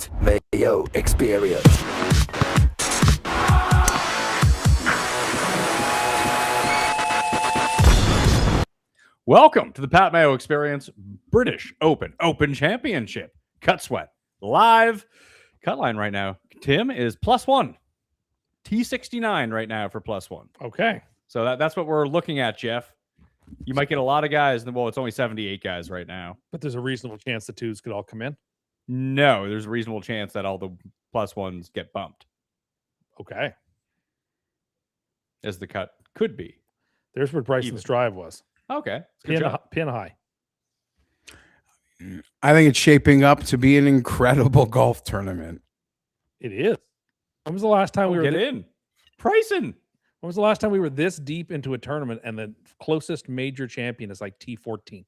Pat Mayo Experience. Welcome to the Pat Mayo Experience British Open Championship. Cut Sweat live. Cut line right now. Tim is +1. T69 right now for +1. Okay. So that's what we're looking at, Geoff. You might get a lot of guys. Well, it's only 78 guys right now. But there's a reasonable chance the twos could all come in. No, there's a reasonable chance that all the +1s get bumped, Okay. as the cut could be. There's where Bryson's drive was. Okay. Pin high. I think it's shaping up to be an incredible golf tournament. It is. When was the last time we were Get in. Pricing. When was the last time we were this deep into a tournament and the closest major champion is like T14?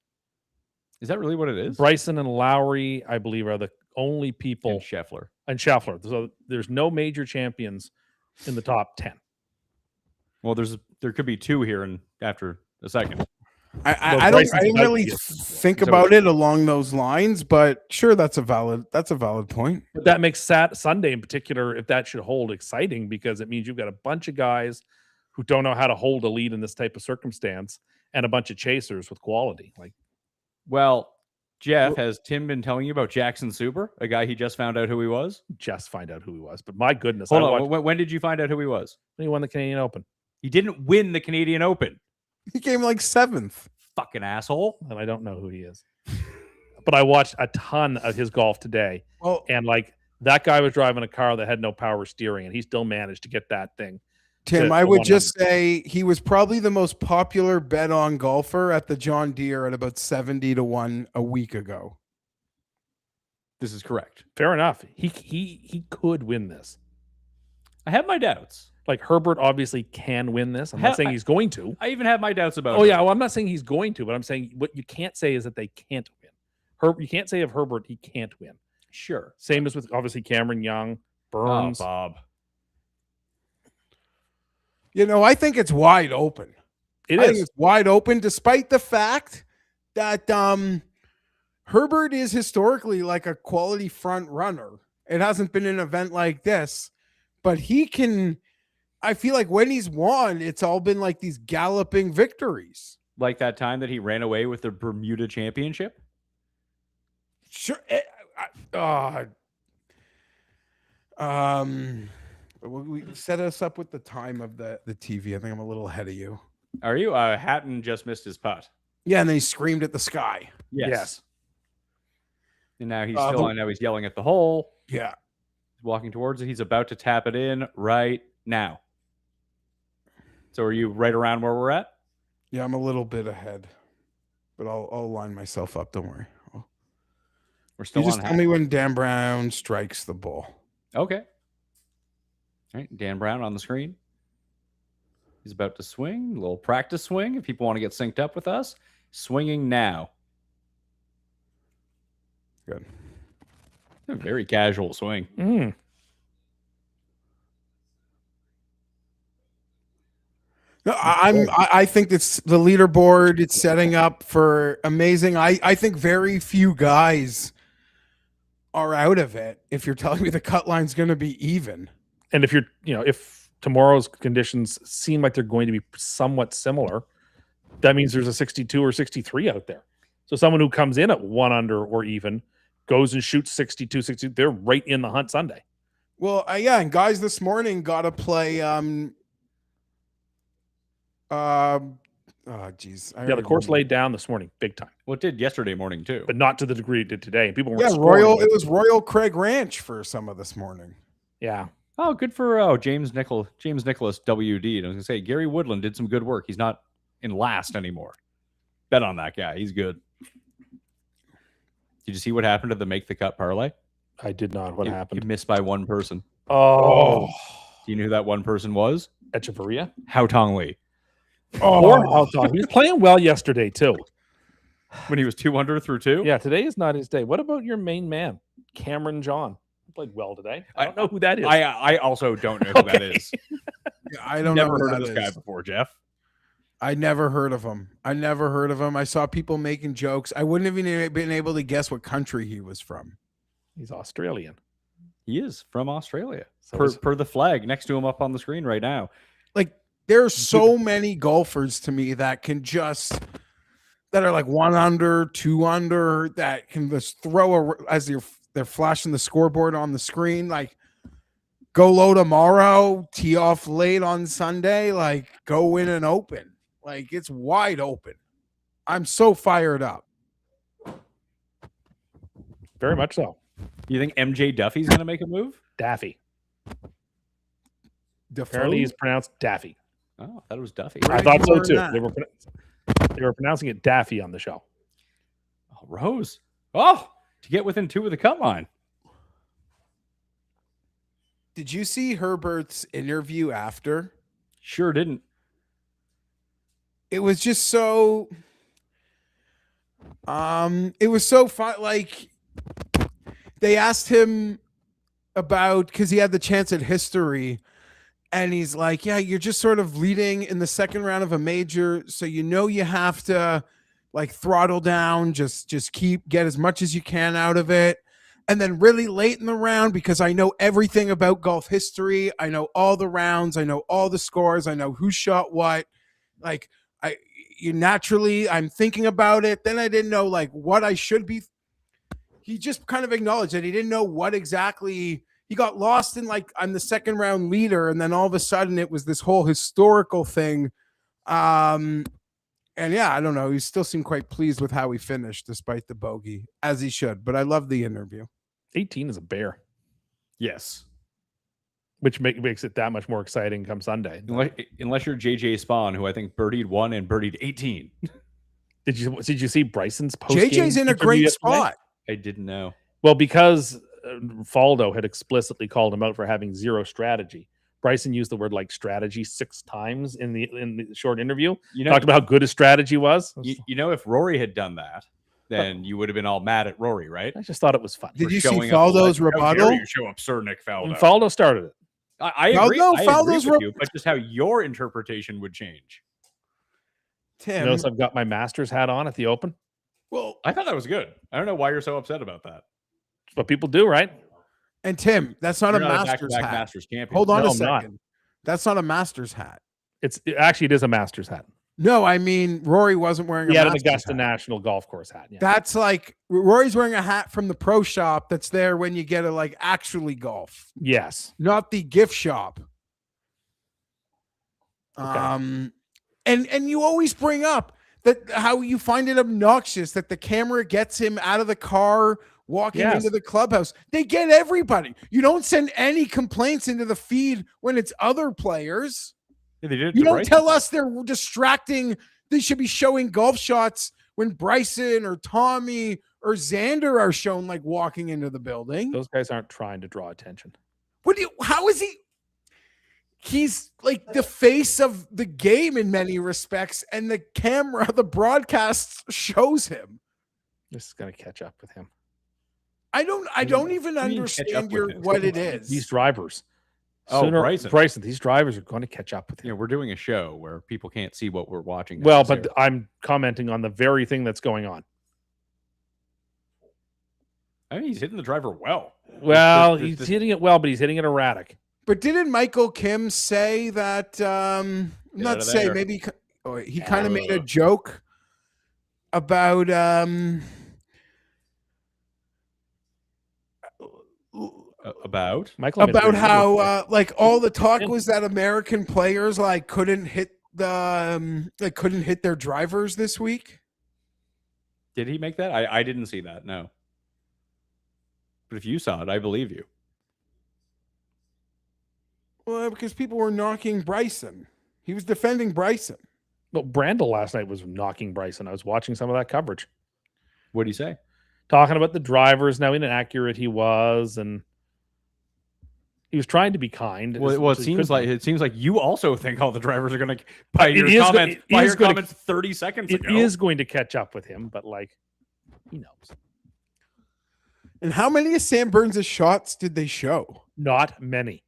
Is that really what it is? Bryson and Lowry, I believe, are the only people. And Scheffler. And Scheffler. So there's no major champions in the top 10. Well, there could be two here and after a second. I didn't really think about it along those lines, but sure, that's a valid point. But that makes Sunday in particular, if that should hold, exciting because it means you've got a bunch of guys who don't know how to hold a lead in this type of circumstance and a bunch of chasers with quality. Well, Geoff, has Tim been telling you about Jackson Super, a guy he just found out who he was? Just find out who he was. But my goodness. Hold on. When did you find out who he was? He won the Canadian Open. He didn't win the Canadian Open. He came like 7th. Fucking asshole. And I don't know who he is. But I watched a ton of his golf today. Well, and that guy was driving a car that had no power steering, and he still managed to get that thing. Tim, I would just say he was probably the most popular bet on golfer at the John Deere at about 70-1 a week ago. This is correct. Fair enough. He could win this. I have my doubts. Herbert obviously can win this. I'm not saying he's going to. I even have my doubts about it. Oh, yeah. Well, I'm not saying he's going to, but I'm saying what you can't say is that they can't win. You can't say of Herbert he can't win. Sure. Same as with, obviously, Cameron Young, Burns. Oh, Bob. I think it's wide open. I think it's wide open, despite the fact that Herbert is historically like a quality front runner. It hasn't been an event like this, but he can... I feel like when he's won, it's all been like these galloping victories. Like that time that he ran away with the Bermuda Championship? Sure. We set us up with the time of the TV. I think I'm a little ahead of you. Are you? Hatton just missed his putt. Yeah, and then he screamed at the sky. Yes. And now he's now he's yelling at the hole. Yeah. He's walking towards it. He's about to tap it in right now. So are you right around where we're at? Yeah, I'm a little bit ahead, but I'll line myself up. Don't worry. We're still you just tell me when Dan Brown strikes the ball. Okay. All right, Dan Brown on the screen. He's about to swing. A little practice swing if people want to get synced up with us. Swinging now. Good. A very casual swing. No, I think it's the leaderboard. It's setting up for amazing. I think very few guys are out of it. If you're telling me the cut line's going to be even, and if tomorrow's conditions seem like they're going to be somewhat similar, that means there's a 62 or 63 out there. So someone who comes in at 1 under or even goes and shoots 62, 60. They're right in the hunt Sunday. Well, yeah, and guys this morning got to play. The course laid down this morning, big time. Well, it did yesterday morning too, but not to the degree it did today. People weren't. Yeah, It was Royal Craig Ranch for some of this morning. Yeah. Oh, good for James Nicholas WD. I was gonna say Gary Woodland did some good work. He's not in last anymore. Bet on that guy. He's good. Did you see what happened to the make the cut parlay? I did not. What happened? He missed by one person. Oh. Do you know who that one person was? Echeverria? Hao Tong Lee. Oh, he was playing well yesterday too. When he was 200 through 2? Yeah, today is not his day. What about your main man, Cameron John? He played well today. I don't know who that is. I also don't know who that is. Yeah, I don't never know heard of this guy before, Geoff. I never heard of him. I saw people making jokes. I wouldn't have even been able to guess what country he was from. He's Australian. He is from Australia. So Per the flag next to him up on the screen right now. Like there are so many golfers to me that are like 1 under, 2 under, that can just throw as they're flashing the scoreboard on the screen. Like go low tomorrow, tee off late on Sunday, like go win an Open. Like it's wide open. I'm so fired up. very much so. You think MJ Duffy's going to make a move? Daffy. Defoe? Apparently he's pronounced Daffy. Oh, I thought it was Duffy. I thought so learn too. that? They were pronouncing it Daffy on the show. Oh, Rose. Oh, to get within 2 of the cut line. Did you see Herbert's interview after? Sure didn't. It was just so it was so fun. Like they asked him about, because he had the chance at history, and he's like, yeah, you're just sort of leading in the second round of a major, so you have to like throttle down, just get as much as you can out of it. And then really late in the round, because I know everything about golf history, I know all the rounds, I know all the scores, I know who shot what. Like I'm thinking about it. Then I didn't know like what I should be. He just kind of acknowledged that he didn't know what exactly. He got lost in like, I'm the second round leader. And then all of a sudden it was this whole historical thing. And yeah, I don't know. He still seemed quite pleased with how he finished despite the bogey, as he should. But I love the interview. 18 is a bear, Yes. which makes it that much more exciting come Sunday. Unless you're JJ Spawn, who I think birdied 1 and birdied 18. Did you see Bryson's post? JJ's in a great spot. I didn't know. Well, because Faldo had explicitly called him out for having zero strategy. Bryson used the word like strategy 6 times in the short interview. Talked about how good his strategy was. You know, if Rory had done that, then you would have been all mad at Rory, right? I just thought it was fun. Did you see showing up Faldo's like, how rebuttal? dare you show up, Sir Nick Faldo. And Faldo started it. I agree. No, I agree Faldo's with you, but just how your interpretation would change. Tim, Notice I've got my Masters hat on at the Open. well, I thought that was good. I don't know why you're so upset about that. It's what people do, right? and Tim, that's not You're a not Masters back-to-back hat. Masters champion. Hold on No, a I'm not. second. That's not a Masters hat. It is a Masters hat. No, I mean Rory wasn't wearing He a had an Masters Augusta hat. National Golf Course hat. Yeah. That's like Rory's wearing a hat from the pro shop that's there when you get to like actually golf, Yes. not the gift shop. Okay. And you always bring up that how you find it obnoxious that the camera gets him out of the car walking Yes. into the clubhouse. They get everybody. You don't send any complaints into the feed when it's other players. Yeah, they did it You to don't Bryson. tell us they're distracting. They should be showing golf shots when Bryson or Tommy or Xander are shown like walking into the building. Those guys aren't trying to draw attention. How is he? He's like the face of the game in many respects, and the camera, the broadcast shows him. This is going to catch up with him. I don't even What do you mean catch up understand with him? what it is. These drivers. Oh, Bryson. These drivers are going to catch up with him. You know, we're doing a show where people can't see what we're watching. Well, but necessarily. I'm commenting on the very thing that's going on. I mean, he's hitting the driver well. Well, This- he's hitting it well, but he's hitting it erratic. But didn't Michael Kim say that? out Not of say, there. maybe he kind of made a joke about About Michael made a about very how good- like all the talk was that American players like couldn't hit their drivers this week. did he make that? I didn't see that. No. But if you saw it, I believe you. Well, because people were knocking Bryson. He was defending Bryson. Well, Brandel last night was knocking Bryson. I was watching some of that coverage, What did he say? talking about the drivers, how inaccurate he was, and he was trying to be kind. Well, as it he could. seems like you also think all the drivers are going to by It your is go- comments. it By is your gonna- comments 30 seconds It ago. is going to catch up with him, but like he knows. And how many of Sam Burns' shots did they show? Not many.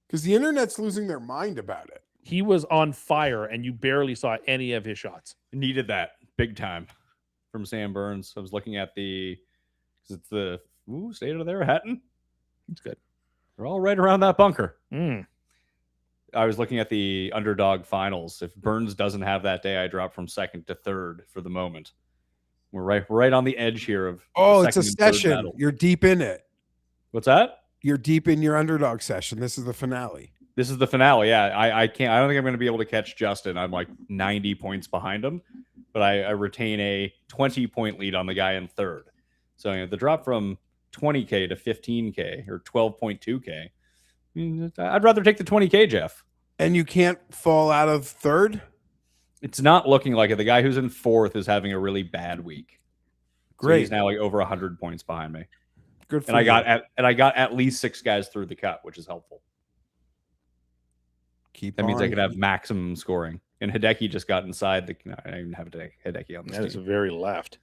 Because the internet's losing their mind about it. He was on fire, and you barely saw any of his shots. Needed that big time from Sam Burns. I was looking at it's the state of there, Hatton. It's good. They're all right around that bunker. Mm. I was looking at the underdog finals. If Burns doesn't have that day, I drop from second to third for the moment. We're right on the edge here of Oh, it's a second and third session. battle. You're deep in it. What's that? You're deep in your underdog session. This is the finale. This is the finale. Yeah, I can't. I don't think I'm going to be able to catch Justin. I'm like 90 points behind him, but I retain a 20-point lead on the guy in third. So the drop from 20K to 15K or 12.2K. I'd rather take the 20K, Jeff. And you can't fall out of third? It's not looking like it. The guy who's in fourth is having a really bad week. Great. So he's now like over 100 points behind me. Good for And you. I got at least 6 guys through the cut, which is helpful. That means I can have maximum scoring. And Hideki just got inside the. No, I don't even have Hideki on this That is team. very left.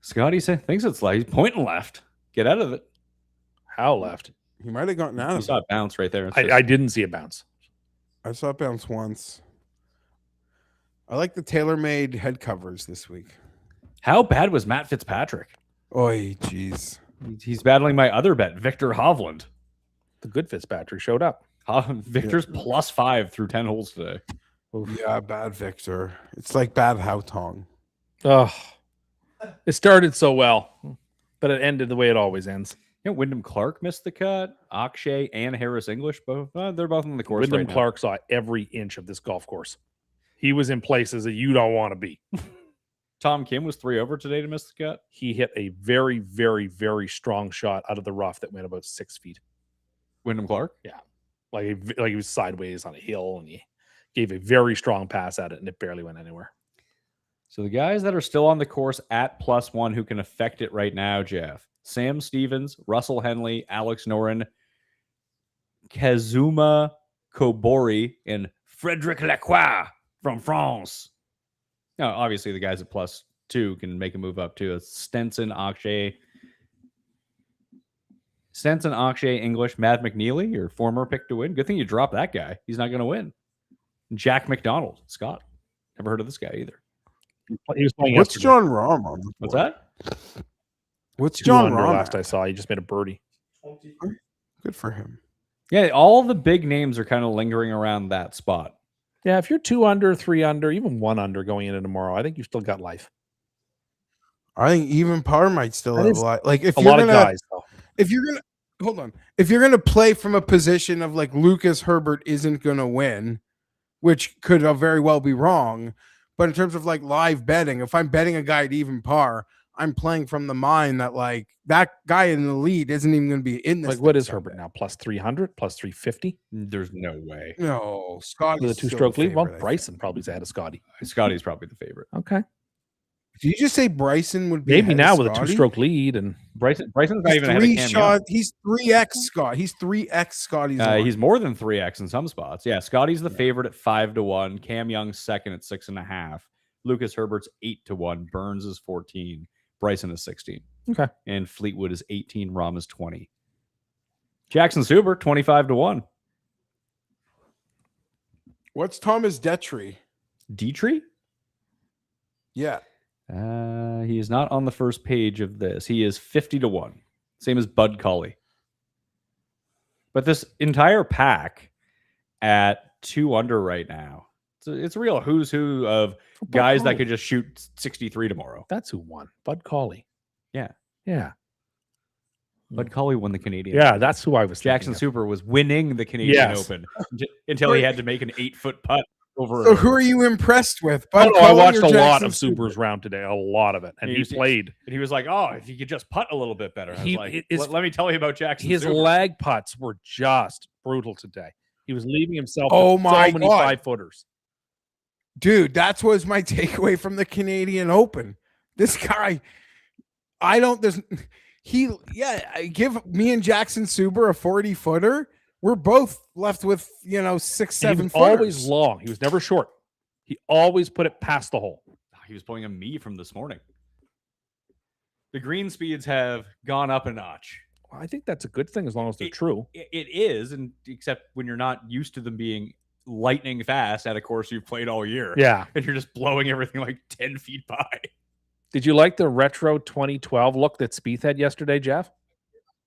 Scotty thinks it's left. He's pointing left. Get out of it. How left? He might have gotten out You of saw it. it bounce right there. I didn't see a bounce. I saw it bounce once. I like the tailor-made head covers this week. How bad was Matt Fitzpatrick? Oy, jeez. He's battling my other bet, Victor Hovland. The good Fitzpatrick showed up. Victor's +5 through 10 holes today. Yeah, bad Victor. It's like bad Haotong. Oh, it started so well, but it ended the way it always ends. Wyndham Clark missed the cut. Akshay and Harris English both. They're both on the course. Wyndham right now. Clark saw every inch of this golf course. He was in places that you don't want to be. Tom Kim was 3 over today to miss the cut. He hit a very, very, very strong shot out of the rough that went about 6 feet. Wyndham Clark. Like he was sideways on a hill, and he gave a very strong pass at it, and it barely went anywhere. So the guys that are still on the course at +1 who can affect it right now, Jeff. Sam Stevens, Russell Henley, Alex Noren, Kazuma Kobori, and Frederic Lacroix from France. Now, obviously, the guys at +2 can make a move up too. It's Stenson, Akshay, English, Matt McNeely, your former pick to win. Good thing you dropped that guy. He's not going to win. Jack McDonald, Scott. Never heard of this guy either. He was playing What's yesterday. John Rahm on the What's board? that? What's 2 John under Rahm? last at? I saw. He just made a birdie. Good for him. Yeah, all the big names are kind of lingering around that spot. Yeah, if you're 2 under, 3 under, even 1 under going into tomorrow, I think you've still got life. I think even par might still That have is a lot. Like if A you're lot gonna, of guys, though. if you're gonna hold on, if you're gonna play from a position of like Lucas Herbert isn't gonna win, which could very well be wrong, but in terms of like live betting, if I'm betting a guy at even par, I'm playing from the mind that like that guy in the lead isn't even going to be in this. Like, what thing is Herbert someday. now? +300, +350? There's no way. No, Scotty's With a still 2-stroke the lead? Well, favorite, I think. Bryson probably is ahead of Scotty. Scotty's probably the favorite. Okay. Did you just say Bryson would be Maybe ahead now of with a Scotty? 2-stroke lead, and Bryson's not He's even ahead of Cam Young. He's 3x Scott. He's 3x Scotty's. line. He's more than 3x in some spots. Yeah, Scotty's the favorite at 5-1. Cam Young's second at 6.5. Lucas Herbert's 8-1. Burns is 14. Bryson is 16. Okay. And Fleetwood is 18. Rahm is 20. Jackson Suber 25-1. What's Thomas Detry? Dietrich? Yeah. He is not on the first page of this. He is 50-1. Same as Bud Colley. But this entire pack at 2 under right now. It's a real who's who of guys that could just shoot 63 tomorrow. that's who won. Bud Colley. Yeah. Yeah. Bud Colley won the Canadian. Yeah, that's who I was Jackson thinking Super was winning the Canadian Yes. Open until he had to make an 8-foot putt over. So who are you impressed with? of. Oh, Bud no, I Colley watched or a lot Jackson of Super? Supers round today, a lot of it, and He he was- played. And he was like, "Oh, if you could just putt a little bit better." I was He- like, his- let me tell you about Jackson. His Super. lag putts were just brutal today. He was leaving himself Oh with my so many God. 5-footers. Dude, that was my takeaway from the Canadian Open. This guy, I give me and Jackson Suber a 40-footer. We're both left with 6, And 7 he was footers. always long. He was never short. He always put it past the hole. He was pulling a me from this morning. The green speeds have gone up a notch. Well, I think that's a good thing as long as they're true. It is, and except when you're not used to them being lightning fast at a course you've played all year. Yeah. And you're just blowing everything like 10 feet by. Did you like the retro 2012 look that Spieth had yesterday, Jeff?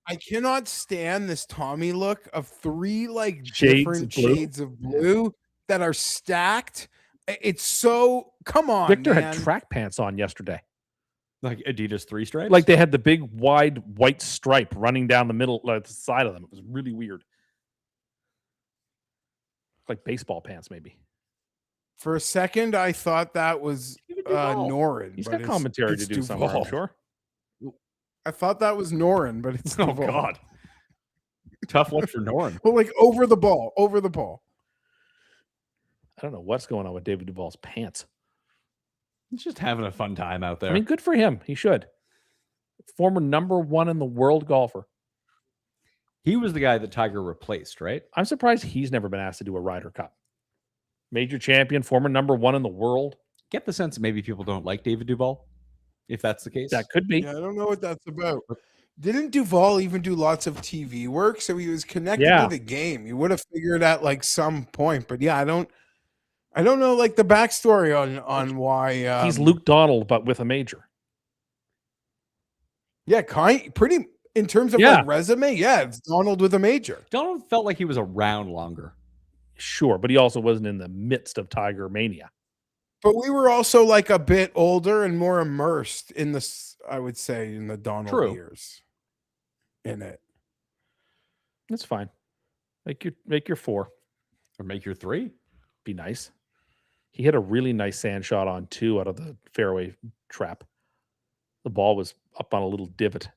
I cannot stand this Tommy look of 3 like Shades different of blue. shades of blue that are stacked. It's so come on, Victor man. had track pants on yesterday. Like Adidas 3 stripes. Like they had the big wide white stripe running down the middle, the side of them. It was really weird. Like baseball pants, maybe. For a second, I thought that was Norin. He's but got commentary it's to do somewhere, I'm Duvall. sure. I thought that was Norin, but it's Oh Duvall. God. Tough look for Norin. Well, like over the ball. I don't know what's going on with David Duvall's pants. He's just having a fun time out there. I mean, good for him. He should. Former #1 in the world golfer. He was the guy that Tiger replaced, right? I'm surprised he's never been asked to do a Ryder Cup. Major champion, former #1 in the world. Get the sense that maybe people don't like David Duval, if that's the case. That could be. Yeah, I don't know what that's about. Didn't Duvall even do lots of TV work? So he was connected Yeah. to the game. You would have figured at like some point, but yeah, I don't know like the backstory on why He's Luke Donald, but with a major. Yeah, pretty in terms of Yeah. like resume. Yeah, it's Donald with a major. Donald felt like he was around longer. Sure, but he also wasn't in the midst of Tiger mania. But we were also like a bit older and more immersed in this, I would say, in the Donald True. years in it. That's fine. Make your 4. Or make your 3. Be nice. He hit a really nice sand shot on 2 out of the fairway trap. The ball was up on a little divot.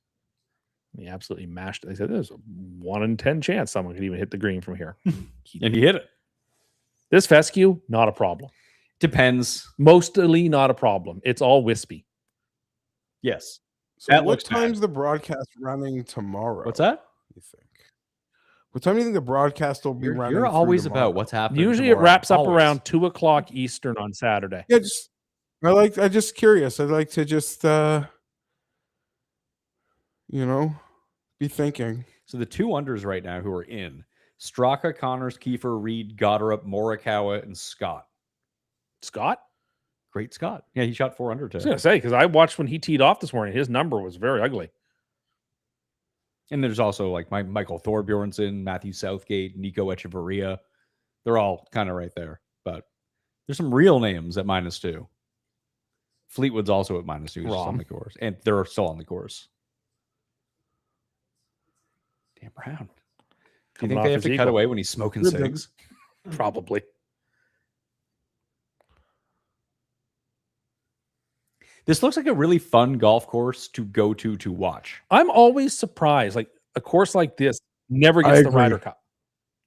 He absolutely mashed it. They said there's a 1 in 10 chance someone could even hit the green from here. And he hit it. This fescue, not a problem. Depends. Mostly not a problem. It's all wispy. Yes. So That what looks bad. time's the broadcast running tomorrow? What's that? You think? What time do you think the broadcast will be running? You're through always tomorrow? about what's happening. Usually tomorrow. it wraps up Always. around 2:00 Eastern on Saturday. Yeah, I'm just curious. I'd like to just be thinking. So the 2 unders right now who are in: Straka, Connors, Kiefer, Reed, Goddard, Morikawa, and Scott. Scott? Great Scott. Yeah, he shot 4 under I was today. going to say, because I watched when he teed off this morning, his number was very ugly. And there's also like Michael Thorbjornsen, Matthew Southgate, Nico Echeverria. They're all kind of right there. But there's some real names at -2. Fleetwood's also at -2. He's just on the course. And they're still on the course. Dan Brown. Do you Coming think off they have his to cut eagle. away when he's smoking Good cigs? Probably. This looks like a really fun golf course to go to watch. I'm always surprised. Like a course like this never I gets the agree. Ryder Cup.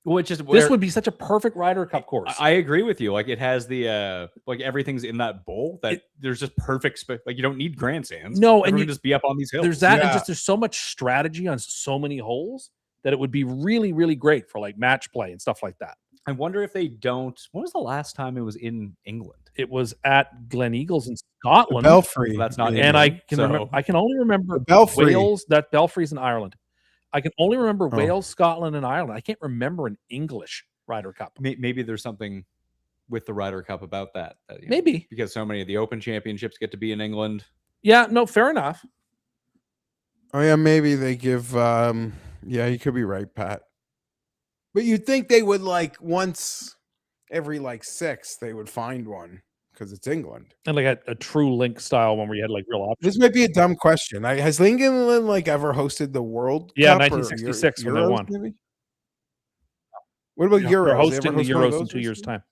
Which is This would be such a perfect Ryder Cup course. I agree with you. Like it has the like everything's in that bowl that there's just perfect like you don't need grandstands. No, and Everyone you- just be up on these hills. There's that, and Yeah. just there's so much strategy on so many holes that it would be really, really great for like match play and stuff like that. I wonder if they don't. When was the last time it was in England? It was at Glen Eagles in Scotland, Belfry. Well, that's not Yeah. and I England, can so- remember. I can only remember The Belfry. Wales. That Belfry's in Ireland. I can only remember Oh. Wales, Scotland, and Ireland. I can't remember an English Ryder Cup. Maybe there's something with the Ryder Cup about that. You know, Maybe. because so many of the Open Championships get to be in England. Yeah. No. Fair enough. Oh yeah, maybe they give. Yeah, you could be right, Pat. But you'd think they would like once every like 6 they would find one because it's England. And like a true link style one where you had like real options. This might be a dumb question. Has England like ever hosted the World Yeah, Cup or 1966 when they Euros, won. maybe? What about Yeah, Euros? they're They ever hosting the host one of Euros in those 2 years' recently? time.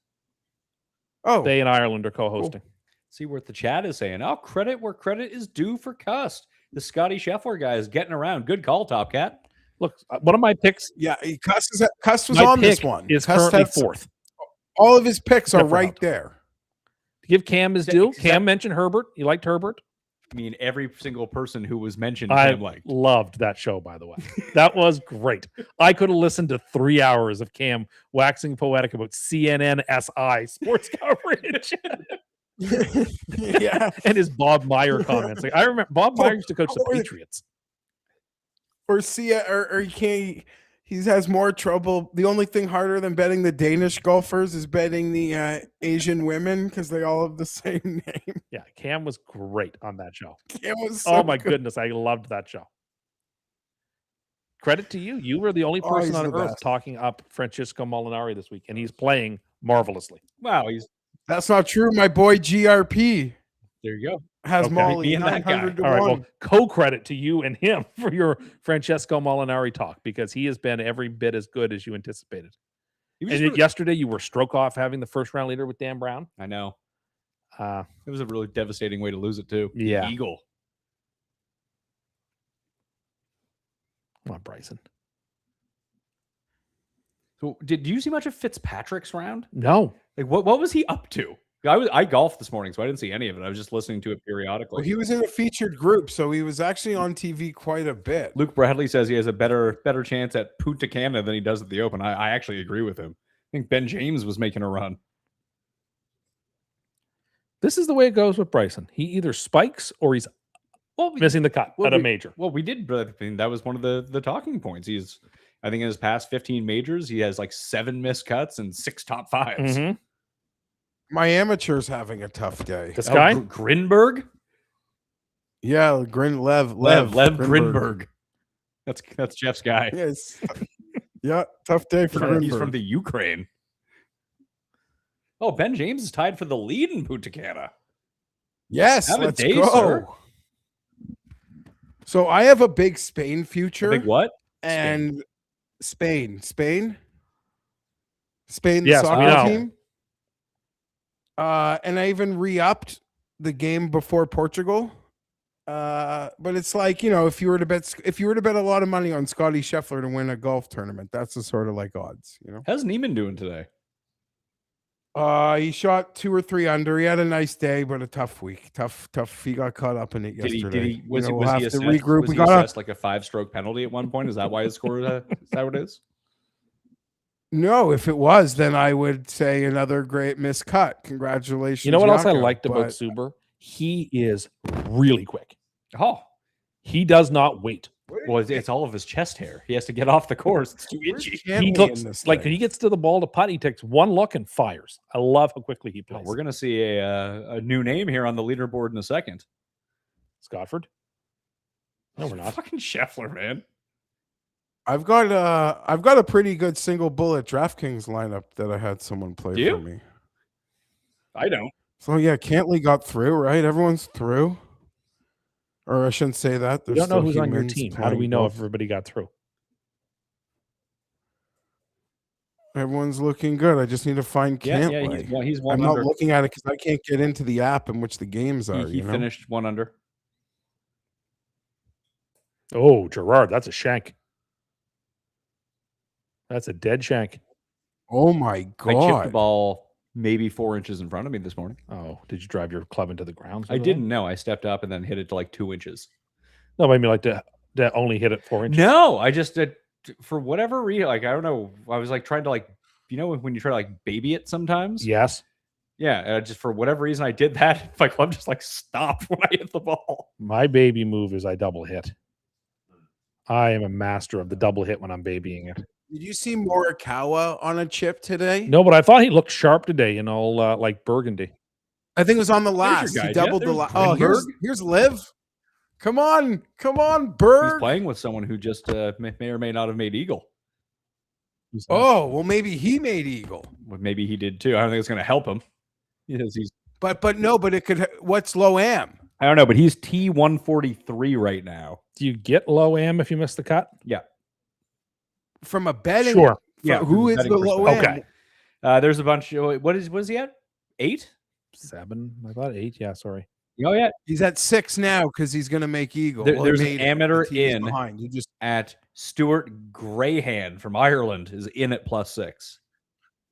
Oh, They and Ireland are co-hosting. See what the chat is saying. Oh, credit where credit is due for Cust. The Scotty Scheffler guy is getting around. Good call, Top Cat. Look, one of my picks. yeah. Cuss was My on this pick one. is Cuss currently had 4th. All of his picks are Except for right Hunt. there. To give Cam his Yeah, due. exactly. Cam mentioned Herbert. You liked Herbert. I mean, every single person who was mentioned, I Cam liked. loved that show, by the way. That was great. I could have listened to 3 hours of Cam waxing poetic about CNN SI sports coverage Yeah. and his Bob Meyer comments. Like, I remember Bob Meyer used to coach the or- Patriots. Or see, or he can't. He has more trouble. The only thing harder than betting the Danish golfers is betting the Asian women because they all have the same name. Yeah, Cam was great on that show. It was Oh so my good. goodness, I loved that show. credit to you. You were the only Oh, person he's on the earth best. talking up Francisco Molinari this week, and he's playing marvelously. Wow, he's That's not true. My boy GRP there. You go. has Okay. Molly Being that guy. 900 to All right, 1. well, co-credit to you and him for your Francesco Molinari talk, because he has been every bit as good as you anticipated. He was And just really- yesterday you were stroke off having the first round leader with Dan Brown. I know. Uh, It was a really devastating way to lose it too. The Yeah. Eagle. come on, Bryson. So did you see much of Fitzpatrick's round? No. Like what was he up to? I golfed this morning, so I didn't see any of it. I was just listening to it periodically. Well, he was in a featured group, so he was actually on TV quite a bit. Luke Bradley says he has a better chance at Punta Cana than he does at the Open. I actually agree with him. I think Ben James was making a run. This is the way it goes with Bryson. He either spikes or he's missing the cut at a major. Well, we did, but I mean, that was one of the talking points. I think in his past 15 majors, he has like 7 missed cuts and 6 top 5s. Mm-hmm. My amateur's having a tough day. This guy? Grinberg? Yeah, Lev Grinberg. That's Jeff's guy. Yes. Yeah, tough day for Grinberg. He's from the Ukraine. Oh, Ben James is tied for the lead in Punta Cana. Yes, Have a let's day, go. sir. So I have a big Spain future. Big what? And Spain, the Yes, we soccer know. team. And I even re-upped the game before Portugal. But it's like, if you were to bet a lot of money on Scotty Scheffler to win a golf tournament, that's the sort of like odds, How's Neiman doing today? He shot 2 or 3 under. He had a nice day, but a tough week. Tough. He got caught up in it yesterday. Was he we'll have to assessed, regroup. was We he got assessed like a 5-stroke penalty at one point? Is that why his score is that what it is? No, if it was, then I would say another great miscut. Congratulations. You know what else I Jaco, liked about but- Suber? He is really quick. Oh, He does not wait. well, it's all of his chest hair. He has to get off the course. It's too Where's itchy. Cantley He in looks this like thing? when he gets to the ball to putt, he takes one look and fires. I love how quickly he plays. We're gonna see a new name here on the leaderboard in a second. Scotford? No, we're not. Fucking Scheffler, man. I've got a pretty good single bullet DraftKings lineup that I had someone play Do you? for me. I don't. So yeah, Cantley got through, right? Everyone's through. Or I shouldn't say that. We There's don't know still who's on your humans team. How do playing we know if golf. everybody got through? Everyone's looking good. I just need to find Yeah, Cantley. he's one I'm under. not looking at it because I can't get into the app in which the games are. He finished 1 under. Oh, Gerard, that's a shank. That's a dead shank. Oh my I chipped the god! ball maybe 4 inches in front of me this morning. Oh, did you drive your club into the ground? I didn't know. I stepped up and then hit it to like 2 inches. No, I mean like to only hit it 4 inches. No, I just for whatever reason, like I don't know. I was like trying to like, when you try to like baby it sometimes. Yes. Yeah, just for whatever reason I did that. My club just like stopped when I hit the ball. My baby move is I double hit. I am a master of the double hit when I'm babying it. Did you see Morikawa on a chip today? No, but I thought he looked sharp today in all like burgundy. I think it was on the your last. guy, He Jeff. doubled the There's last. Oh, here's Grinberg. Liv. Come on, He's Berg. playing with someone who just may or may not have made eagle. Oh, well, maybe he made eagle, Well, maybe he did too. I don't think it's going to help him. Because he's but it could. What's low am? I don't know, but he's T143 right now. Do you get low am if you miss the cut? Yeah. From a betting. Sure. Yeah, Who from a is betting the low am? Okay. There's a bunch. What is he at? 8? 7. I thought 8. Yeah, sorry. Oh yeah. He's at 6 now because he's going to make eagle. There's he an made it. amateur The TV's in behind. You just. at Stuart Grayhan from Ireland is in at +6.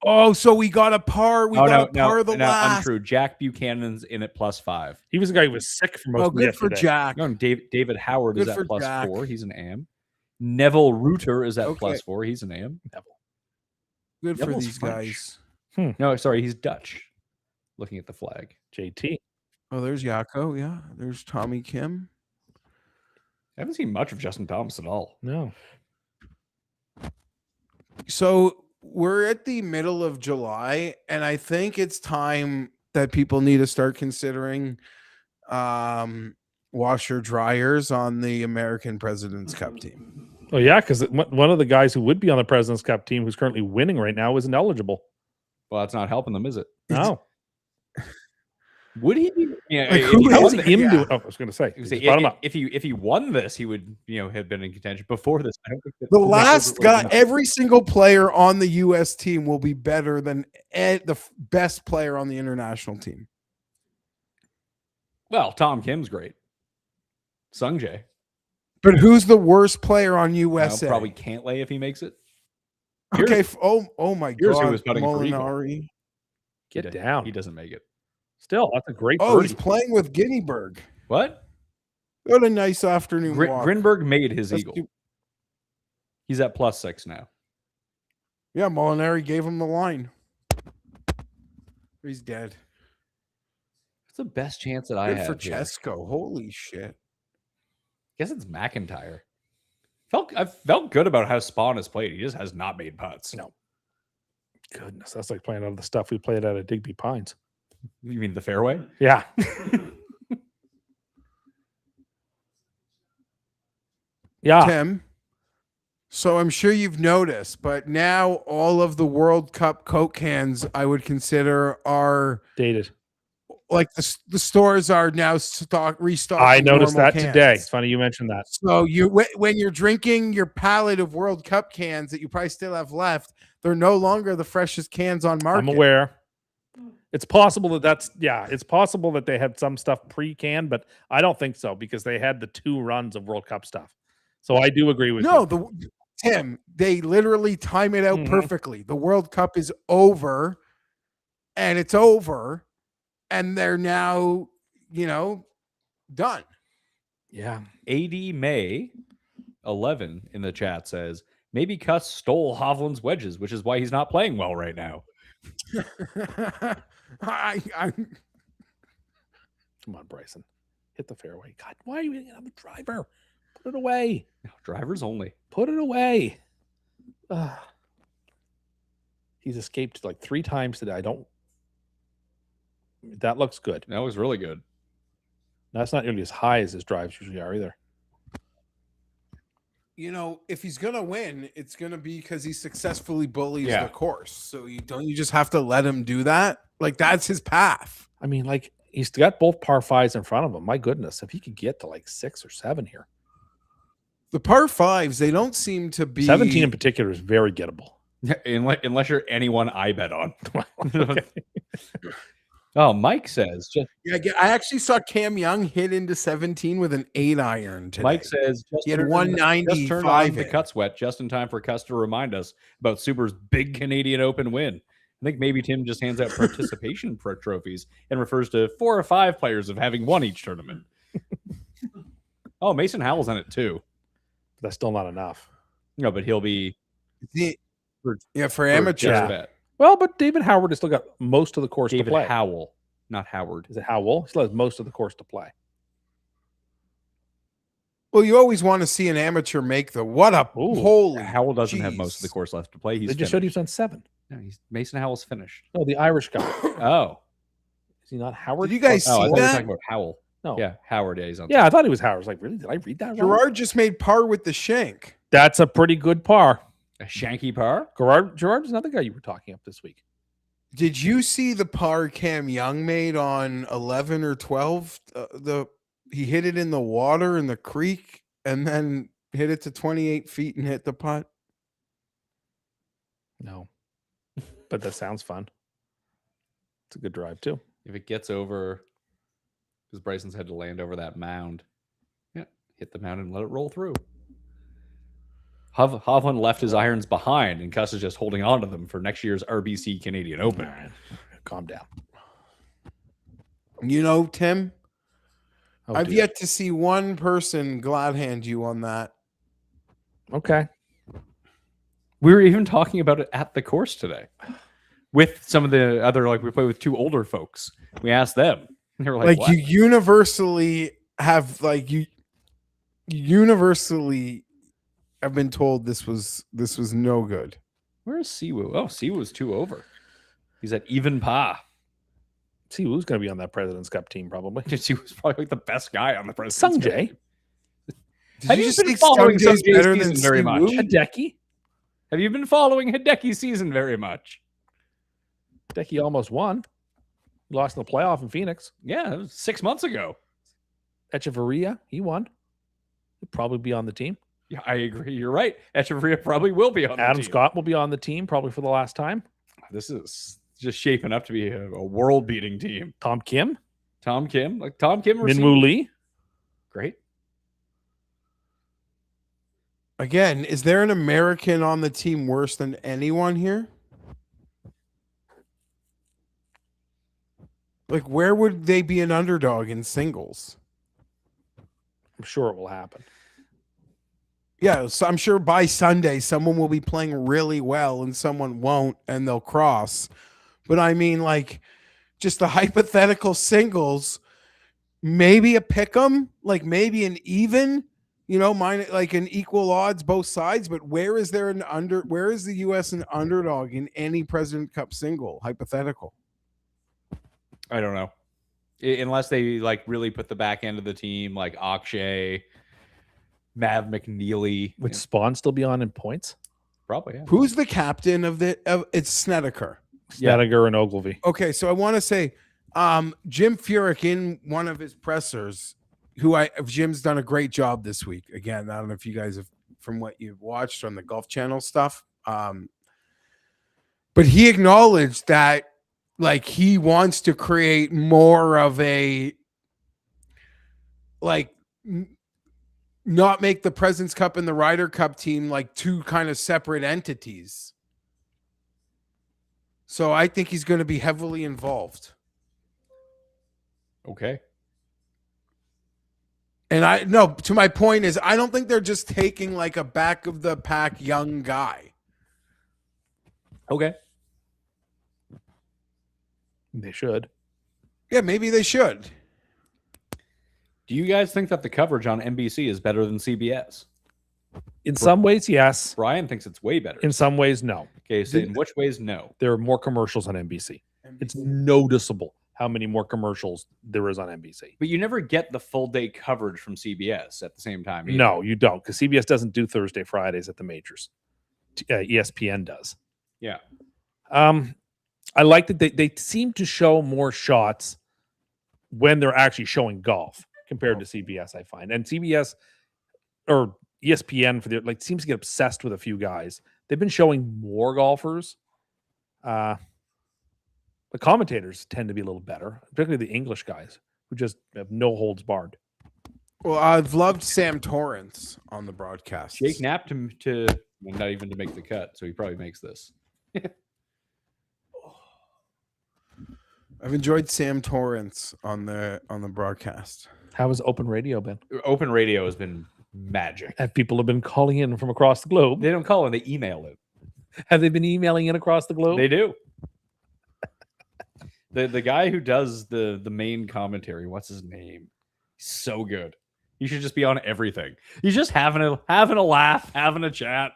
Oh, so we got a par. We got a par the no, last. untrue. Jack Buchanan's in at +5. He was the guy who was sick for most Oh, of good for yesterday. Jack. No, David Howard is Good at for Jack. +4. He's an AM. Neville Reuter is at Okay. +4. He's an AM. Good for Neville's these French. guys. No, sorry, he's Dutch. Looking at the flag. JT. Oh, there's Yako. Yeah, there's Tommy Kim. I haven't seen much of Justin Thomas at all. No. So we're at the middle of July, and I think it's time that people need to start considering washer dryers on the American President's Cup team. Oh yeah, because one of the guys who would be on the President's Cup team, who's currently winning right now, isn't eligible. Well, that's not helping them, is it? No, Would he be? Yeah, Like, if who he how's won is- the- him yeah. doing? Oh, I was going to say, if, just brought him up. if he won this, he would have been in contention before this. I don't think that The Nick last Herbert guy, was- every single player on the U.S. team will be better than best player on the international team. Well, Tom Kim's great. Sung Jae. But who's the worst player on USA? Probably Cantlay if he makes it. Okay. Oh my Here's who God. was putting for Eagle. Molinari. Get He down. He doesn't make it. Still, that's a great Oh, birdie. he's playing with Guineaberg. What? What a nice afternoon walk. Grinberg made his Let's eagle. do- He's at +6 now. Yeah, Molinari gave him the line. He's dead. It's the best chance that I Good have. for here. Chesko. Holy shit. Guess it's McIntyre. I felt good about how Spawn has played. He just has not made putts. No. Goodness, that's like playing out of the stuff we played out of Digby Pines. You mean the fairway? Yeah. Yeah. Tim. So I'm sure you've noticed, but now all of the World Cup Coke cans I would consider are Dated. like the stores are now restocking. I noticed normal that today. cans. It's funny you mentioned that. So when you're drinking your pallet of World Cup cans that you probably still have left, they're no longer the freshest cans on market. I'm aware. It's possible it's possible that they had some stuff pre-canned, but I don't think so because they had the 2 runs of World Cup stuff. So I do agree with you. Tim, they literally time it out Mhm. perfectly. The World Cup is over, and it's over, and they're now, done. Yeah. AD May 11 in the chat says maybe Cuss stole Hovland's wedges, which is why he's not playing well right now. I Come on, Bryson. Hit the fairway. God, why are you hitting it on the driver? Put it away. Drivers only. Put it away. He's escaped like 3 times today. That looks good. That was really good. That's not nearly as high as his drives usually are either. if he's gonna win, it's gonna be because he successfully bullies Yeah. the course. So you just have to let him do that. Like that's his path. I mean, like he's got both par 5s in front of him. My goodness, if he could get to like 6 or 7 here. The par 5s, they don't seem to be 17 in particular is very gettable. Unless you're anyone I bet on. Okay. Oh, Mike says just Yeah, I actually saw Cam Young hit into 17 with an 8 iron today. Mike says just He had turned- 195 just turned on the in. cut sweat just in time for Cuss to remind us about Super's big Canadian Open win. I think maybe Tim just hands out participation trophies and refers to 4 or 5 players of having won each tournament. Oh, Mason Howell's in it too. That's still not enough. No, but he'll be for for amateur. just Yeah. bet. Well, but David Howard has still got most of the course David to play. Howell, not Howard. Is it Howell? He still has most of the course to play. Well, you always want to see an amateur make the what up. Ooh. Holy Howell doesn't have most of the jeez. course left to play. He's They just showed finished. he's on 7. No, Mason Howell's finished. No, the Irish guy. Oh, Is he not Howard? Did you guys oh, I see thought you were that? talking about Howell. No. Yeah, Howard. Yeah, he's on. Yeah, I thought he was Howard. I was like, really? Did I read that wrong? Gerard just made par with the shank. That's a pretty good par. A shanky par. Gerard is another guy you were talking up this week. Did you see the par Cam Young made on 11 or 12? He hit it in the water in the creek and then hit it to 28 feet and hit the putt. No. But that sounds fun. It's a good drive, too. If it gets over, because Bryson's had to land over that mound. Yeah, hit the mound and let it roll through. Hovland left his irons behind, and Cuss is just holding on to them for next year's RBC Canadian Open. All right. Calm down. Tim, Oh, I've dear. yet to see one person glad hand you on that. Okay. We were even talking about it at the course today with some of the other, like we played with 2 older folks. We asked them. They were like, Like what? you universally have universally have been told this was no good. Where's Siwoo? Oh, Siwoo's 2 over. He's at even par. See who's going to be on that President's Cup team, probably. Siwoo's probably like the best guy on the President's Cup Sungjae. team. Did Have you you just been think following Sungjae's Sungjae's better than season very much? Siwoo? Hideki. Have you been following Hideki's season very much? Hideki almost won. He lost in the playoff in Phoenix. Yeah, it was 6 months ago. Echeverria, he won. He'll probably be on the team. Yeah, I agree. You're right. Echeverria probably will be on Adam the team. Scott will be on the team probably for the last time. This is just shaping up to be a world-beating team. Tom Kim, Tom Kim. Minwoo Lee. Great. Again, is there an American on the team worse than anyone here? Like, where would they be an underdog in singles? I'm sure it will happen. Yeah, so I'm sure by Sunday someone will be playing really well and someone won't, and they'll cross. But I mean, like, just the hypothetical singles, maybe a pick 'em, like maybe an even, mine like an equal odds both sides. But where is there where is the US an underdog in any President Cup single hypothetical? I don't know. Unless they like really put the back end of the team, like Akshay, Mav McNeely. Would Spawn still be on in points? Probably, yeah. Who's the captain of it's Snedeker. Snedeker and Ogilvy. Okay, so I want to say Jim Furyk in one of his pressers, Jim's done a great job this week. Again, I don't know if you guys have, from what you've watched on the Golf Channel stuff, but he acknowledged that like he wants to create more of a like not make the President's Cup and the Ryder Cup team like two kind of separate entities. So I think he's going to be heavily involved. Okay. And to my point is, I don't think they're just taking like a back of the pack young guy. Okay. They should. Yeah, maybe they should. Do you guys think that the coverage on NBC is better than CBS? In some ways, yes. Brian thinks it's way better. In some ways, no. Okay, so in which ways, no? There are more commercials on NBC. It's noticeable how many more commercials there is on NBC. But you never get the full day coverage from CBS at the same time. Either. No, you don't, because CBS doesn't do Thursday, Fridays at the majors. ESPN does. Yeah. I like that they seem to show more shots when they're actually showing golf compared to CBS, I find. And CBS or ESPN seems to get obsessed with a few guys. They've been showing more golfers. The commentators tend to be a little better, particularly the English guys who just have no holds barred. Well, I've loved Sam Torrance on the broadcast. Jake Knapp to not even to make the cut, so he probably makes this. I've enjoyed Sam Torrance on the broadcast. How has Open Radio been? Open radio has been magic. Have people have been calling in from across the globe? They don't call in, they email it. Have they been emailing in across the globe? They do. The guy who does the main commentary, what's his name? He's so good. He should just be on everything. He's just having a laugh, having a chat.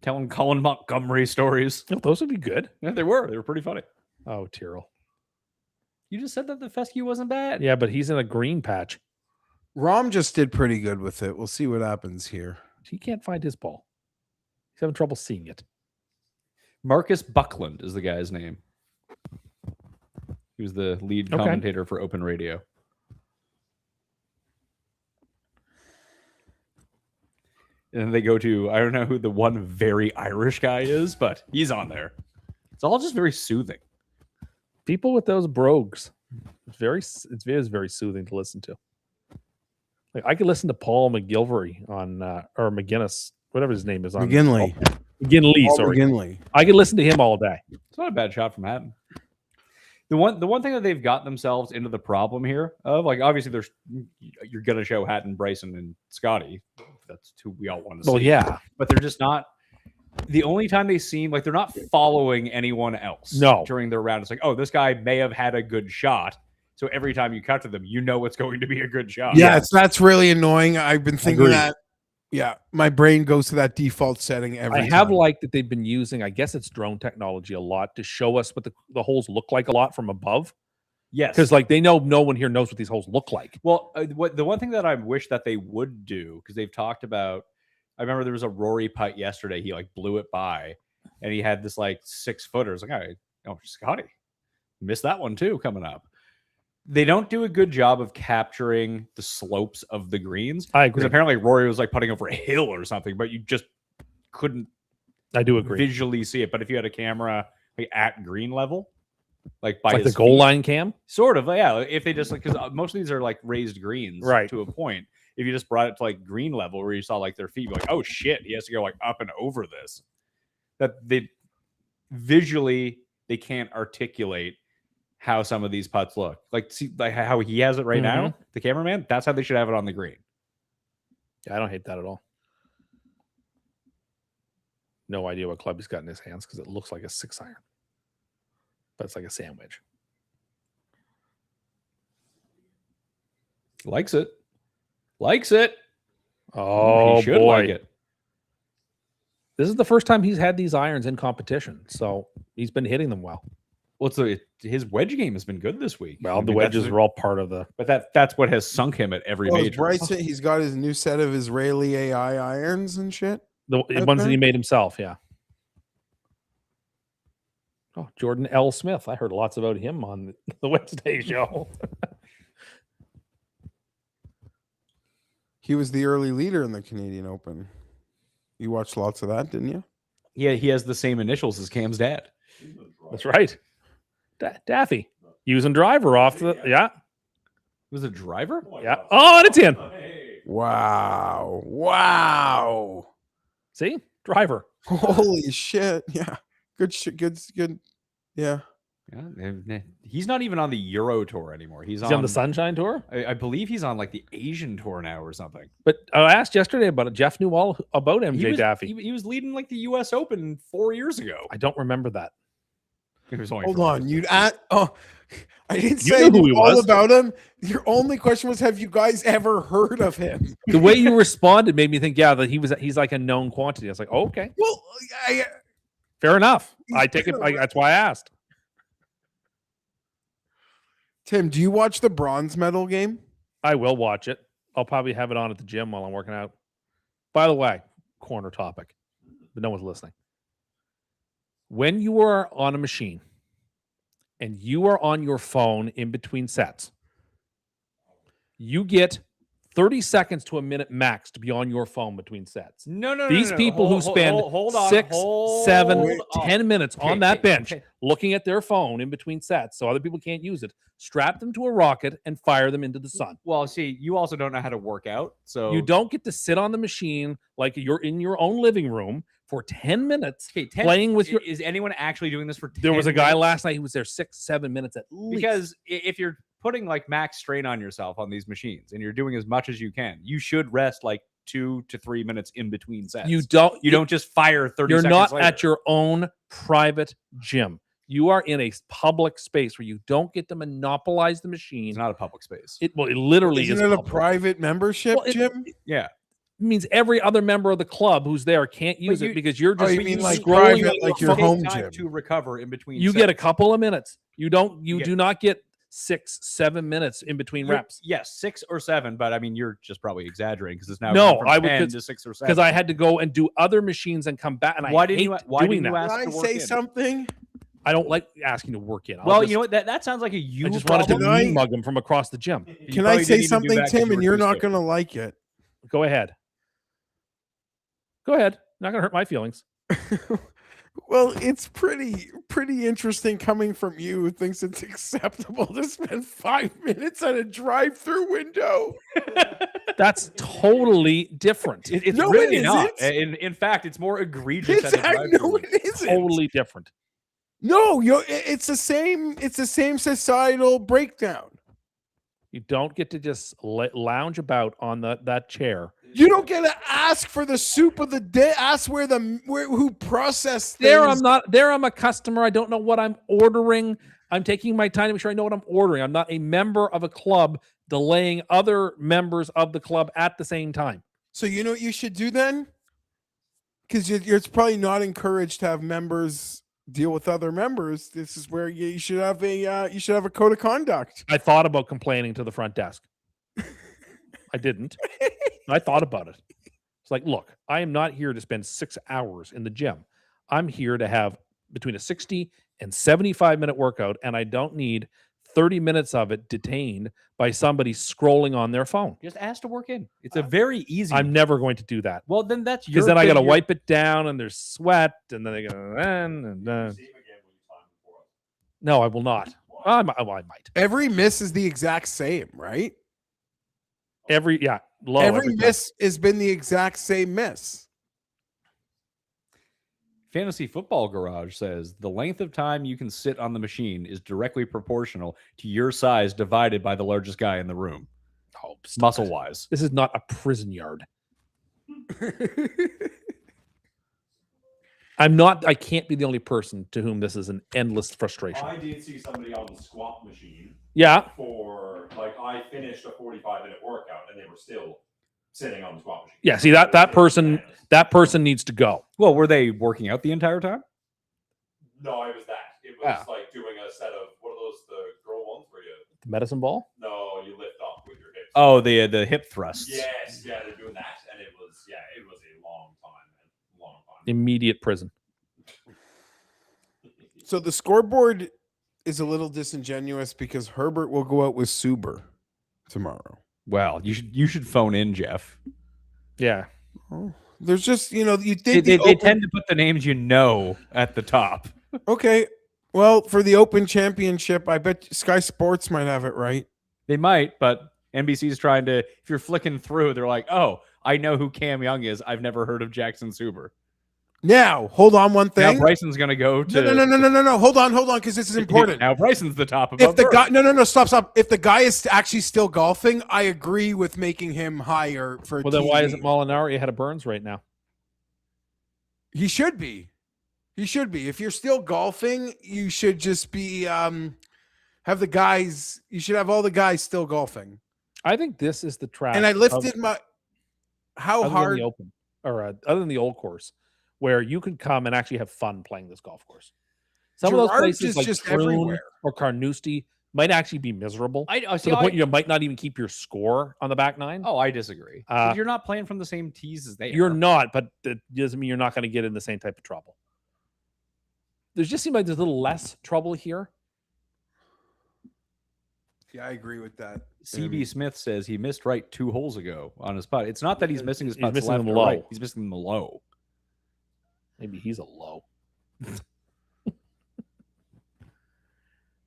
Telling Colin Montgomery stories. Oh, those would be good. Yeah, they were. They were pretty funny. Oh, Tyrrell. You just said that the fescue wasn't bad. Yeah, but he's in a green patch. Rom just did pretty good with it. We'll see what happens here. He can't find his ball. He's having trouble seeing it. Marcus Buckland is the guy's name. He was the lead commentator for Open Radio. And then they go to, I don't know who the one very Irish guy is, but he's on there. It's all just very soothing. People with those brogues, it's very soothing to listen to. Like I could listen to Paul McGilvery on or McGinnis, whatever his name is on McGinley. McGinley. I could listen to him all day. It's not a bad shot from Hatton. The one thing that they've got themselves into the problem here of, like, obviously you're gonna show Hatton, Bryson, and Scotty. That's who we all want to see. Well, yeah, but they're just not. The only time they seem like they're not following anyone else. No. During their round, it's like, oh, this guy may have had a good shot. So every time you cut to them, you know it's going to be a good shot. Yeah, that's really annoying. I've been thinking Agreed. that. Yeah, my brain goes to that default setting every time. I have liked that they've been using, I guess it's drone technology a lot to show us what the holes look like a lot from above. Yes. Because like they know no one here knows what these holes look like. Well, the one thing that I wish that they would do, because they've talked about, I remember there was a Rory putt yesterday. He like blew it by, and he had this like 6-footer. It's like, oh, Scotty, missed that one too coming up. They don't do a good job of capturing the slopes of the greens. I agree. Because apparently Rory was like putting over a hill or something, but you just couldn't. I do agree. Visually see it. But if you had a camera like at green level, like by Like the his goal feet, line cam. sort of, yeah. If they just like, because most of these are like raised greens, Right. to a point. If you just brought it to like green level where you saw like their feet, you're like, oh shit, he has to go like up and over this. That they visually they can't articulate how some of these putts look. Like see like how he has it right now, the cameraman. That's how they should have it on the green. Yeah, I don't hate that at all. No idea what club he's got in his hands because it looks like a 6-iron. But it's like a sandwich. Likes it. Likes it. Oh, he should boy. like it. This is the first time he's had these irons in competition. So he's been hitting them well. Well, his wedge game has been good this week. Well, I the mean, wedges are all part of the... But that's what has sunk him at every Well, major. Bryson, he's got his new set of Israeli AI irons and shit. The ones that he made himself, yeah. Oh, Jordan L. Smith. I heard lots about him on the Wednesday show. He was the early leader in the Canadian Open. You watched lots of that, didn't you? Yeah, he has the same initials as Cam's dad. That's right. Daffy. Using driver off the... Yeah. Was it a driver? Yeah. Oh, and it's in. Wow. Wow. See? Driver. Holy shit. Yeah. Good shit. Good. Yeah. Yeah, he's not even on the Euro Tour anymore. He's on the Sunshine Tour? I believe he's on like the Asian Tour now or something. But I asked yesterday about it. Jeff knew all about MJ Daffy. He was leading like the U.S. Open 4 years ago. I don't remember that. It was only Hold 4 on. years. I didn't You say knew who he all was. about him. Your only question was, have you guys ever heard of him? The way you responded made me think, yeah, that he's like a known quantity. I was like, oh, okay. Well, Fair enough. I take it. That's why I asked. Tim, do you watch the bronze medal game? I will watch it. I'll probably have it on at the gym while I'm working out. By the way, corner topic, but no one's listening. When you are on a machine and you are on your phone in between sets, you get 30 seconds to a minute max to be on your phone between sets. No. These people who spend 6, 7, 10 minutes on that bench looking at their phone in between sets so other people can't use it, strap them to a rocket and fire them into the sun. Well, see, you also don't know how to work out, so You don't get to sit on the machine like you're in your own living room for 10 minutes playing with your... Is anyone actually doing this for 10 There was a guy minutes? last night who was there 6, 7 minutes at least. Because if you're putting like max strain on yourself on these machines and you're doing as much as you can, you should rest like 2 to 3 minutes in between sets. You don't just fire 30 You're seconds not later. at your own private gym. You are in a public space where you don't get to monopolize the machine. It's not a public space. It literally Isn't is it a public. private membership, Well, Jim? Yeah. It means every other member of the club who's there can't use it because you're just you mean like scrolling private, on like your your phone. home Time gym? to recover in between. You sets. get a couple of minutes. You don't. You You do not get 6, 7 minutes in between reps. Yes, 6 or 7, but I mean you're just probably exaggerating because it's now No, gone from I would 10 to 6 or 7. Because I had to go and do other machines and come back. And Why I didn't you? hate Why doing didn't you that. ask Can I to work say in? something? I don't like asking to work in. Well, you know what? That sounds like a you. I just wanted to problem. mean mug him from across the gym. You Can I probably say didn't even do something, that 'cause Tim, you and were you're too not stoked. going to like it? Go ahead. Go ahead. Not gonna hurt my feelings. Well, it's pretty interesting coming from you who thinks it's acceptable to spend 5 minutes at a drive-through window. That's totally different. It's No, really it not. isn't. In fact, it's more egregious. It's at a drive-through no, window. it isn't. Totally different. No, it's the same. It's the same societal breakdown. You don't get to just lounge about on that chair. You don't get to ask for the soup of the day. Ask who processed things. There I'm a customer. I don't know what I'm ordering. I'm taking my time to make sure I know what I'm ordering. I'm not a member of a club delaying other members of the club at the same time. So you know what you should do then? Because it's probably not encouraged to have members deal with other members, this is where you should have a code of conduct. I thought about complaining to the front desk. I didn't. I thought about it. It's like, look, I am not here to spend 6 hours in the gym. I'm here to have between a 60 and 75-minute workout, and I don't need 30 minutes of it detained by somebody scrolling on their phone. Just ask to work in. It's a very easy. I'm never going to do that. Well, then that's your. Because then I thing. got to You're- wipe it down, and there's sweat, and then they go, and no, I will not. I might. Every miss is the exact same, right? Low every time. miss has been the exact same miss. Fantasy Football Garage says the length of time you can sit on the machine is directly proportional to your size divided by the largest guy in the room, Oh, stop muscle it. wise. This is not a prison yard. I can't be the only person to whom this is an endless frustration. I did see somebody on the squat machine Yeah. for I finished a 45-minute workout and they were still sitting on the squat machine. Yeah. See that person needs to go. Well, were they working out the entire time? No, it was that. It was like doing a set of what are those the girl ones where you The medicine ball? no you lift up with your hips. Oh, the hip thrusts. Yes, yeah, they're doing that, and it was a long time, man. Long time. Immediate prison. So the scoreboard is a little disingenuous because Herbert will go out with Suber tomorrow. Well, you should phone in, Jeff. Yeah. Oh, there's just you think They the tend to put the names at the top. Okay, well for the Open Championship, I bet Sky Sports might have it right. They might, but NBC's trying to. If you're flicking through, they're like, "Oh, I know who Cam Young is. I've never heard of Jackson Suber." Now, hold on one thing. Now Bryson's gonna go to No. Hold on, because this is important. Now Bryson's the top of If the guy, stop. If the guy is actually still golfing, I agree with making him higher for. Well, then why TV. isn't Molinari ahead of Burns right now? He should be. He should be. If you're still golfing, you should just be have the guys. You should have all the guys still golfing. I think this is the track. And I lifted my. How other hard? than the Open or other than the Old Course, where you could come and actually have fun playing this golf course. Some of those Gerard's places is like just Troon everywhere. or Carnoustie might actually be miserable. I to see. the point you might not even keep your score on the back nine. Oh, I disagree. 'Cause you're not playing from the same tees as they You're are. not, but that doesn't mean you're not going to get in the same type of trouble. There's just seems like there's a little less trouble here. Yeah, I agree with that. CB Smith says he missed right 2 holes ago on his putt. It's not that he's missing his He's putts missing left them or low. right. He's missing them low. Maybe he's a low.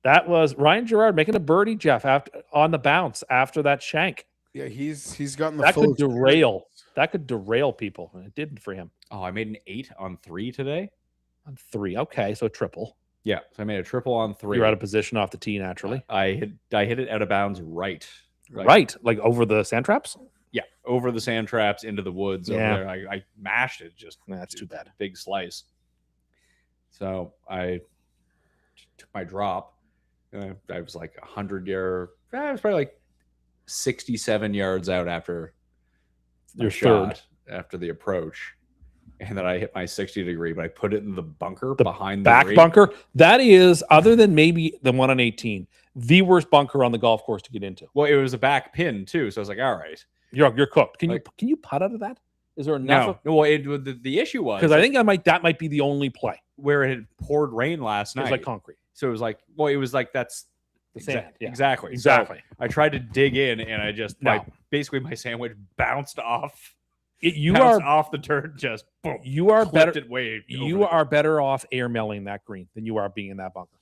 That was Ryan Gerard making a birdie, Jeff, on the bounce after that shank. Yeah, he's gotten the That full could derail. That could derail people, and it didn't for him. Oh, I made an 8 on 3 today. On 3, okay, so triple. Yeah, so I made a triple on 3. You're out of position off the tee naturally. I hit it out of bounds right. Right, like over the sand traps. Yeah, over the sand traps into the woods. Yeah. Over there. I mashed it. Just That's too bad. Big slice. So I took my drop. I was like 100 yards. I was probably like 67 yards out after Your shot, after the approach. And then I hit my 60 degree, but I put it in the bunker behind the back green. bunker. That is, other than maybe the one on 18, the worst bunker on the golf course to get into. Well, it was a back pin too, so I was like, all right. You're cooked. Can Like- you putt out of that? Is there enough? No, well, the issue was Because I think that might be the only play. where it had poured rain last It night. was like concrete. So it was like, well, it was like that's The sand. Yeah. exactly. Exactly. So I tried to dig in, and I just No. basically my sandwich bounced off. You bounced are off the turn, just boom. you are Clipped better. it way. You over are better off airmailing that green than you are being in that bunker.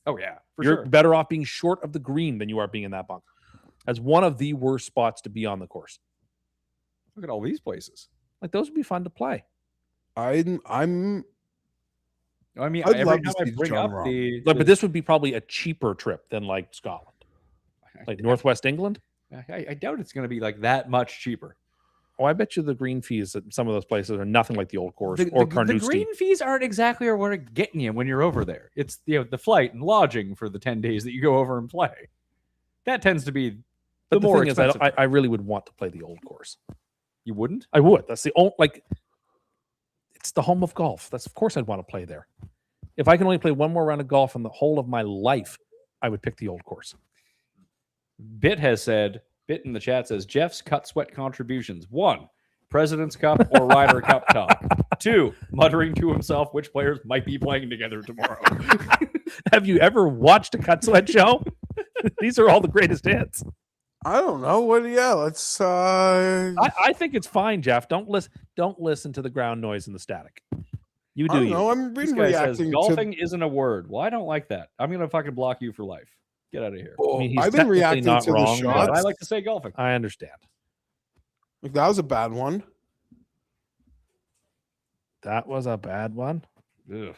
the- Oh yeah, for You're sure. better off being short of the green than you are being in that bunker. As one of the worst spots to be on the course. Look at all these places. Like those would be fun to play. I'm I mean, I'd every love to time I see the bring John up Rahm. the, But this would be probably a cheaper trip than like Scotland, like Northwest England. I doubt it's going to be like that much cheaper. Oh, I bet you the green fees at some of those places are nothing like the old course The Carnoustie. green fees aren't exactly what are getting you when you're over there. It's the flight and lodging for the 10 days that you go over and play. That tends to be the But the more thing is, expensive. I really would want to play the old course. You wouldn't? I would. That's the only it's the home of golf. That's of course I'd want to play there. If I can only play one more round of golf in the whole of my life, I would pick the old course. Bit in the chat says, Jeff's cut sweat contributions. 1, President's Cup or Ryder Cup talk. 2, muttering to himself which players might be playing together tomorrow. Have you ever watched a cut sweat show? These are all the greatest hits. I don't know. Let's I think it's fine, Jeff. Don't listen to the ground noise and the static. You I do don't you. know. I'm This been guy says, reacting golfing isn't a word. Well, I don't like that. I'm going to fucking block you for life. Get out of here. I mean, he's I've been technically reacting not to the wrong, Yeah, but but I shots. like to say golfing. I understand. Like, that was a bad one. That was a bad one. Ugh.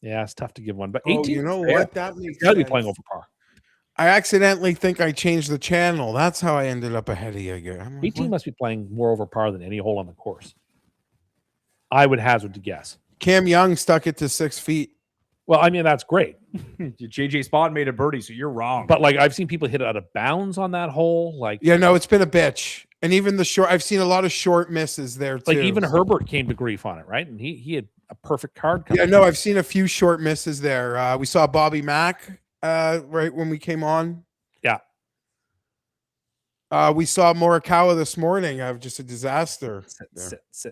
Yeah, it's tough to give one, but Oh, 18. you know fair. what? That makes He's got to be sense. playing over par. I accidentally think I changed the channel. That's how I ended up ahead of you again. I'm like, 18 what? must be playing more over par than any hole on the course. I would hazard to guess. Cam Young stuck it to 6 feet. Well, I mean, that's great. JJ Spawn made a birdie, so you're wrong. But like I've seen people hit it out of bounds on that hole. Like, Yeah, no, it's been a bitch. And even the short, I've seen a lot of short misses there too. like even Herbert came to grief on it, right? And he had a perfect card coming. Yeah, no, I've seen a few short misses there. We saw Bobby Mack right when we came on. Yeah. We saw Morikawa this morning. Just a disaster. Sit. It's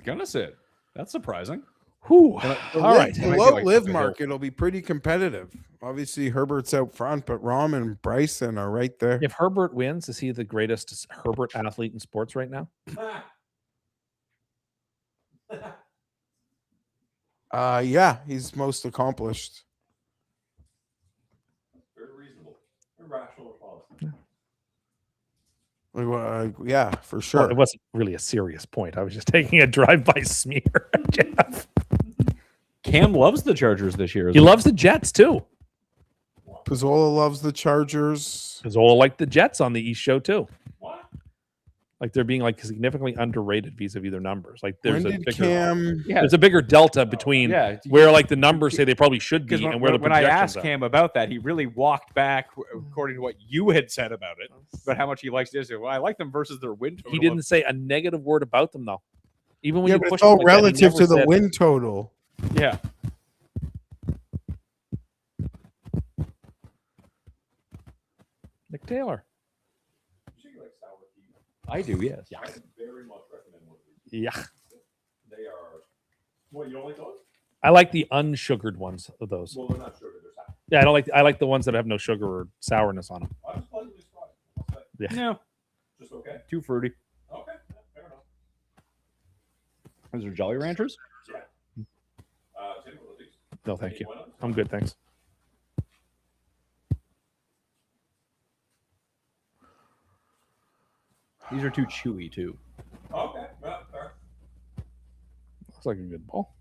going to sit. That's surprising. Whew. And The All right. The Might be low like live the hill. market will be pretty competitive. Obviously, Herbert's out front, but Rahm and Bryson are right there. If Herbert wins, is he the greatest Herbert athlete in sports right now? Yeah, he's most accomplished. Very reasonable. Very rational response. Yeah, for Well, sure. it wasn't really a serious point. I was just taking a drive-by smear at Jeff. Cam loves the Chargers this year. He loves the Jets too. Pizzola loves the Chargers. Because all like the Jets on the East Show too. What? Like they're being like significantly underrated vis-a-vis their numbers. Like there's When a did bigger, Cam? Yeah, there's a bigger delta between yeah. where like the numbers say they probably should be Because and where the when I projections asked are. Cam about that, he really walked back according to what you had said about it, about how much he likes this. Well, I like them versus their win total. He didn't say a negative word about them though. Even when Yeah, you but push it's all him like that, he relative to never the said- win total. Yeah. Nick Taylor. You should like sour tea. I do, yes. I very much recommend one of these. Yeah. They are. What, you don't like those? I like the unsugared ones of those. Well, they're not sugar. They're sour. Yeah, I like the ones that have no sugar or sourness on them. I was pleasantly surprised. I'll say. Yeah. No, Just okay. too fruity. Okay. Yeah, fair enough. Those are Jolly Ranchers? Yeah. Tim, one of these. No, thank you. Why not? I'm good, thanks. These are too chewy, too. Okay. Yeah, fair. Looks like a good ball.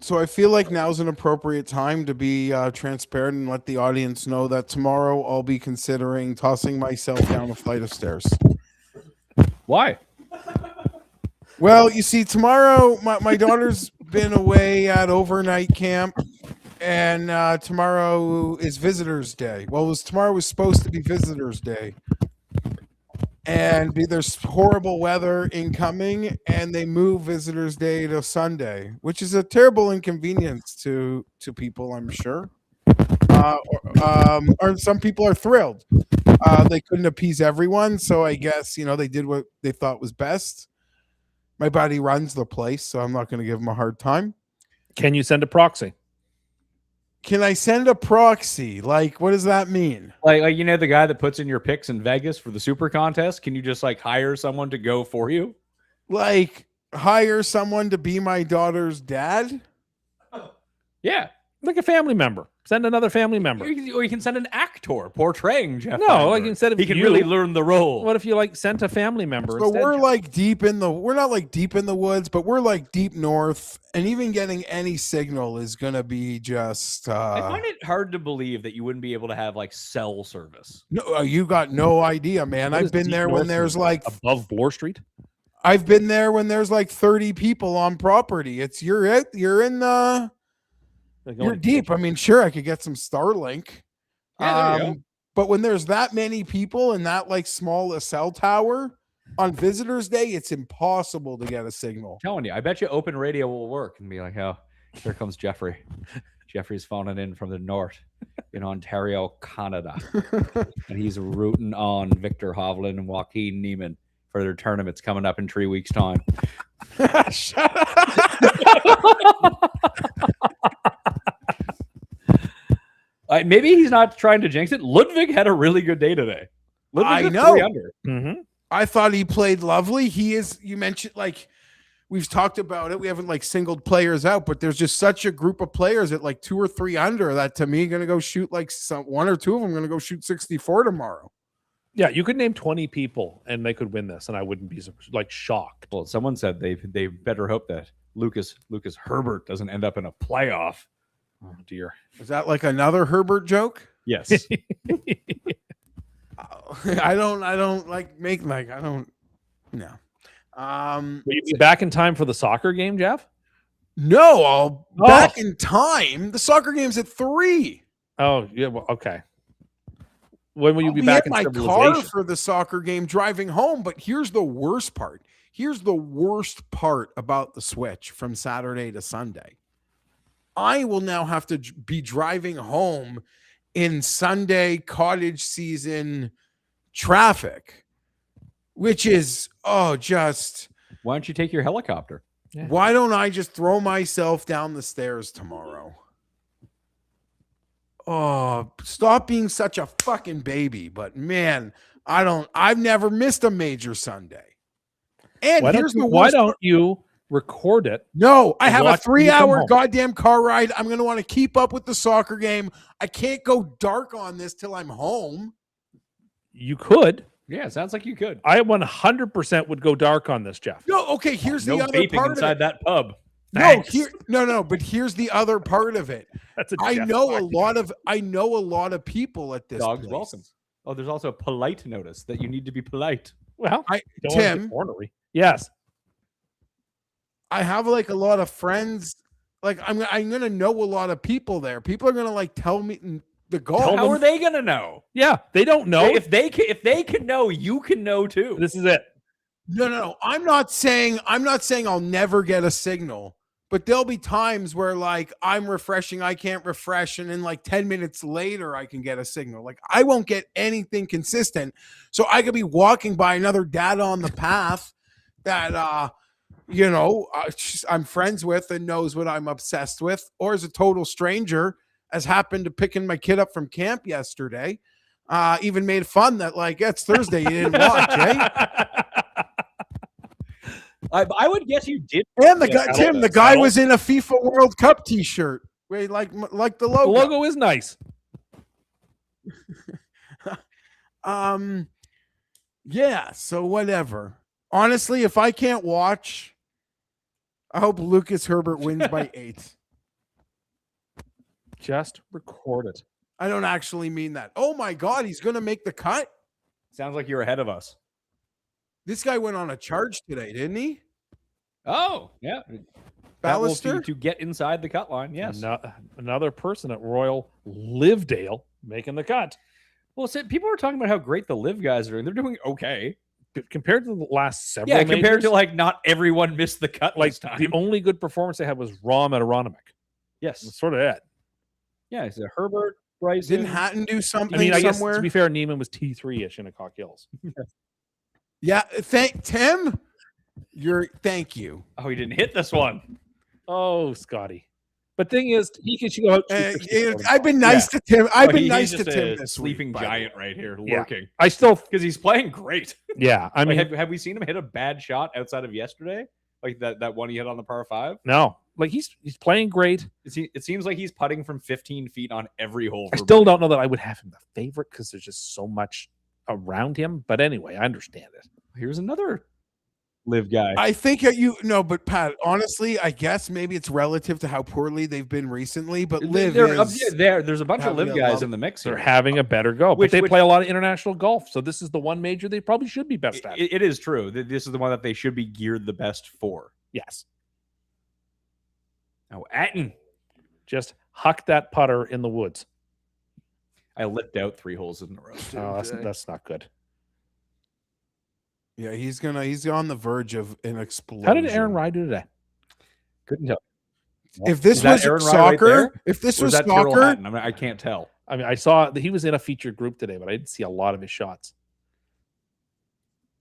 So I feel like now's an appropriate time to be transparent and let the audience know that tomorrow I'll be considering tossing myself down a flight of stairs. Why? Well, you see, tomorrow my daughter's been away at overnight camp, and tomorrow is Visitors Day. Well, tomorrow was supposed to be Visitors Day, and there's horrible weather incoming, and they move Visitors Day to Sunday, which is a terrible inconvenience to people, I'm sure. Or some people are thrilled. They couldn't appease everyone, so I guess they did what they thought was best. My buddy runs the place, so I'm not going to give him a hard time. Can you send a proxy? Can I send a proxy? Like, what does that mean? Like the guy that puts in your picks in Vegas for the super contest? Can you just hire someone to go for you? Like, hire someone to be my daughter's dad? Yeah. Like a family member. Send another family member. Or you can send an actor portraying Geoff No, Fienberg. like instead of he can you- really learn the role. What if you sent a family member? So instead, we're Jeff? we're not deep in the woods, but we're deep north, and even getting any signal is going to be just I find it hard to believe that you wouldn't be able to have cell service. no, you got no idea, man. What I've is been deep there north when there's mean? Above Bloor Street. I've been there when there's 30 people on property. It's you're in the you're deep. I mean, sure, I could get some Starlink. Yeah, there you go. But when there's that many people in that small a cell tower, On Visitors Day, it's impossible to get a signal. Telling you, I bet you open radio will work and be like, oh, here comes Jeffrey. Jeffrey's phoning in from the north in Ontario, Canada. And he's rooting on Victor Hovland and Joaquin Neiman for their tournaments coming up in 3 weeks' time. Shut up. Maybe he's not trying to jinx it. Ludwig had a really good day today. Ludwig's I at know. 3 under. Mm-hmm. I thought he played lovely. He is, you mentioned, like, we've talked about it. We haven't like singled players out, but there's just such a group of players at like 2 or 3 under that to me going to go shoot like one or two of them going to go shoot 64 tomorrow. Yeah, you could name 20 people and they could win this, and I wouldn't be like shocked. Well, someone said they better hope that Lucas Herbert doesn't end up in a playoff. Oh dear. Is that like another Herbert joke? Yes. I don't like make like, I don't know. Will you be back in time for the soccer game, Jeff? No, I'll back in time. The soccer game's at 3. Oh, yeah. Well, okay. When will you I'll be back in my car civilization? for the soccer game driving home? But here's the worst part. Here's the worst part about the switch from Saturday to Sunday. I will now have to be driving home in Sunday cottage season traffic, which is, just Why don't you take your helicopter? Yeah. why don't I just throw myself down the stairs tomorrow? Oh, stop being such a fucking baby. But man, I've never missed a major Sunday. And Why here's the why worst don't part. you record it? No, I and have a watch when you come 3-hour home? goddamn car ride. I'm going to want to keep up with the soccer game. I can't go dark on this till I'm home. You could. Yeah, it sounds like you could. I 100% would go dark on this, Jeff. No, okay, here's No the other vaping part inside of it. that pub. Thanks. No, but here's the other part of it. That's a I Jeff know Fox. a lot of people at this Dogs place. welcome. Oh, there's also a polite notice that you need to be polite. Well, I- don't wanna Tim. get ornery. Yes. I have like a lot of friends. Like I'm gonna know a lot of people there. People are gonna like tell me the goal. Tell How them- are they gonna know? Yeah, they don't know. If they can know, you can know too. This is it. No. I'm not saying I'll never get a signal, but there'll be times where like I'm refreshing, I can't refresh, and then like 10 minutes later I can get a signal. Like I won't get anything consistent. So I could be walking by another dad on the path that I'm friends with and knows what I'm obsessed with, or is a total stranger, as happened to picking my kid up from camp yesterday. Even made fun that like, it's Thursday, you didn't watch, eh? I would guess you did. And the Yeah, guy, I Tim, don't the know. guy was in a FIFA World Cup t-shirt. Wait, like the The logo. logo is nice. Yeah, so whatever. Honestly, if I can't watch, I hope Lucas Herbert wins by 8. Just record it. I don't actually mean that. Oh my God, he's going to make the cut? Sounds like you're ahead of us. This guy went on a charge today, didn't he? Oh, yeah. That will Ballister? to get inside the cut line. Yes. Another person at Royal Livedale making the cut. Well, people are talking about how great the live guys are doing. They're doing okay. Compared to the last several Yeah, compared majors, to like not everyone missed the cut like this time. the only good performance they had was Rom at Aronimik. yes. That's sort of it. Yeah, it's a Herbert, Bryson. Didn't Hatton do something I mean, I guess somewhere? to be fair, Neiman was T3-ish in a Cock Hills. Yeah, thank Tim. Thank you. Oh, he didn't hit this one. Oh, Scotty. But thing is, he can go out. I've been nice to Tim. I've Oh, been he's nice to just Tim a this sleeping week. by the giant way. right here, Yeah. lurking. I still, Because he's playing great. yeah. I mean, have we seen him hit a bad shot outside of yesterday? Like that one he hit on the par 5? no, like he's playing great. It seems like he's putting from 15 feet on every hole. I still don't know that I would have him the favorite because there's just so much around him. But anyway, I understand it. Here's another live guy. I think but Pat, honestly, I guess maybe it's relative to how poorly they've been recently. But Liv is there's a bunch of having live a guys love- in the mix They're here. having a better go, Which- but they which- play a lot of international golf. So this is the one major they probably should be best at. It is true. This is the one that they should be geared the best for. Yes, Now, Atten. just huck that putter in the woods. I lipped out 3 holes in a row. Oh, that's not good. Yeah, he's on the verge of an explosion. How did Aaron Rye do today? Couldn't tell. If this Is that was Aaron Rye right soccer, there? if this Or was is that Tyrrell soccer, Hatton? I mean, I can't tell. I mean, I saw that he was in a featured group today, but I didn't see a lot of his shots.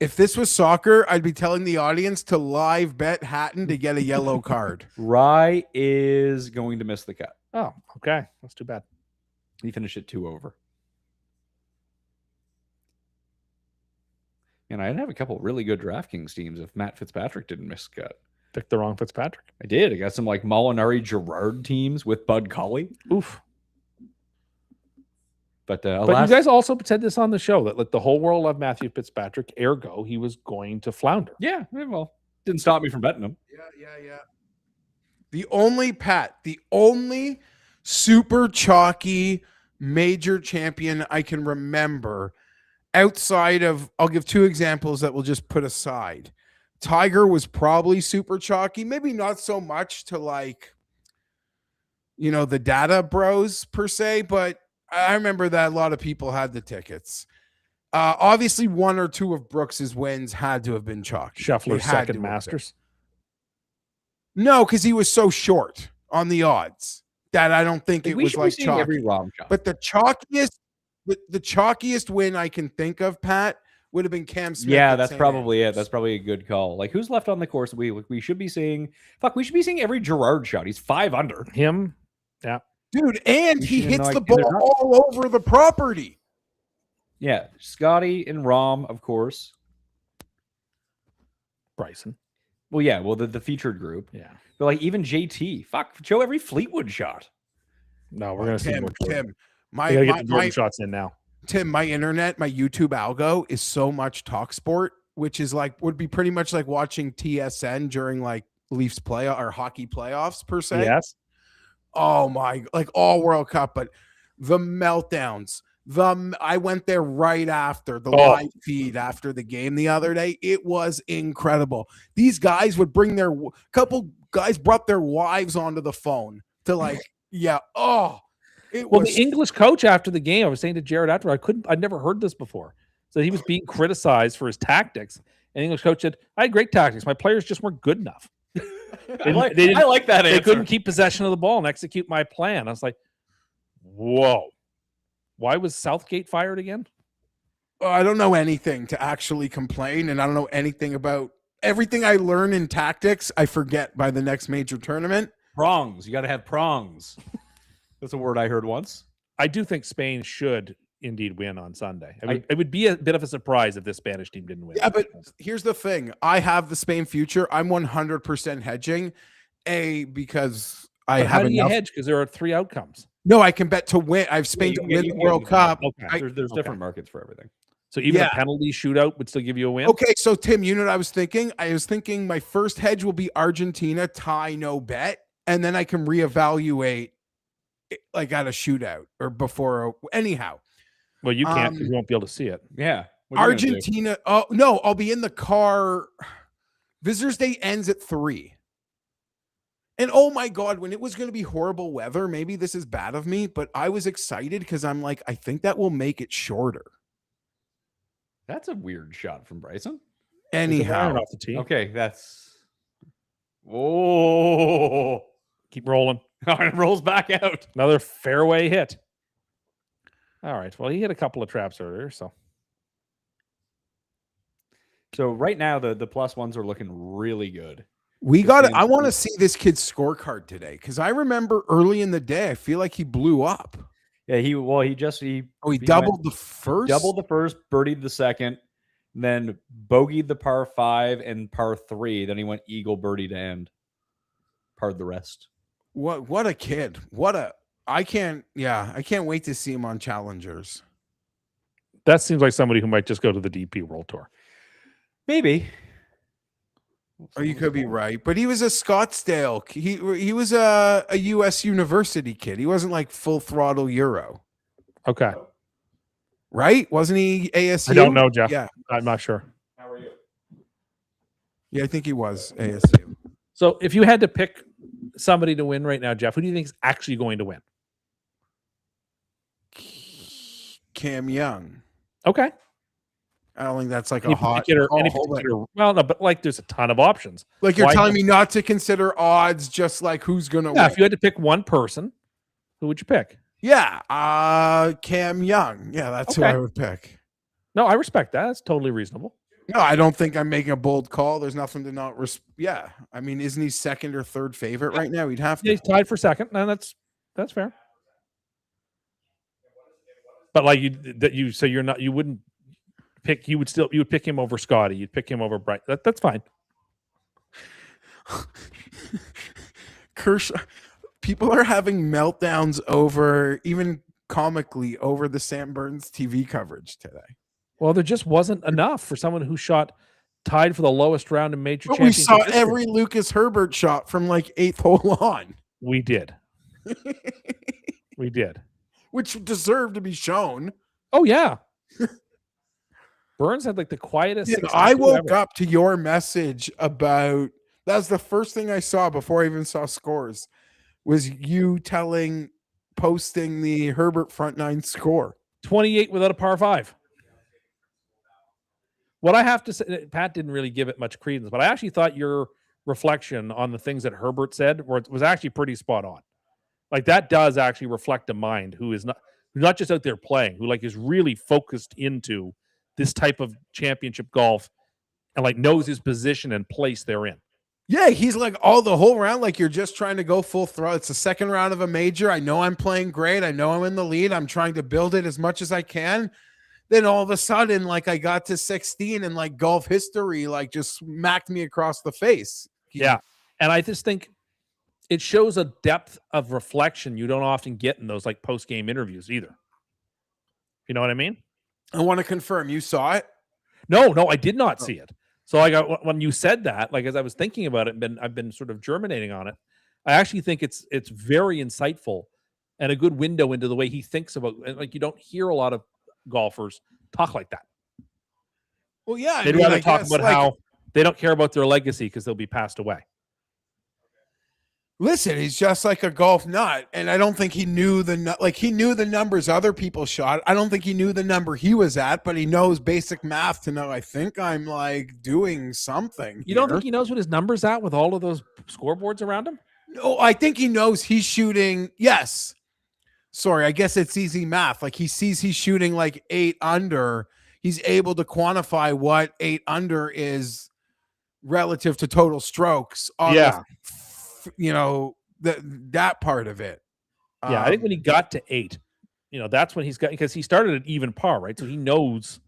if this was soccer, I'd be telling the audience to live bet Hatton to get a yellow card. Rye is going to miss the cut. Oh, okay. That's too bad. He finished it 2 over. And I'd have a couple really good DraftKings teams if Matt Fitzpatrick didn't miss the cut. Picked the wrong Fitzpatrick. I did. I got some like Molinari Gerard teams with Bud Colley. Oof. But But alas, you guys also said this on the show that like the whole world loved Matthew Fitzpatrick, ergo he was going to flounder. yeah, well, didn't stop me from betting him. Yeah. The only super chalky major champion I can remember outside of, I'll give 2 examples that we'll just put aside. Tiger was probably super chalky, maybe not so much to like, the data bros per se, but I remember that a lot of people had the tickets. Obviously, 1 or 2 of Brooks's wins had to have been chalky. Scheffler's They had to second have Masters. been. No, because he was so short on the odds that I don't think it We was should be like seeing chalky. every Rom shot. But the chalkiest win I can think of, Pat, would have been Cam Smith. Yeah, at that's St. probably it. Andrews. That's probably a good call. Like, who's left on the course? We should be seeing. We should be seeing every Gerard shot. He's 5 under. Him. Yeah. Dude, and We he should hits know, the like, they're ball not- all over the property. Yeah, Scotty and Rom, of course. Bryson. Well, yeah, the featured group. Yeah. But like even JT, show every Fleetwood shot. No, we're gonna see Tim, more Jordan. Tim, We gotta get my, the Jordan my, shots in now. Tim, my internet, my YouTube algo is so much talk sport, which is like would be pretty much like watching TSN during like Leafs play or hockey playoffs per se. Yes. Oh my, like all World Cup, but the meltdowns. I went there right after the live feed after the game the other day. It was incredible. These guys would bring couple guys brought their wives onto the phone to like, yeah. Oh, it Well, was the English coach after the game, I was saying to Jared after, I'd never heard this before. So he was being criticized for his tactics. And the English coach said, I had great tactics. My players just weren't good enough. I like that They answer. couldn't keep possession of the ball and execute my plan. I was like, whoa. Why was Southgate fired again? I don't know anything to actually complain, and I don't know anything about everything I learn in tactics. I forget by the next major tournament. Prongs. You got to have prongs. That's a word I heard once. I do think Spain should indeed win on Sunday. It would be a bit of a surprise if this Spanish team didn't win. Yeah, but here's the thing. I have the Spain future. I'm 100% hedging. Because I But how have do you enough. hedge? Because there are 3 outcomes. No, I can bet to win. I have Spain You to can win get- the you World can- Cup. Okay. There's different markets for everything. So even Yeah. a penalty shootout would still give you a win? Okay, so Tim, you know what I was thinking? I was thinking my first hedge will be Argentina, tie, no bet, and then I can reevaluate like at a shootout or before. Anyhow, Well, you can't because you won't be able to see it. Yeah. What are you gonna do? Argentina. Oh no, I'll be in the car. Visitors Day ends at 3. And oh my God, when it was going to be horrible weather, maybe this is bad of me, but I was excited because I'm like, I think that will make it shorter. That's a weird shot from Bryson. Anyhow, Off the tee. Okay, that's. Oh, Keep rolling. it rolls back out. Another fairway hit. All right. Well, he hit a couple of traps earlier, so So right now the plus ones are looking really good. we got it. Spain's I want to pretty- see this kid's scorecard today because I remember early in the day, I feel like he blew up. Yeah, he Oh, he went- doubled the first. doubled the first, birdied the second, then bogeyed the par 5 and par 3. Then he went eagle birdie to end. Parred the rest. What a kid. I can't wait to see him on Challengers. that seems like somebody who might just go to the DP World Tour. Maybe. Or you could be right, but he was a Scottsdale. He was a U.S. university kid. He wasn't like full throttle Euro, Okay. right? Wasn't he ASU? I don't know, Jeff. Yeah, I'm not sure. How are you? yeah, I think he was ASU. So if you had to pick somebody to win right now, Jeff, who do you think is actually going to win? Cam Young. Okay. I don't think that's like Any a hot particular, call, any but- particular, well, no, but like there's a ton of options. Like you're Why telling not? me not to consider odds, just like who's gonna Yeah, win. if you had to pick one person, who would you pick? Yeah, Cam Young. Yeah, that's who Okay. I would pick. No, I respect that. That's totally reasonable. No, I don't think I'm making a bold call. There's nothing to not yeah. I mean, isn't he second or third favorite right now? He'd have Yeah, to. he's tied for second, and that's fair. But like you so you're not, you wouldn't pick, you would pick him over Scotty, you'd pick him over Bright. That's fine. Kershaw. People are having meltdowns over, even comically, over the Sam Burns TV coverage today. Well, there just wasn't enough for someone who shot tied for the lowest round in major But we championship saw history. every Lucas Herbert shot from like 8th hole on, We did. We did. which deserved to be shown. Oh yeah. Burns had like the quietest. Yeah, 62 I woke ever. up to your message about, that was the first thing I saw before I even saw scores, was you posting the Herbert front nine score. 28 without a par 5. What I have to say, Pat didn't really give it much credence, but I actually thought your reflection on the things that Herbert said was actually pretty spot on. Like that does actually reflect a mind who's not just out there playing, who like is really focused into this type of championship golf and like knows his position and place therein. Yeah, he's like all the whole round, like you're just trying to go full throttle. It's the second round of a major. I know I'm playing great. I know I'm in the lead. I'm trying to build it as much as I can. Then all of a sudden, like I got to 16 and like golf history, like just smacked me across the face. Yeah. And I just think it shows a depth of reflection you don't often get in those like post-game interviews either. You know what I mean? I want to confirm you saw it. No, I did not see it. So like when you said that, like as I was thinking about it, I've been sort of germinating on it. I actually think it's very insightful and a good window into the way he thinks about. Like you don't hear a lot of golfers talk like that. Well, yeah, They'd rather talk about how they don't care about their legacy because they'll be passed away. Listen, he's just like a golf nut, and I don't think he knew he knew the numbers other people shot. I don't think he knew the number he was at, but he knows basic math to know. I think I'm like doing something. You don't think he knows what his number's at with all of those scoreboards around him? No, I think he knows he's shooting. Yes. Sorry, I guess it's easy math. Like he sees he's shooting like 8 under. He's able to quantify what 8 under is relative to total strokes. On that part of it. Yeah, I think when he got to 8, that's when he's got, because he started at even par, right? So he knows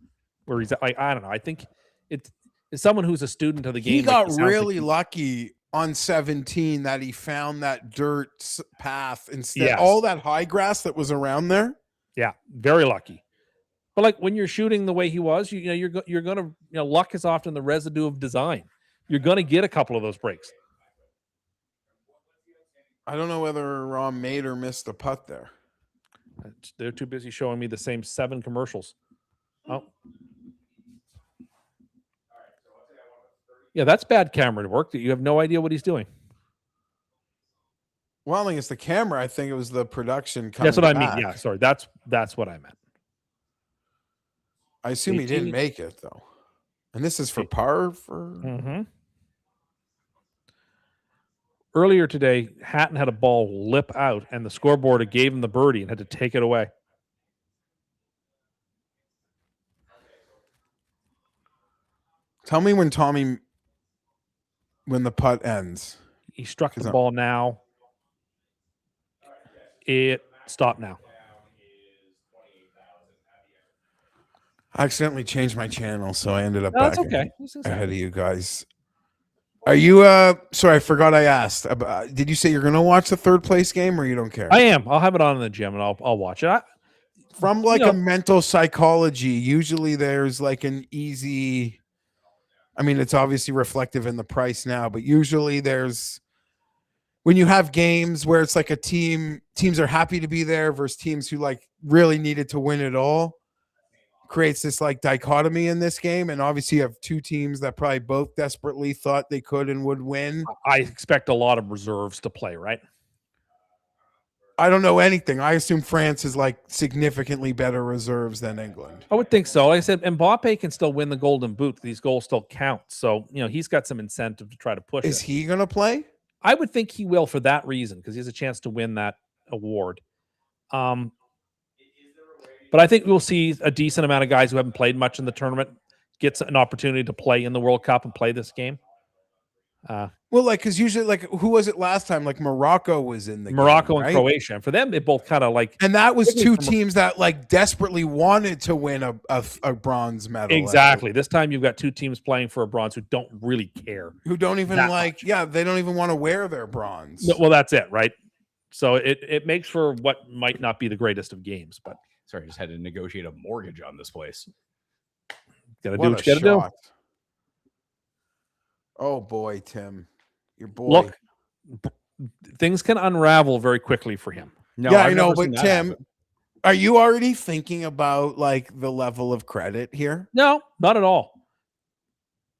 where he's at. Like, I don't know. I think it's someone who's a student of the game. He got really lucky on 17 that he found that dirt path instead all that high grass that was around there. Yeah, very lucky. But like when you're shooting the way he was, you're gonna luck is often the residue of design. You're gonna get a couple of those breaks. I don't know whether Ron made or missed a putt there. They're too busy showing me the same 7 commercials. Oh. Yeah, that's bad camera work. You have no idea what he's doing. Well, I don't think it's the camera. I think it was the production. Coming That's what I back. mean. Yeah, sorry. That's what I meant. I assume he didn't make it though. And this is for par for. Mm-hmm. Earlier today, Hatton had a ball lip out, and the scoreboard gave him the birdie and had to take it away. Tell me when the putt ends. He struck the ball now. It stopped now. I accidentally changed my channel, so I ended up No, back that's okay. ahead of you guys. Are you sorry, I forgot I asked. Did you say you're gonna watch the third place game or you don't care? I am. I'll have it on in the gym and I'll watch it. From like a mental psychology, usually there's like an easy, I mean, it's obviously reflective in the price now, but usually there's, when you have games where it's like teams are happy to be there versus teams who like really needed to win it all, creates this like dichotomy in this game. And obviously you have 2 teams that probably both desperately thought they could and would win. I expect a lot of reserves to play, right? I don't know anything. I assume France is like significantly better reserves than England. I would think so. Like I said, Mbappe can still win the Golden Boot. These goals still count. So, he's got some incentive to try to push Is it. he going to play? I would think he will for that reason, because he has a chance to win that award. But I think we'll see a decent amount of guys who haven't played much in the tournament gets an opportunity to play in the World Cup and play this game. Well, like, because usually, like, who was it last time? Like, Morocco was in the Morocco game, and right? Croatia. And for them, they both kind of like. And that was two From- teams that like desperately wanted to win a bronze medal. Exactly. This time you've got two teams playing for a bronze who don't really care. Who don't even that like, much. yeah, they don't even want to wear their bronze. No, well, that's it, right? So it makes for what might not be the greatest of games, but Sorry, I just had to negotiate a mortgage on this place. gotta What do a what you gotta do. shot. Oh boy, Tim. Your boy. Look, things can unravel very quickly for him. No, yeah, I've I know, never but seen that Tim, happen. are you already thinking about like the level of credit here? No, not at all.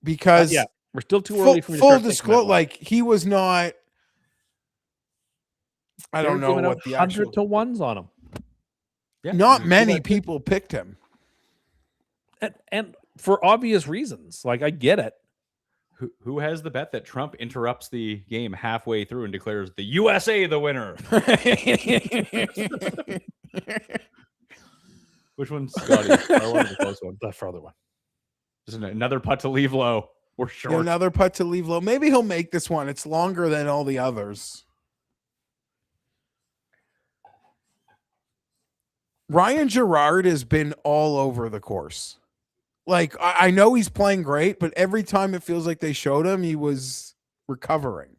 Because Yeah, we're still too full, early for me to full start thinking that disclosure, way. like he was not. I They're don't know giving what out the 100 actual. to ones on him. Yeah, Not you see many that too. people picked him. And for obvious reasons. Like, I get it. Who has the bet that Trump interrupts the game halfway through and declares the USA the winner? Which one's Scotty? I wanted the close one. The further one. Just another putt to leave low. We're Yeah, short. another putt to leave low. Maybe he'll make this one. It's longer than all the others. Ryan Gerard has been all over the course. Like, I know he's playing great, but every time it feels like they showed him, he was recovering.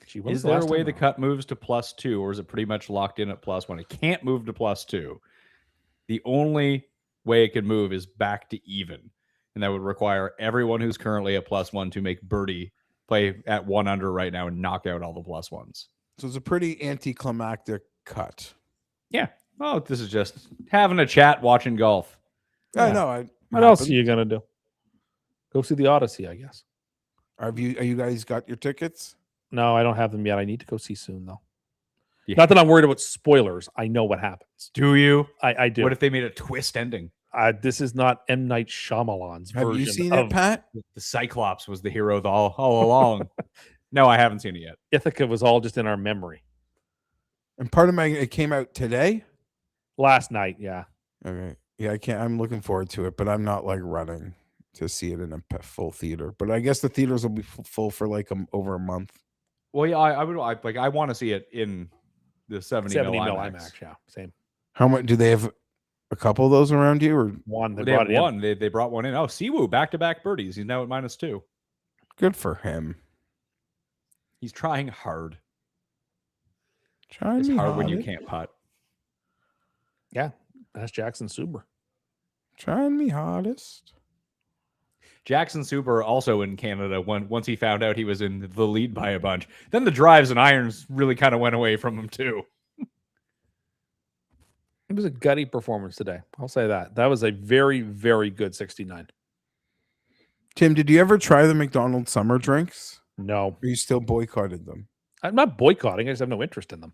Gee, when was Is the there a last way time the I- cut moves to +2, or is it pretty much locked in at +1? It can't move to +2. The only way it could move is back to even. And that would require everyone who's currently at +1 to make birdie play at 1 under right now and knock out all the +1s. So it's a pretty anticlimactic cut. Yeah. Oh, this is just having a chat, watching golf. I Yeah. know. What else are you gonna do? Go see the Odyssey, I guess. Are you guys got your tickets? No, I don't have them yet. I need to go see soon, though. Yeah. Not that I'm worried about spoilers. I know what happens. Do you? I do. What if they made a twist ending? This is not M. Night Shyamalan's Have version you seen of it, Pat? The Cyclops was the hero all along. No, I haven't seen it yet. Ithaca was all just in our memory. And part of it came out today. Last night, yeah. Okay. Yeah, I can't. I'm looking forward to it, but I'm not like running to see it in a full theater. But I guess the theaters will be full for like over a month. Well, yeah, I want to see it in the 70 70 mil mil IMAX. IMAX, yeah. Same. How much do they have? A couple of those around you, or One. They They brought have it in. one. They brought one in. Oh, Siwoo back-to-back birdies. He's now at -2. good for him? He's trying hard. Trying It's me hard when you hardest. can't putt. Yeah. That's Jackson Suber. Trying me hardest. Jackson Super also in Canada once he found out he was in the lead by a bunch. Then the drives and irons really kind of went away from him too. It was a gutty performance today. I'll say that. That was a very, very good 69. Tim, did you ever try the McDonald's summer drinks? No. Or you still boycotted them? I'm not boycotting. I just have no interest in them.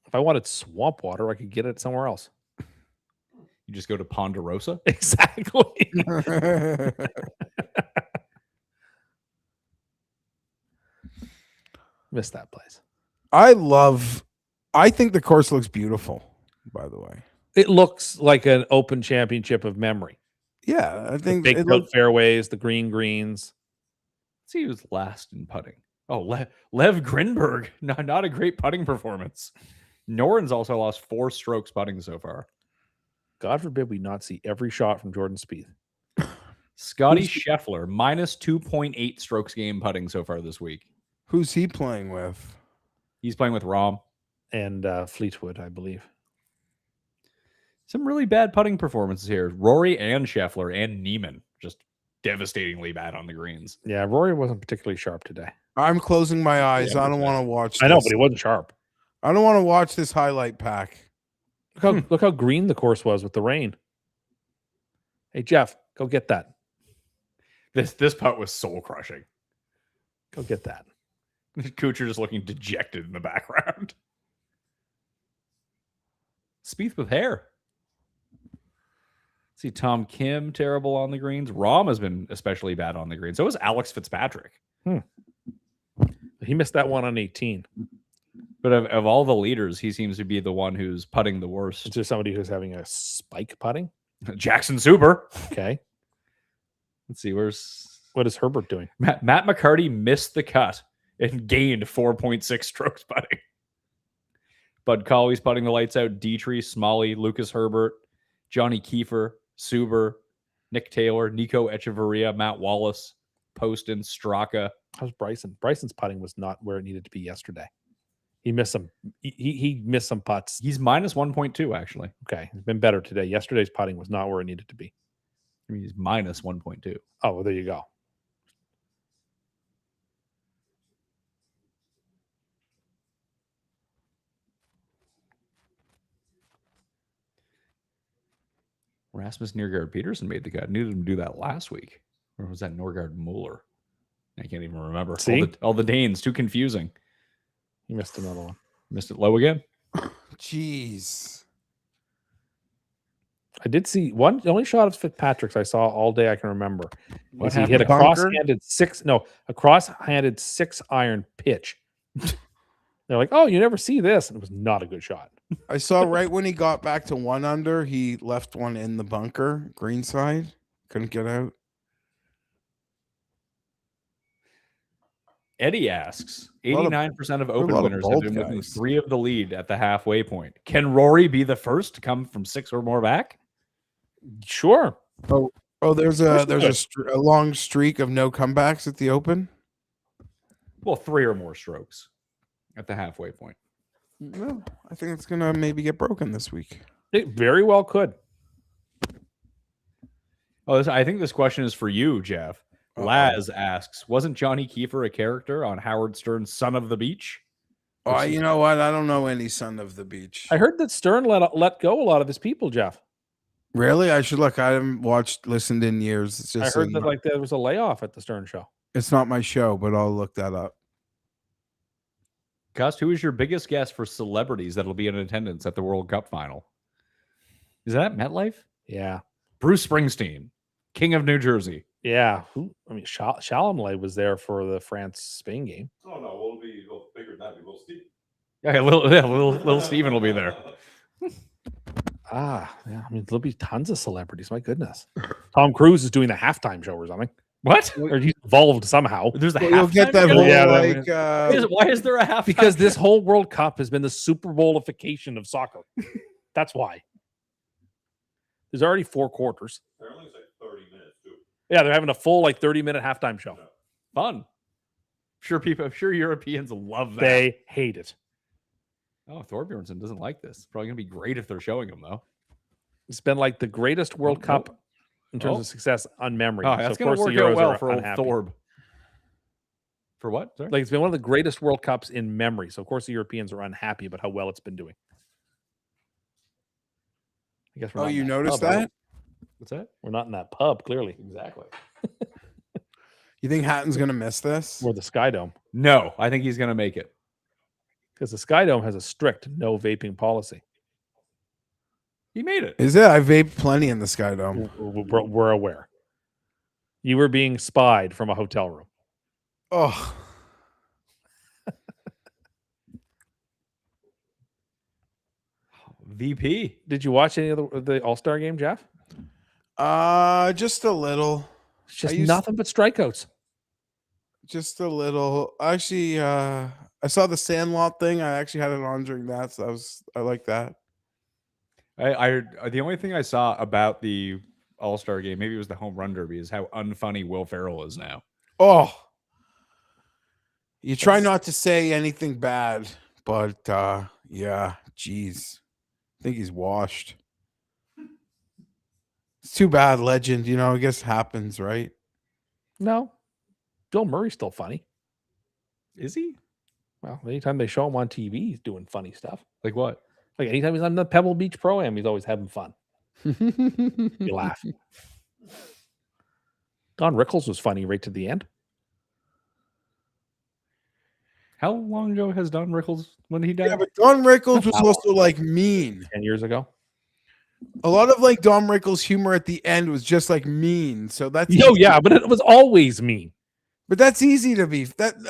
If I wanted swamp water, I could get it somewhere else. You just go to Ponderosa. Exactly. Missed that place. I think the course looks beautiful, by the way. It looks like an open championship of memory. Yeah, I The think big it out looks fairways, the greens. Let's see who's last in putting. Oh, Lev Grinberg. Not a great putting performance. Noren's also lost 4 strokes putting so far. God forbid we not see every shot from Jordan Spieth. Scotty Scheffler, -2.8 strokes game putting so far this week. who's he playing with? He's playing with Rahm. And Fleetwood, I believe. Some really bad putting performances here. Rory and Scheffler and Neiman just devastatingly bad on the greens. Yeah, Rory wasn't particularly sharp today. I'm closing my eyes. Yeah, I don't want to watch. I know, this. but he wasn't sharp. I don't want to watch this highlight pack. Look how green the course was with the rain. Hey, Jeff, go get that. This putt was soul crushing. Go get that. Kuchar just looking dejected in the background. Spieth with hair. See Tom Kim terrible on the greens. Rahm has been especially bad on the greens. So is Alex Fitzpatrick. He missed that one on 18. But of all the leaders, he seems to be the one who's putting the worst. Is there somebody who's having a spike putting? Jackson Super. Okay. Let's see, What is Herbert doing? Matt McCarty missed the cut and gained 4.6 strokes putting. Bud Colley's putting the lights out. Dietrich, Smalley, Lucas Herbert, Johnny Kiefer, Suber, Nick Taylor, Nico Echeverria, Matt Wallace, Poston, Straka. How's Bryson? Bryson's putting was not where it needed to be yesterday. He missed some. He missed some putts. He's minus 1.2 actually. Okay, it's been better today. Yesterday's putting was not where it needed to be. I mean, he's minus 1.2. Oh, well, there you go. Rasmus Nørgaard Peterson made the cut. Needed him to do that last week. Or was that Nørgaard Mueller? I can't even remember. See? All the Danes, too confusing. He missed another one. Missed it low again. Jeez. I did see one. The only shot of Fitzpatrick's I saw all day I can remember was he happened? hit a Bunker? cross-handed 6-iron pitch. They're like, oh, you never see this, and it was not a good shot. I saw right when he got back to 1 under, he left one in the bunker, green side. Couldn't get out. Eddie asks, lot of- 89% of a Open lot of winners have bald been within guys. 3 of the lead at the halfway point. Can Rory be the first to come from 6 or more back? Sure. Oh, there's course a long streak of no comebacks at the Open. Well, 3 or more strokes at the halfway point. No, I think it's gonna maybe get broken this week. It very well could. I think this question is for you, Jeff. Uh-oh. Laz asks, wasn't Johnny Kiefer a character on Howard Stern's Son of the Beach? Oh, you know what? I don't know any Son of the Beach. I heard that Stern let go a lot of his people, Jeff. Really? I should look. I haven't listened in years. It's just I heard that there was a layoff at the Stern show. it's not my show, but I'll look that up. Cust, who is your biggest guess for celebrities that'll be in attendance at the World Cup final? Is that MetLife? Yeah. Bruce Springsteen, King of New Jersey. Yeah. Chalamet was there for the France-Spain game. Oh no, we'll be bigger than that. We'll Steve. Yeah, little Steven will be there. Yeah. I mean, there'll be tons of celebrities. My goodness. Tom Cruise is doing the halftime show or something. What? Or he's involved somehow. There's the Well, you'll get halftime that show? whole Yeah, Why is there a half? Because this whole World Cup has been the Super Bowlification of soccer. That's why. There's already 4 quarters. Apparently it's like 30 minutes too. Yeah, they're having a full 30-minute halftime show. Fun. I'm sure Europeans love that. They hate it. Oh, Thorbjornsen doesn't like this. Probably gonna be great if they're showing him though. It's been like the greatest World Cup in terms of success on memory. Oh, So that's of gonna course the work out Euros well are for old unhappy. Thorb. For what? Sorry? Like it's been one of the greatest World Cups in memory. So of course the Europeans are unhappy about how well it's been doing. I guess we're Oh, not in you that noticed pub, are we? that? What's that? We're not in that pub, clearly. Exactly. You think Hatton's gonna miss this? Or the Sky Dome. No, I think he's gonna make it. Because the Sky Dome has a strict no vaping policy. He made it. Is it? I vaped plenty in the Sky Dome. We're aware. You were being spied from a hotel room. Oh, VP. Did you watch any of the All-Star game, Jeff? just a little. It's just I used- nothing but strikeouts. Just a little. Actually, I saw the Sandlot thing. I actually had it on during that, so I like that. I the only thing I saw about the All-Star game, maybe it was the home run derby, is how unfunny Will Ferrell is now. Oh, you try not to say anything bad, but yeah, geez, I think he's washed. It's too bad, legend. I guess happens, right? No. Bill Murray's still funny. Is he? Well, anytime they show him on TV, he's doing funny stuff. Like what? Like anytime he's on the Pebble Beach Pro-Am, he's always having fun. You laugh. Don Rickles was funny right to the end. How long ago has Don Rickles when he died? Yeah, but Don Rickles was also like mean. 10 years ago. A lot of like Don Rickles' humor at the end was just like mean. So that's Yeah, but it was always mean. But that's easy to be.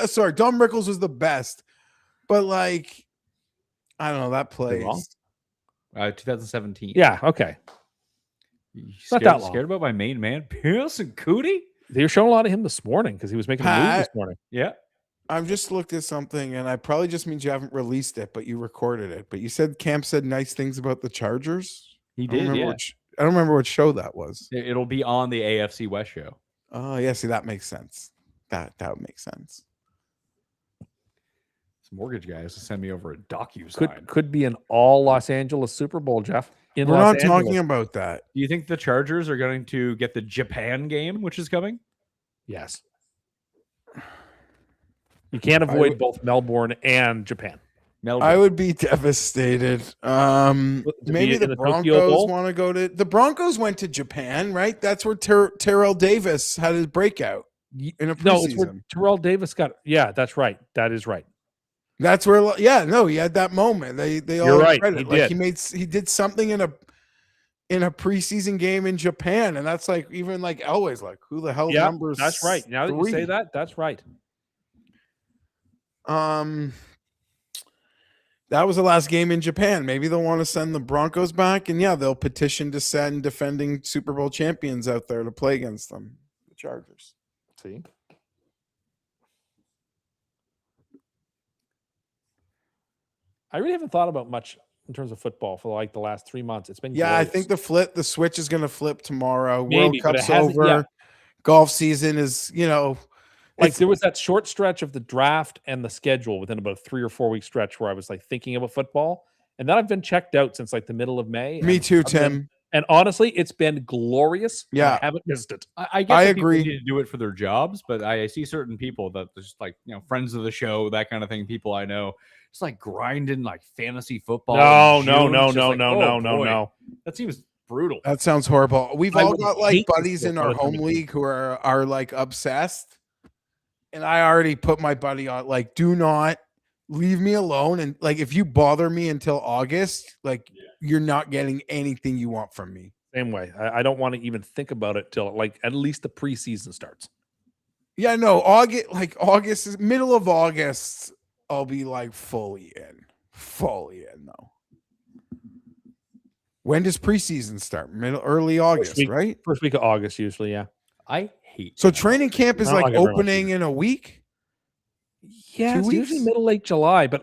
Sorry, Don Rickles was the best. But like, I don't know, that plays. wrong? 2017. Yeah, okay. You Not scared, that long. scared about my main man, Pearson Cootie? They were showing a lot of him this morning because he was making a move this morning. Yeah. I've just looked at something, and I probably just means you haven't released it, but you recorded it. But you said Camp said nice things about the Chargers. He I don't did, remember yeah. I don't remember what show that was. It'll be on the AFC West show. Oh, yeah. See, that makes sense. That would make sense. This mortgage guy has to send me over a DocuSign. Could be an all Los Angeles Super Bowl, Jeff. We're Los not Angeles. talking about that. Do you think the Chargers are going to get the Japan game, which is coming? Yes. You can't avoid both Melbourne and Japan. Melbourne. I would be devastated. Maybe the Broncos want to go to the Broncos went to Japan, right? That's where Terrell Davis had his breakout in a preseason. No, it's where Terrell Davis got. Yeah, that's right. That is right. That's where. Yeah, no, he had that moment. They all You're right. credit. He did something in a preseason game in Japan, and that's like even like Elway's like, who the hell numbers? That's right. Now that you say that, that's right. That was the last game in Japan. Maybe they'll want to send the Broncos back, and yeah, they'll petition to send defending Super Bowl champions out there to play against them, the Chargers. See, I really haven't thought about much in terms of football for like the last 3 months. It's been I glorious. think the switch is going to flip tomorrow. Maybe, World but it Cup's hasn't over. yet. Golf season is, Like there was that short stretch of the draft and the schedule within about a 3 or 4 week stretch where I was like thinking about football, and then I've been checked out since like the middle of May. Me too, Tim. And honestly, it's been glorious. Yeah. I haven't missed it. I get I that people agree. need to do it for their jobs, but I see certain people that just like, friends of the show, that kind of thing, people I know, just like grinding like fantasy football. No. That seems brutal. That sounds horrible. We've I all would got like hate to buddies see in a our lot of home people. league who are like obsessed. And I already put my buddy on like, do not leave me alone. And like, if you bother me until August, like you're not getting anything you want from me. Same way. I don't want to even think about it till like at least the preseason starts. Yeah, no, August is middle of August. I'll be like fully in though. When does preseason start? Early August, week. right? First week of August, usually. Yeah. I hate So training camp is I don't like like it very much opening in a week. Yeah, 2 it's usually weeks? middle late July. But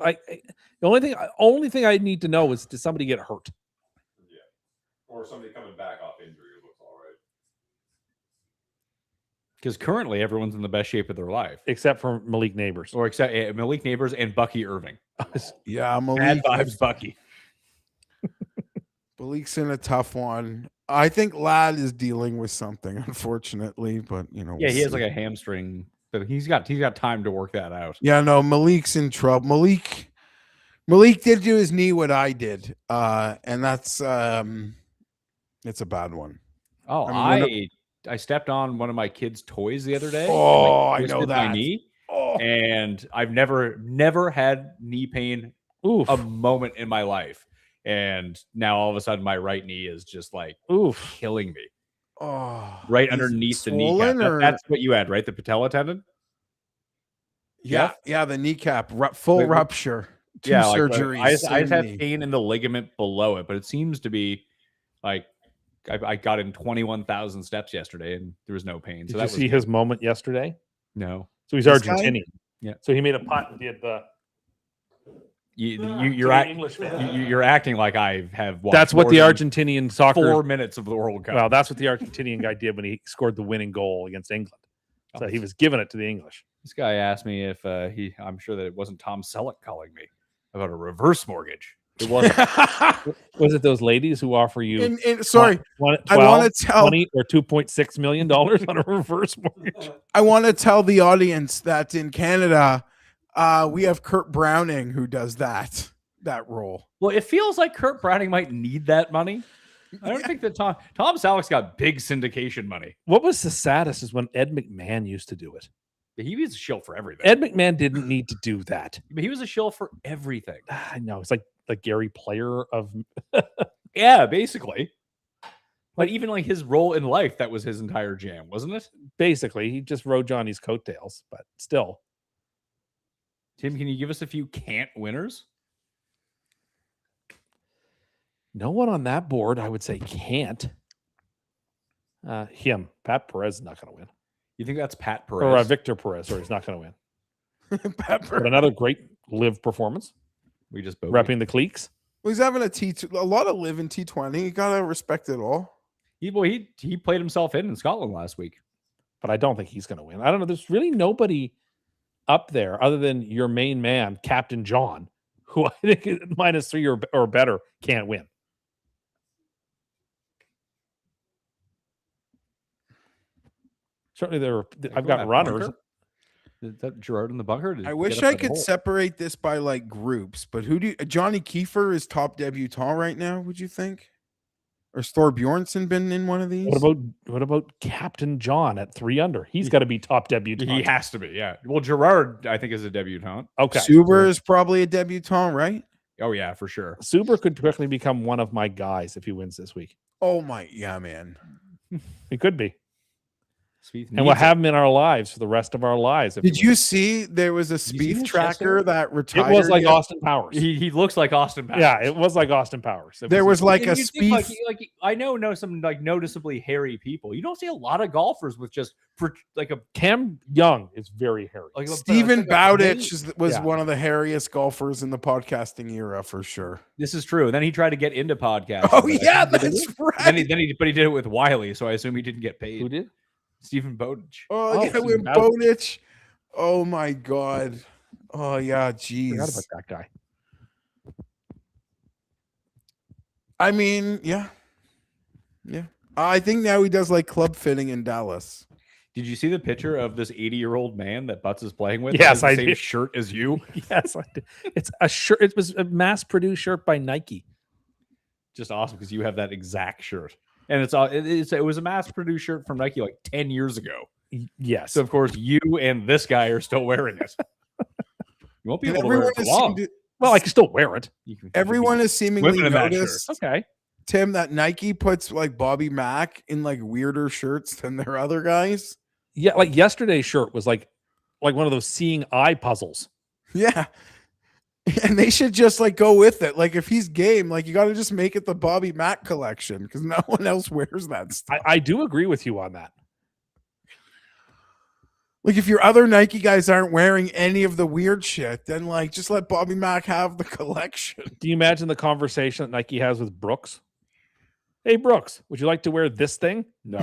the only thing I need to know is did somebody get hurt? Or somebody coming back off injury looks all right. because currently everyone's in the best shape of their life, Except for Malik Neighbors. or except Malik Neighbors and Bucky Irving. Yeah, Bad vibes, Bucky. Malik's in a tough one. I think Ladd is dealing with something, unfortunately, but we'll Yeah, he has see. like a hamstring, but he's got time to work that out. Yeah, no, Malik's in trouble. Malik did do his knee what I did, and that's it's a bad one. Oh, I stepped on one of my kids' toys the other day. Oh, and, I know twisted my that. knee, Oh, and I've never had knee pain Oof. a moment in my life, and now all of a sudden my right knee is just like Oof. killing me Is right it underneath the swollen kneecap. or- That's what you had, right? The patella tendon. yeah, the kneecap full Wait, rupture. Two Yeah, like, surgeries. I just same have knee. pain in the ligament below it, but it seems to be like I got in 21,000 steps yesterday and there was no pain. Did So you that was see his moment yesterday? no. So he's This guy? Argentinian. Yeah. So he made a putt and did the You're English. you're acting like I have watched That's what more the than Argentinian soccer. 4 minutes of the World Cup. Well, that's what the Argentinian guy did when he scored the winning goal against England. So he was giving it to the English. This guy asked me if I'm sure that it wasn't Tom Selleck calling me about a reverse mortgage. It wasn't. Was it those ladies who offer you? Sorry, I want to tell 20 or $2.6 million on a reverse mortgage. I want to tell the audience that in Canada, we have Kurt Browning who does that role. Well, it feels like Kurt Browning might need that money. I don't think that Tom Selleck's got big syndication money. What was the saddest is when Ed McMahon used to do it. He was a shill for everything. Ed McMahon didn't need to do that. But he was a shill for everything. I know. It's like the Gary Player of Yeah, basically. But even like his role in life, that was his entire jam, wasn't it? basically. He just rode Johnny's coattails, but still. Tim, can you give us a few can't winners? No one on that board, I would say, can't. Him. Pat Perez is not going to win. You think that's Pat Or Perez? Victor Perez, or he's not going to win. Pepper. But another great live performance. We just both. Repping the cliques. Well, he's having a lot of live in T20. You gotta respect it all. He played himself in Scotland last week. But I don't think he's going to win. I don't know. There's really nobody up there other than your main man, Captain John, who I think is -3 or better can't win. Certainly, I've got runners. Bunker? Is that Gerard in the bunker? I wish I could separate this by like groups, but who do you, Johnny Kiefer is top debutant right now? Would you think, or Thor Bjornsson been in one of these? What about Captain John at 3 under? He's got to be top debutant. He has to be, yeah. Well, Gerard, I think, is a debutant. Okay, Suber is probably a debutant, right? Oh yeah, for sure. Suber could quickly become one of my guys if he wins this week. Oh my, yeah, man. He could be. Spieth And we'll have him in our lives for the rest of our lives. if he Did you wins. see there was a see Spieth this tracker yesterday? that retired? It was like yet- Austin Powers. He looks like Austin Powers. Yeah, it was like Austin Powers. There was like a And you'd think, Spieth. like I know some like noticeably hairy people. You don't see a lot of golfers with just like a Cam Young is very hairy. like a- Stephen like a Bowditch was Yeah. one of the hairiest golfers in the podcasting era for sure. This is true. And then he tried to get into podcasting. Oh but I yeah, think he did that's it. right. But he did it with Wiley, so I assume he didn't get paid. Who did? Stephen Bowditch. Oh, yeah, Stephen with Bowditch. Bowditch. Oh my god. Oh yeah, Forgot jeez. about that guy. I mean, yeah. I think now he does like club fitting in Dallas. Did you see the picture of this 80-year-old man that Butts is playing with? Yes, that has I the same did. shirt as you. Yes, I did. It's a shirt. It was a mass-produced shirt by Nike. Just awesome because you have that exact shirt. And it was a mass-produced shirt from Nike like 10 years ago. Yes. So of course you and this guy are still wearing it. You won't be And able to wear everyone, it for has long. seemed to- well, I can still wear it. everyone has seemingly Women in that shirt. noticed, Okay. Tim, that Nike puts like Bobby Mack in like weirder shirts than their other guys. Yeah, like yesterday's shirt was like one of those seeing eye puzzles. Yeah. And they should just like go with it. Like if he's game, like you got to just make it the Bobby Mack collection because no one else wears that stuff. I do agree with you on that. Like if your other Nike guys aren't wearing any of the weird shit, then like just let Bobby Mack have the collection. Do you imagine the conversation that Nike has with Brooks? Hey, Brooks, would you like to wear this thing? No,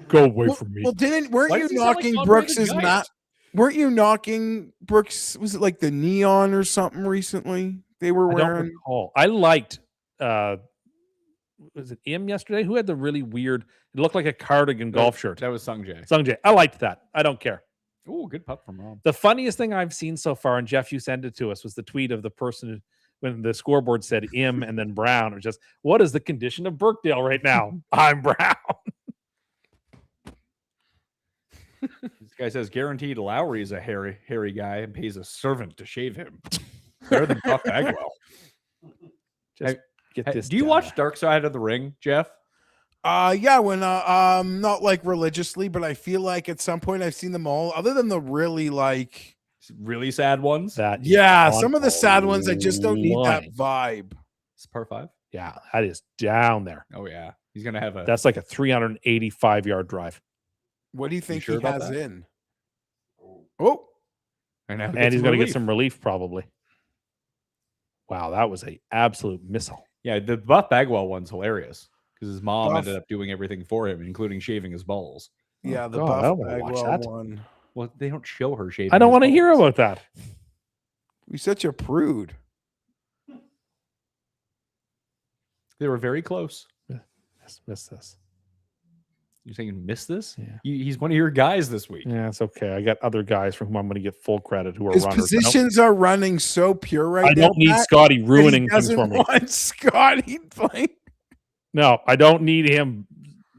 go away from me. Well, weren't Why you does he sound like knocking Andre the Brooks's Giant? mat? Weren't you knocking Brooks? Was it like the neon or something recently? They were I don't wearing. recall. I liked was it Im yesterday? Who had the really weird, it looked like a cardigan golf shirt. That was Sung Jae. Sungjae. I liked that. I don't care. Oh, good putt from Rob. The funniest thing I've seen so far, and Jeff, you sent it to us, was the tweet of the person when the scoreboard said Im and then Brown, or just, what is the condition of Birkdale right now? I'm Brown. This guy says guaranteed Lowry is a hairy guy and pays a servant to shave him. Better than Buck Bagwell. Just get this. Do you down. watch Dark Side of the Ring, Jeff? Yeah, when not like religiously, but I feel like at some point I've seen them all, other than the really like Really sad ones. that? yeah, on some of the sad ones I a just don't need that line. vibe. It's part 5. Yeah, that is down there. Oh yeah, he's gonna have a. That's like a 385-yard drive. What do you think sure he about has that? in? Oh, and now And he's going to get some relief probably. Wow, that was a absolute missile. Yeah, the Buff Bagwell one's hilarious because his mom Buff- ended up doing everything for him, including shaving his balls. yeah, the God, I Buff don't wanna watch Bagwell that. one. Well, they don't show her shaving. I don't his want to hear balls. about that. You're such a prude. They were very close. Miss this. You're saying miss this? Yeah. He's one of your guys this week. Yeah, it's okay. I got other guys for whom I'm going to get full credit who are His runners. positions are running so pure right I now. don't need Pat, Scotty that ruining he things doesn't for me. want Scotty playing. No, I don't need him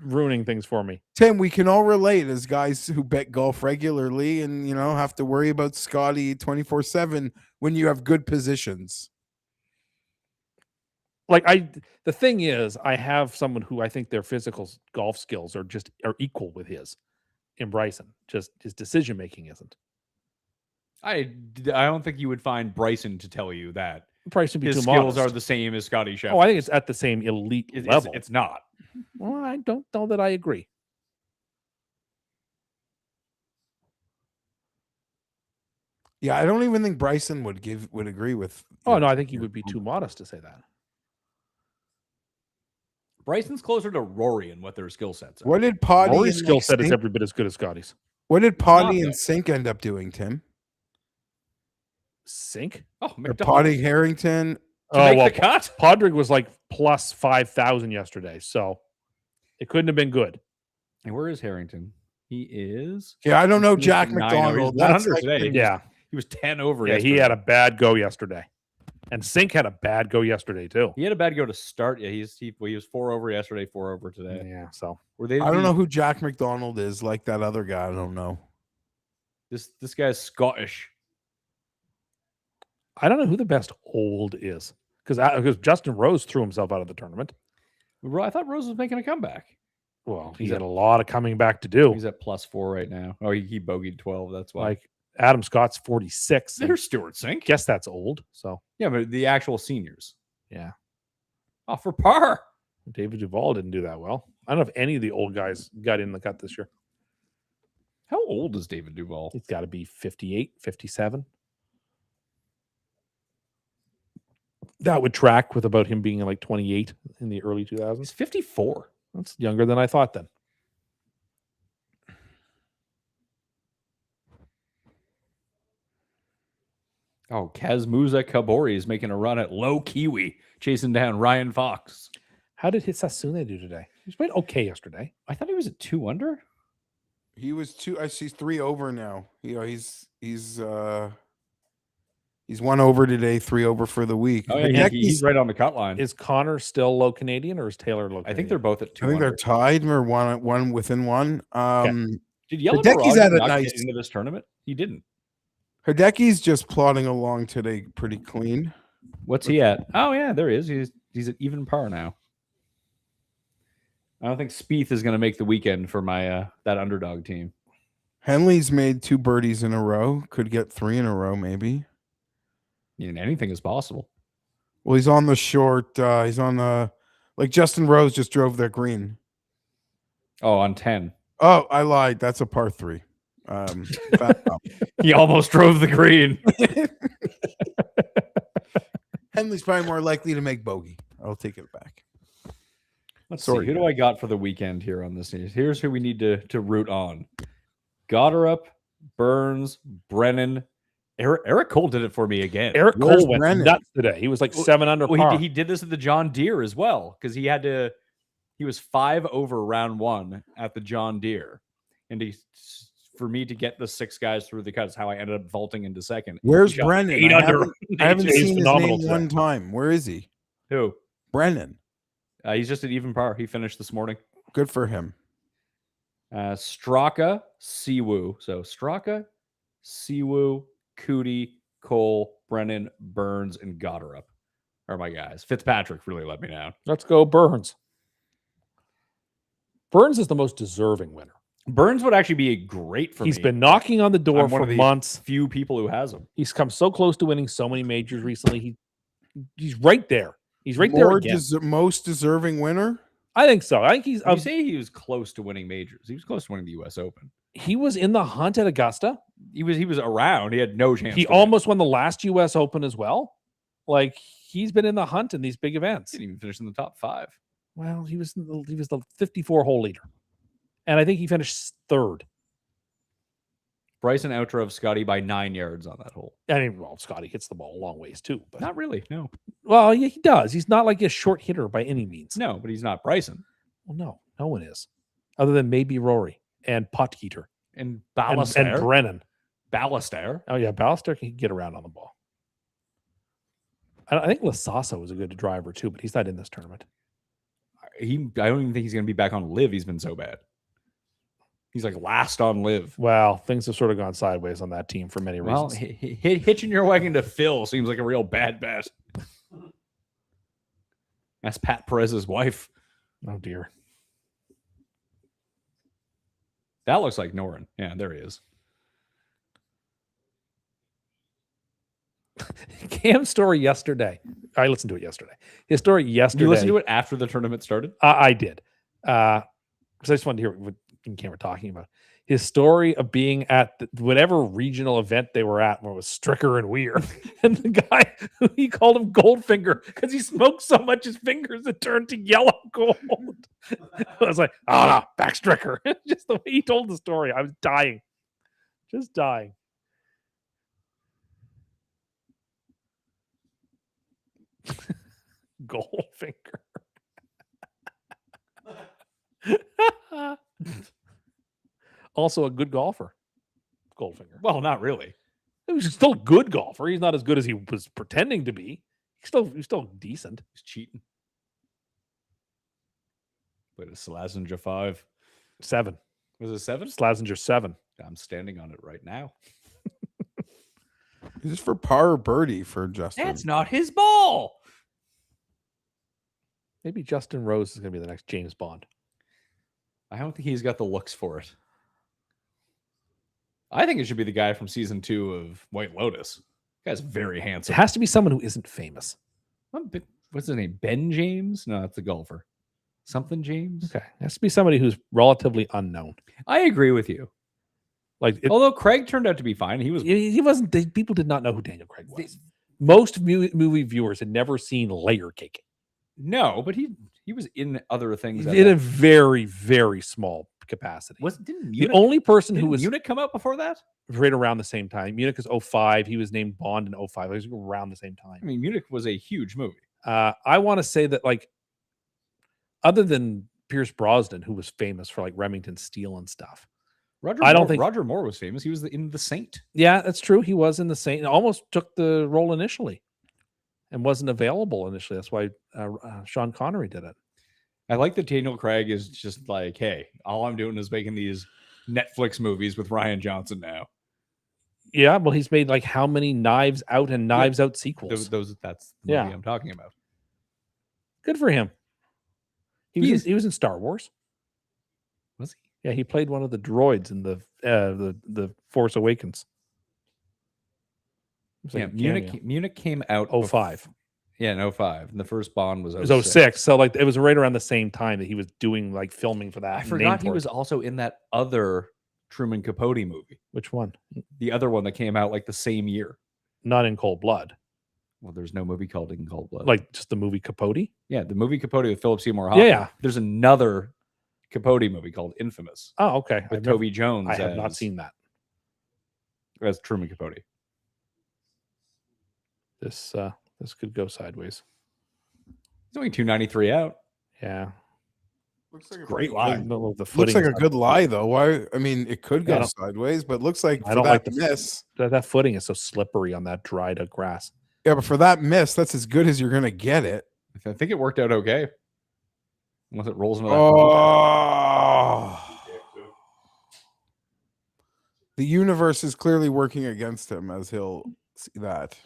ruining things for me. Tim, we can all relate as guys who bet golf regularly and, have to worry about Scotty 24/7 when you have good positions. The thing is, I have someone who I think their physical golf skills are equal with his in Bryson. Just his decision making isn't. I don't think you would find Bryson to tell you that Bryson be his too skills modest. are the same as Scotty Scheffler. Oh, I think it's at the same elite level. It's not. Well, I don't know that I agree. Yeah, I don't even think Bryson would agree with. Oh no, I think he would be too modest to say that. Bryson's closer to Rory in what their skill sets are. What did Poddy Rory's and skill set is Sink- every bit as good as Scotty's. What did Poddy Not and Sink end up doing, Tim? Sink? Oh, Or McDonald. Poddy Harrington? To make the cut? Podrick was like plus 5,000 yesterday, so it couldn't have been good. And where is Harrington? He is. Yeah, I don't know Jack 9-0. McDonald. He's That's 100 like today. been- Yeah, He was 10 over. yeah, yesterday. he had a bad go yesterday, and Sink had a bad go yesterday too. He had a bad go to start. Yeah, he was 4 over yesterday, 4 over today. Yeah, so Were they? I don't know who Jack McDonald is, like that other guy. I don't know. This guy's Scottish. I don't know who the best old is because Justin Rose threw himself out of the tournament. I thought Rose was making a comeback. Well, He's he had a lot of coming back to do. He's at +4 right now. Oh, he bogeyed 12. That's why. Like Adam Scott's 46. and There's Stuart Sink. guess that's old. So Yeah, but the actual seniors. yeah, Oh, for par. David Duval didn't do that well. I don't know if any of the old guys got in the cut this year. How old is David Duval? He's got to be 58, 57. That would track with about him being like 28 in the early 2000s. He's 54. That's younger than I thought then. Oh, Kazmuza Kabori is making a run at low Kiwi, chasing down Ryan Fox. How did Sasune do today? He played okay yesterday. I thought he was at 2 under. He was 2. I see 3 over now. He's 1 over today, 3 over for the week. Oh, yeah, Hideki- he's right on the cut line. Is Connor still low Canadian or is Taylor low Canadian? I think they're both at 2 I think they're under. tied or one within one. Did Yellow Hideki's Mirage at a not nice- get into this tournament? He didn't. Hideki's just plodding along today, pretty clean. What's he at? Oh, yeah, there he is. He's at even par now. I don't think Spieth is going to make the weekend for my that underdog team. Henley's made 2 birdies in a row. Could get 3 in a row, maybe. I mean, anything is possible. Well, he's on the short. He's on the like Justin Rose just drove their green. Oh, on 10. Oh, I lied. That's a par 3. Back up. He almost drove the green. Henley's probably more likely to make bogey. I'll take it back. Let's Sorry, see. Who do I got for the weekend here on this news? Here's who we need to root on. Goddard, Burns, Brennan. Eric Cole did it for me again. Eric Where's Cole went Brennan? nuts today. He was like 7 under par. Well, he did this at the John Deere as well because he was 5 over round 1 at the John Deere, and for me to get the 6 guys through the cut is how I ended up vaulting into second. Where's He shot Brennan? 8 under. I haven't He's seen his phenomenal name today. one time. Where is he? Who? Brennan. He's just at even par. He finished this morning. Good for him. Straka, Siwoo. So Straka, Siwoo, Cootie, Cole, Brennan, Burns, and Goddard are my guys. Fitzpatrick really let me down. Let's go Burns. Burns is the most deserving winner. Burns would actually be great for me. He's been knocking on the door I'm one for of the months. few people who has him. He's come so close to winning so many majors recently. He's right there. He's right there again. Most deserving winner. I think so. I think he's. You say he was close to winning majors. He was close to winning the U.S. Open. He was in the hunt at Augusta. He was around. He had no chance. He to win. almost won the last U.S. Open as well. Like he's been in the hunt in these big events. Didn't even finish in the top 5. Well, he was the 54 hole leader, and I think he finished 3rd. Bryson outdrove Scotty by 9 yards on that hole. I mean, well, Scotty hits the ball a long ways too, but Not really. No. well, yeah, he does. He's not like a short hitter by any means. No, but he's not Bryson. Well, no one is, other than maybe Rory and Potgieter And and Ballastair. Brennan. Ballastair. Oh yeah, Ballastair can get around on the ball. I think Lasasso was a good driver too, but he's not in this tournament. I don't even think he's going to be back on Live. He's been so bad. He's like last on Live. Well, things have sort of gone sideways on that team for many Well, reasons. hitching your wagon to Phil seems like a real bad bet. That's Pat Perez's wife. Oh dear. That looks like Norin. Yeah, there he is. Cam's story yesterday. I listened to it yesterday. His story yesterday. You listened to it after the tournament started? I did. Because I just wanted to hear what Cam were talking about. His story of being at whatever regional event they were at, where it was Stricker and Weir, and the guy, he called him Goldfinger because he smoked so much his fingers it turned to yellow gold. I was like, no, back Stricker. Just the way he told the story, I was dying, just dying. Goldfinger. Also a good golfer, Goldfinger. Well, not really. He was still a good golfer. He's not as good as he was pretending to be. He's still decent. He's cheating. Played a Slazenger 5. 7. Was it 7? Slazenger 7. I'm standing on it right now. Is this for par or birdie for Justin? That's not his ball. Maybe Justin Rose is going to be the next James Bond. I don't think he's got the looks for it. I think it should be the guy from season 2 of White Lotus. The guy's very It handsome. has to be someone who isn't famous. What's his name? Ben James? No, that's the golfer. Something James? Okay. It has to be somebody who's relatively unknown. I agree with you. Like Although Craig turned out to be fine. He was he wasn't. People did not know who Daniel Craig was. Most movie viewers had never seen Layer Cake. no, but he was in other things. In a very, very small capacity. Didn't The Munich, only person who didn't was Munich come out before that? right around the same time. Munich is 05. He was named Bond in 05. He was around the same time. I mean, Munich was a huge movie. I want to say that, like, other than Pierce Brosnan, who was famous for like Remington Steele and stuff. Roger Moore was famous. He was in The Saint. Yeah, that's true. He was in the Saint. Almost took the role initially, and wasn't available initially. That's why Sean Connery did it. I like that Daniel Craig is just like, hey, all I'm doing is making these Netflix movies with Ryan Johnson now. Yeah, well, he's made like how many Knives Out and Knives Out sequels? That's the movie Yeah. I'm talking about. Good for him. He was in Star Wars. Was he? Yeah, he played one of the droids in the Force Awakens. It was like a cameo. Munich came out 05. Yeah, in 05. And the first Bond was It was 06. So like it was right around the same time that he was doing like filming for that. I forgot he was also in that other Truman Capote movie. Which one? The other one that came out like the same year. Not In Cold Blood. Well, there's no movie called In Cold Blood. Like just the movie Capote? Yeah, the movie Capote with Philip Seymour Hoffman. Yeah. There's another Capote movie called Infamous Oh, okay. with Toby Jones. I have not seen that. As Truman Capote. This could go sideways. He's only 293 out. Yeah. Looks like Great a lie. The Looks footing like is a good lie, though. Why? I mean, it could I go don't- sideways, but looks like I for don't that like the- miss. that footing is so slippery on that dried up grass. Yeah, but for that miss, that's as good as you're gonna get it. I think it worked out okay. Unless it rolls into that. Oh, the universe is clearly working against him as he'll see that.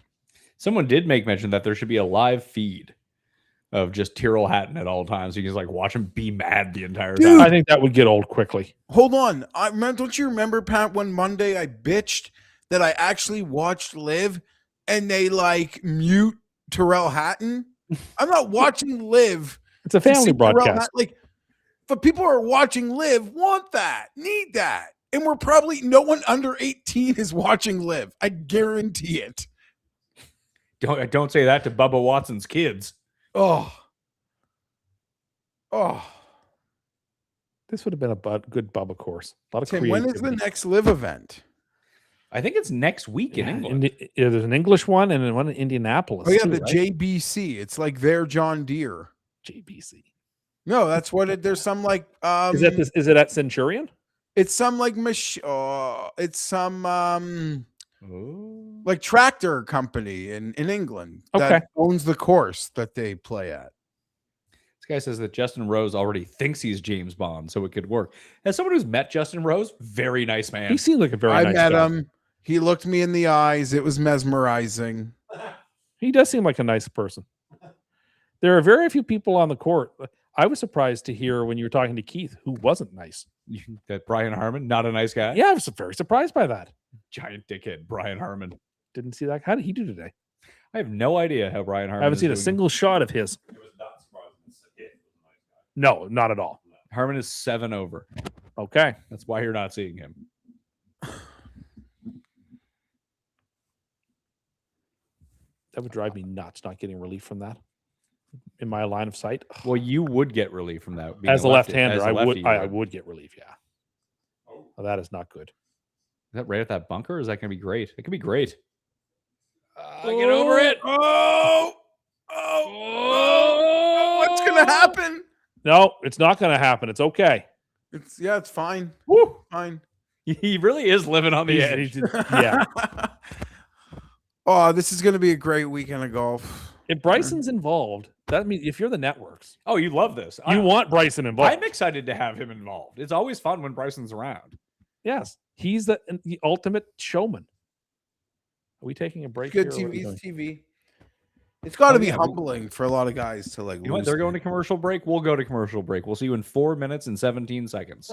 Someone did make mention that there should be a live feed of just Tyrrell Hatton at all times. You can just like watch him be mad the entire Dude. time. I think that would get old quickly. Hold on, don't you remember, Pat? When Monday I bitched that I actually watched Live, and they like mute Tyrrell Hatton. I'm not watching Live. It's a to see family Tyrrell broadcast. Hatton. Like, but people who are watching Live want that, need that, and we're probably no one under 18 is watching Live. I guarantee it. Don't say that to Bubba Watson's kids. Oh. This would have been a good Bubba course. A lot of Tim, when is the creativity. next Live event? I think it's next week in Yeah, England. there's an English one and then one in Indianapolis. Oh yeah, too, the right? JBC. It's like their John Deere. JBC. No, that's what it. There's some like Is that this? Is it at Centurion? It's some like it's some Oh. like tractor company in England that Okay. owns the course that they play at. This guy says that Justin Rose already thinks he's James Bond, so it could work. As someone who's met Justin Rose, very nice man. He seemed like a very I nice met guy. him. He looked me in the eyes. It was mesmerizing. He does seem like a nice person. There are very few people on the court. I was surprised to hear when you were talking to Keith who wasn't nice. That Brian Harmon, not a nice guy. Yeah, I was very surprised by that. Giant dickhead, Brian Harmon. Didn't see that. How did he do today? I have no idea how Brian Harmon. I haven't is seen a doing. single shot of his. It was not surprising. It was a nice guy. No, not at all. Harmon is 7 over. Okay. That's why you're not seeing him. That would drive me nuts not getting relief from that in my line of sight. Well, you would get relief from that. being As a left-hander, as a I lefty, would you would get relief, yeah. Oh, Well, that is not good. Is that right at that bunker? Or is that going to be great? It could be great. Get over it. What's gonna happen? No, it's not going to happen. It's okay. It's fine. Woo! Fine. He really is living on the edge. Yeah. Oh, this is gonna be a great weekend of golf. If Bryson's involved, that means if you're the networks, Oh, you love this. you want Bryson involved. I'm excited to have him involved. It's always fun when Bryson's around. Yes, he's the ultimate showman. Are we taking a break Good here? or what are we TV. doing? TV. It's got to Oh, be yeah. humbling for a lot of guys to like. You know what? lose They're going to there. commercial break. We'll go to commercial break. We'll see you in 4 minutes and 17 seconds.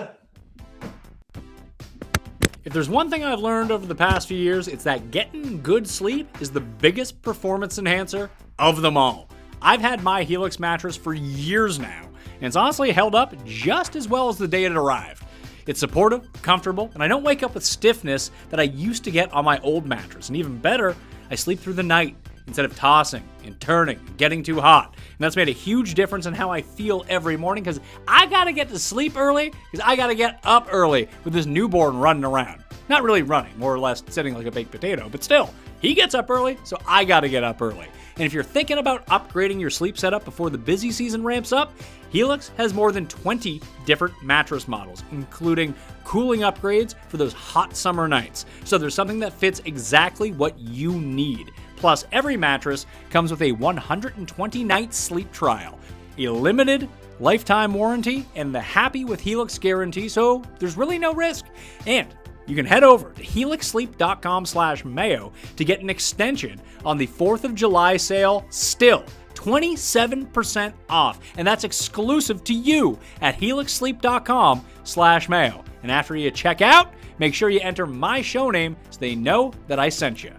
If there's one thing I've learned over the past few years, it's that getting good sleep is the biggest performance enhancer of them all. I've had my Helix mattress for years now, and it's honestly held up just as well as the day it arrived. It's supportive, comfortable, and I don't wake up with stiffness that I used to get on my old mattress. And even better, I sleep through the night instead of tossing and turning and getting too hot. And that's made a huge difference in how I feel every morning because I gotta get to sleep early because I gotta get up early with this newborn running around. Not really running, more or less sitting like a baked potato, but still, he gets up early, so I gotta get up early. And if you're thinking about upgrading your sleep setup before the busy season ramps up, Helix has more than 20 different mattress models, including cooling upgrades for those hot summer nights. So there's something that fits exactly what you need. Plus, every mattress comes with a 120-night sleep trial, a limited lifetime warranty, and the Happy with Helix guarantee, so there's really no risk. And you can head over to helixsleep.com/Mayo to get an extension on the 4th of July sale still. 27% off, and that's exclusive to you at helixsleep.com/Mayo. And after you check out, make sure you enter my show name so they know that I sent you.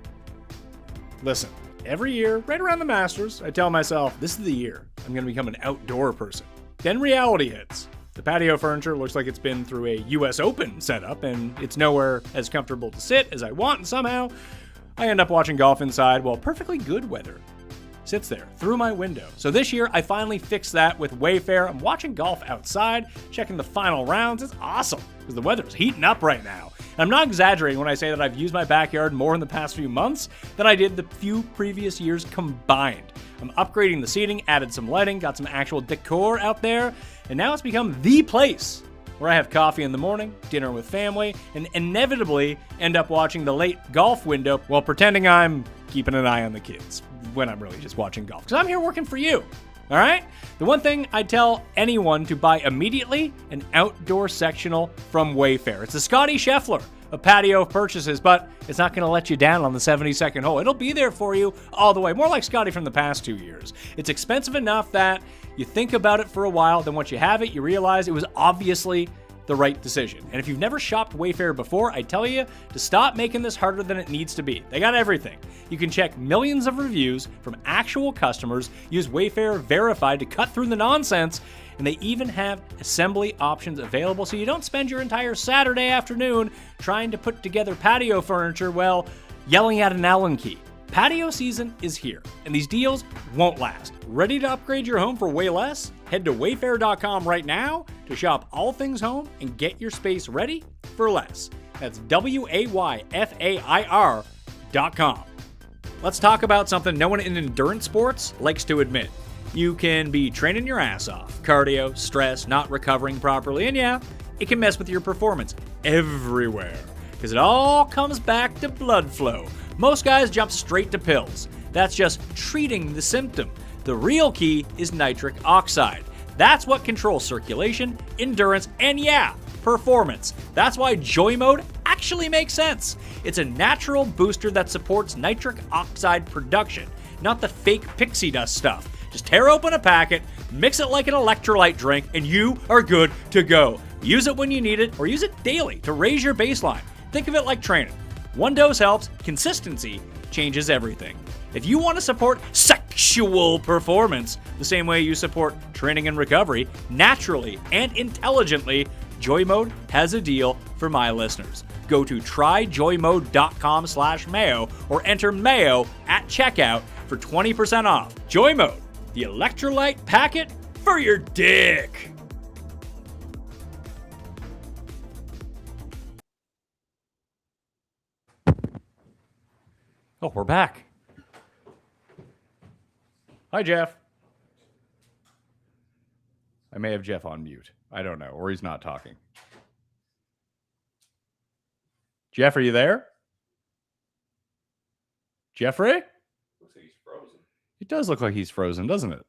Listen, every year, right around the Masters, I tell myself, this is the year I'm going to become an outdoor person. Then reality hits. The patio furniture looks like it's been through a US Open setup, and it's nowhere as comfortable to sit as I want, and somehow I end up watching golf inside while perfectly good weather sits there through my window. So this year, I finally fixed that with WAYFAIR. I'm watching golf outside, checking the final rounds. It's awesome because the weather's heating up right now. And I'm not exaggerating when I say that I've used my backyard more in the past few months than I did the few previous years combined. I'm upgrading the seating, added some lighting, got some actual decor out there, and now it's become the place where I have coffee in the morning, dinner with family, and inevitably end up watching the late golf window while pretending I'm keeping an eye on the kids when I'm really just watching golf. Because I'm here working for you, all right? The one thing I tell anyone to buy immediately, an outdoor sectional from WAYFAIR. It's the Scotty Scheffler of patio purchases, but it's not going to let you down on the 72nd hole. It'll be there for you all the way, more like Scotty from the past 2 years. It's expensive enough that you think about it for a while, then once you have it, you realize it was obviously the right decision. And if you've never shopped WAYFAIR before, I tell you to stop making this harder than it needs to be. They got everything. You can check millions of reviews from actual customers, use WAYFAIR Verified to cut through the nonsense, and they even have assembly options available so you don't spend your entire Saturday afternoon trying to put together patio furniture while yelling at an Allen key. Patio season is here, and these deals won't last. Ready to upgrade your home for way less? Head to wayfair.com right now to shop all things home and get your space ready for less. That's WAYFAIR.com. Let's talk about something no one in endurance sports likes to admit. You can be training your ass off, cardio, stress, not recovering properly, and yeah, it can mess with your performance everywhere because it all comes back to blood flow. Most guys jump straight to pills. That's just treating the symptom. The real key is nitric oxide. That's what controls circulation, endurance, and yeah, performance. That's why Joy Mode actually makes sense. It's a natural booster that supports nitric oxide production, not the fake pixie dust stuff. Just tear open a packet, mix it like an electrolyte drink, and you are good to go. Use it when you need it, or use it daily to raise your baseline. Think of it like training. One dose helps, consistency changes everything. If you want to support sexual performance the same way you support training and recovery, naturally and intelligently, Joy Mode has a deal for my listeners. Go to tryjoymode.com/Mayo or enter Mayo at checkout for 20% off. Joy Mode, the electrolyte packet for your dick. Oh, we're back. Hi, Jeff. I may have Jeff on mute. I don't know, or he's not talking. Jeff, are you there? Jeffrey? Looks like he's frozen. It does look like he's frozen, doesn't it?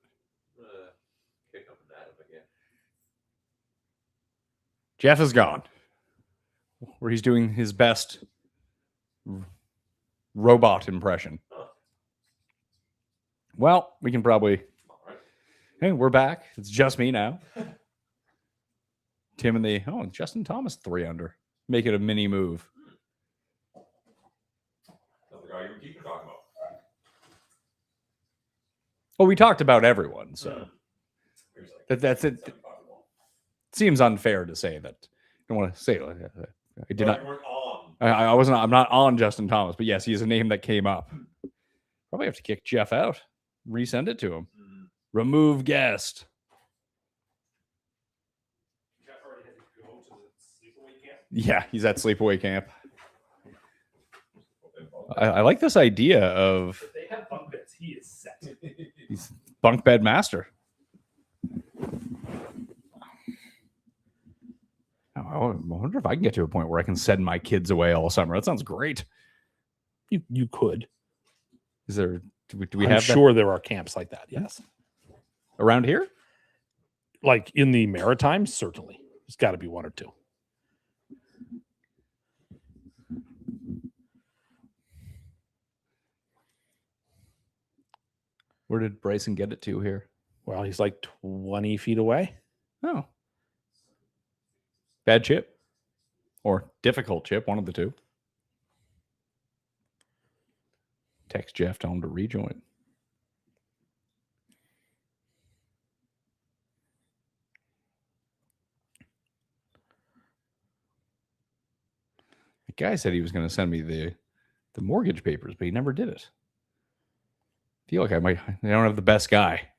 Kick up and at him again. Jeff is gone. Where he's doing his best robot impression. Well, we can probably... Hey, we're back. It's just me now. Tim and the... Oh, Justin Thomas 3 under. Make it a mini move. That's the guy you were keeping talking about. Well, we talked about everyone, so... That's it. Seems unfair to say that. I don't want to say... I did not... You weren't on. I wasn't... I'm not on Justin Thomas, but yes, he's a name that came up. Probably have to kick Jeff out. Resend it to him. Remove guest. Jeff already had to go to the sleepaway camp. Yeah, he's at sleepaway camp. I like this idea of If they have bunk beds, he is set. he's bunk bed master. I wonder if I can get to a point where I can send my kids away all summer. That sounds great. You could. Is there? Do we I'm have sure there are camps like that. Yes. that around here? Like in the Maritimes, certainly. There's got to be one or two. Where did Bryson get it to here? Well, he's like 20 feet away. Oh, bad chip or difficult chip, one of the two. Text Jeff, tell him to rejoin. The guy said he was going to send me the mortgage papers, but he never did it. I feel like I don't have the best guy.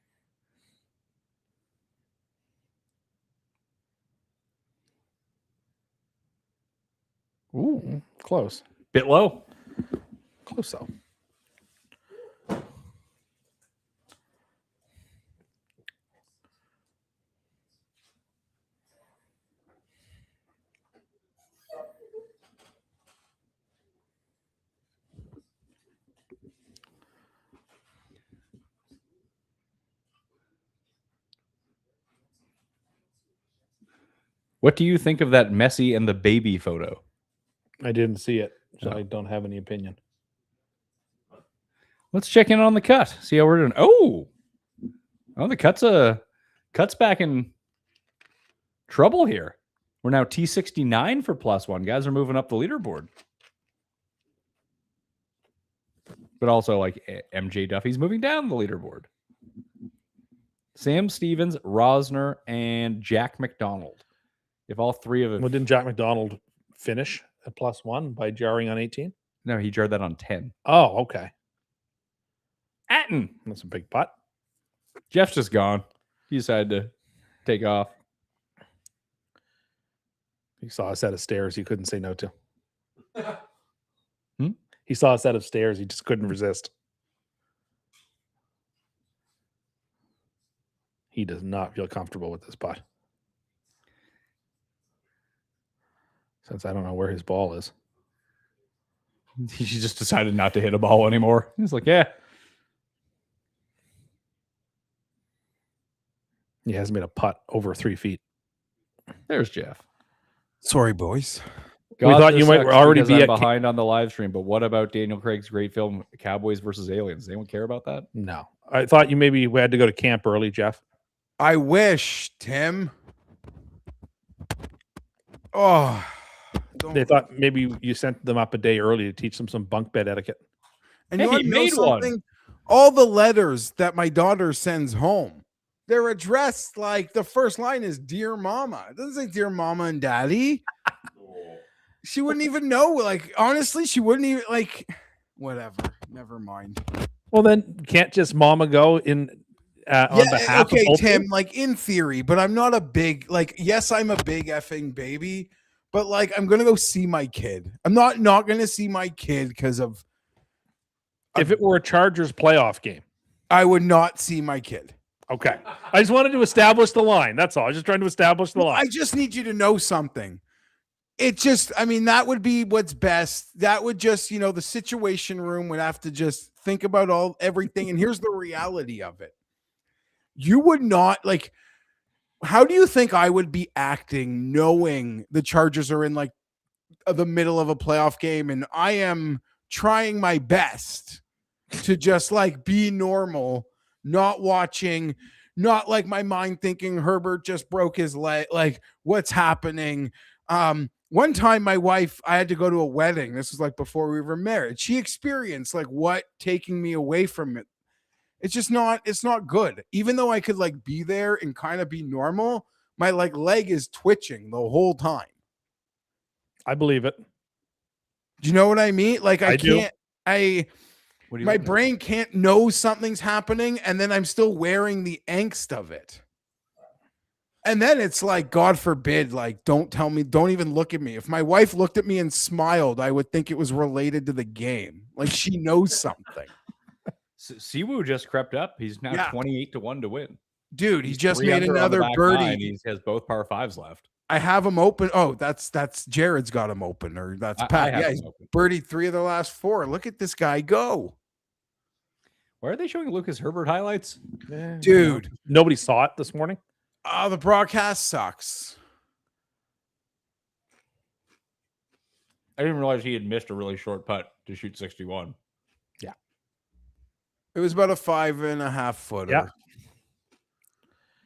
Ooh, close. Bit low. Close though. What do you think of that Messi and the baby photo? I didn't see it, so Oh. I don't have any opinion. Let's check in on the cut. See how we're doing. Oh, the cut's back in trouble here. We're now T69 for +1. Guys are moving up the leaderboard. But also like MJ Duffy's moving down the leaderboard. Sam Stevens, Rosner, and Jack McDonald. If all three of them... Well, didn't Jack McDonald finish at +1 by jarring on 18? No, he jarred that on 10. Oh, okay. Atten. That's a big putt. Jeff's just gone. He decided to take off. He saw a set of stairs he couldn't say no to. Hmm? He saw a set of stairs he just couldn't resist. He does not feel comfortable with this putt. Since I don't know where his ball is. He just decided not to hit a ball anymore. He's like, yeah. He hasn't made a putt over 3 feet. There's Jeff. Sorry, boys. We thought you might sucks already because be I'm at behind on the live stream. But what about Daniel Craig's great film Cowboys versus Aliens? Does anyone care about that? No. I thought you maybe had to go to camp early, Jeff. I wish, Tim. Oh, They thought maybe you sent them up a day early to teach them some bunk bed etiquette. And Hey, you want he to know made one. something? All the letters that my daughter sends home, they're addressed like the first line is "Dear Mama." It doesn't say "Dear Mama and Daddy." She wouldn't even know. Like, honestly, she wouldn't even like. Whatever. Never mind. Well, then can't just mama go in on behalf okay, of both Tim. of you? Like in theory, but I'm not a big like. Yes, I'm a big effing baby, but like I'm gonna go see my kid. I'm not gonna see my kid because of. If it were a Chargers playoff game. I would not see my kid. Okay. I just wanted to establish the line. That's all. I was just trying to establish the line. I just need you to know something. It just, I mean, that would be what's best. That would just, the situation room would have to just think about everything. And here's the reality of it. You would not like, how do you think I would be acting knowing the Chargers are in like the middle of a playoff game and I am trying my best to just like be normal, not watching, not like my mind thinking Herbert just broke his leg, like what's happening. One time my wife, I had to go to a wedding. This was like before we were married. She experienced like what taking me away from it. It's not good. Even though I could like be there and kind of be normal, my like leg is twitching the whole time. I believe it. Do you know what I mean? Like I do. can't, my brain can't know something's happening and then I'm still wearing the angst of it. And then it's like, God forbid, like, don't tell me, don't even look at me. If my wife looked at me and smiled, I would think it was related to the game. Like she knows something. Siwoo just crept up. He's now 28-1 to win. Dude, he He's just 3 made under on the another back birdie. nine. He has both par fives left. I have him open. Oh, that's Jared's got him open, or that's I Pat. have Yeah, him he's open. birdied 3 of the last 4. Look at this guy go. Why are they showing Lucas Herbert highlights? Dude. Nobody saw it this morning. The broadcast sucks. I didn't realize he had missed a really short putt to shoot 61. It was about a 5.5 footer. Yeah.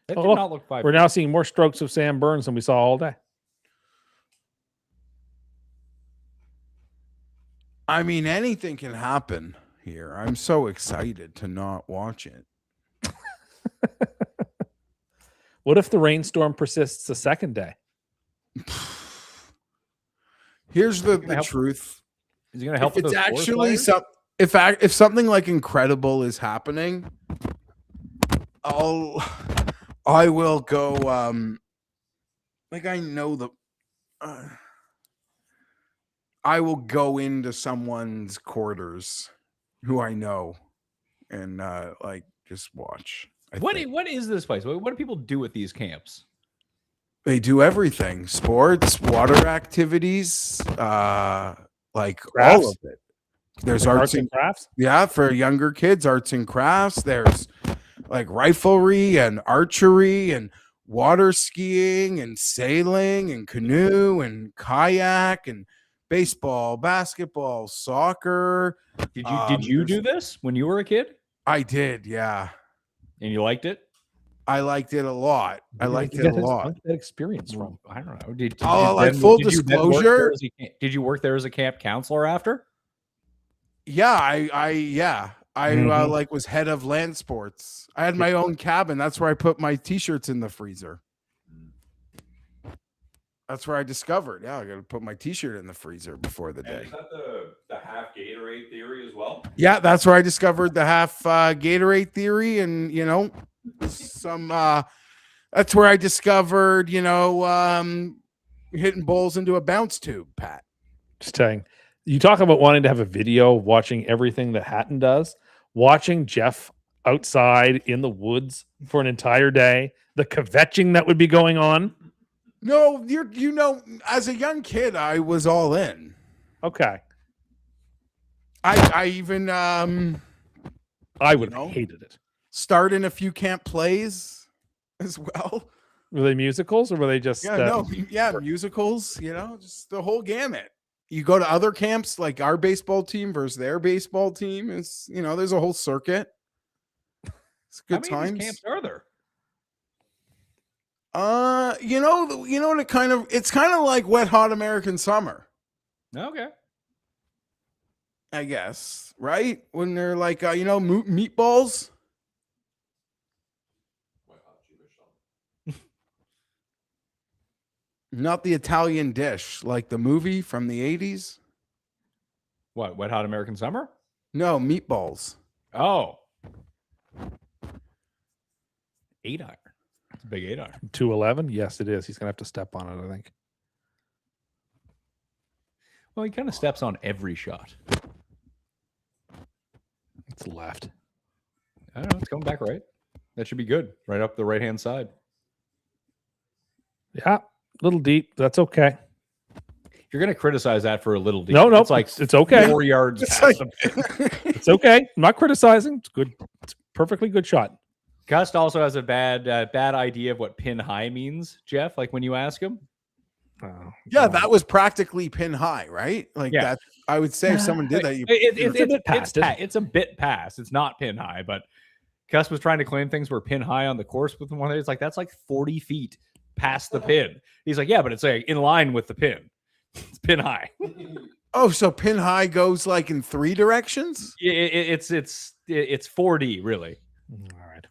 That did Oh, not look 5. We're now seeing more strokes of Sam Burns than we saw all day. I mean, anything can happen here. I'm so excited to not watch it. What if the rainstorm persists a second day? Here's the help? truth. Is he going to help If with it's those forest actually fires? if something like incredible is happening, I will go like I know the I will go into someone's quarters who I know and like just watch. What is this place? What do people do at these camps? They do everything: sports, water activities, like Crafts? all of it. There's Like arts and crafts. for younger kids, arts and crafts. There's like riflery and archery and water skiing and sailing and canoe and kayak and baseball, basketball, soccer. Did you do this when you were a kid I did, yeah. and you liked it? I liked it a lot. I liked it a lot. Where'd that experience from? I don't know. Did Like then- full did you then work there disclosure. as did you work there as a camp counselor after? Yeah, I Mhm. like was head of land sports. I had my own cabin. That's where I put my t-shirts in the freezer. That's where I discovered. Yeah, I got to put my t-shirt in the freezer before the And day. is that the half Gatorade theory as well? Yeah, that's where I discovered the half Gatorade theory, and some. That's where I discovered, hitting bowls into a bounce tube. Pat. Just saying. You talk about wanting to have a video watching everything that Hatton does. Watching Jeff outside in the woods for an entire day, the kvetching that would be going on. No, as a young kid, I was all in. Okay. I even I would have hated it. start in a few camp plays. as well. Were they musicals or were they just? Musicals. Just the whole gamut. You go to other camps, like our baseball team versus their baseball team. Is there's a whole circuit. It's good How many of times. these camps are there? It's kind of like Wet Hot American Summer, Okay. I guess, right? When they're like, meatballs. Not the Italian dish, like the movie from the 80s. What? Wet Hot American Summer? No, meatballs. Oh. 8-iron. It's a big 8-iron. 211. Yes, it is. He's gonna have to step on it, I think. Well, he kind of steps on every shot. It's left. I don't know. It's coming back right. That should be good. Right up the right-hand side. Yeah, little deep. That's okay. You're going to criticize that for a little deep. No, It's like it's okay. 4 yards It's past like- the pin. It's okay. I'm not criticizing. It's good. It's a perfectly good shot. Gust also has a bad idea of what pin high means, Jeff, like when you ask him. Yeah, that was practically pin high, right? Like Yeah. that. I would say if someone did that, It's a bit past it. It's a bit past. It's not pin high, but Gus was trying to claim things were pin high on the course with one. It's like that's like 40 feet past the pin. He's like, yeah, but it's like in line with the pin. It's pin high. Oh, so pin high goes like in 3 directions? It's 4D really. All right.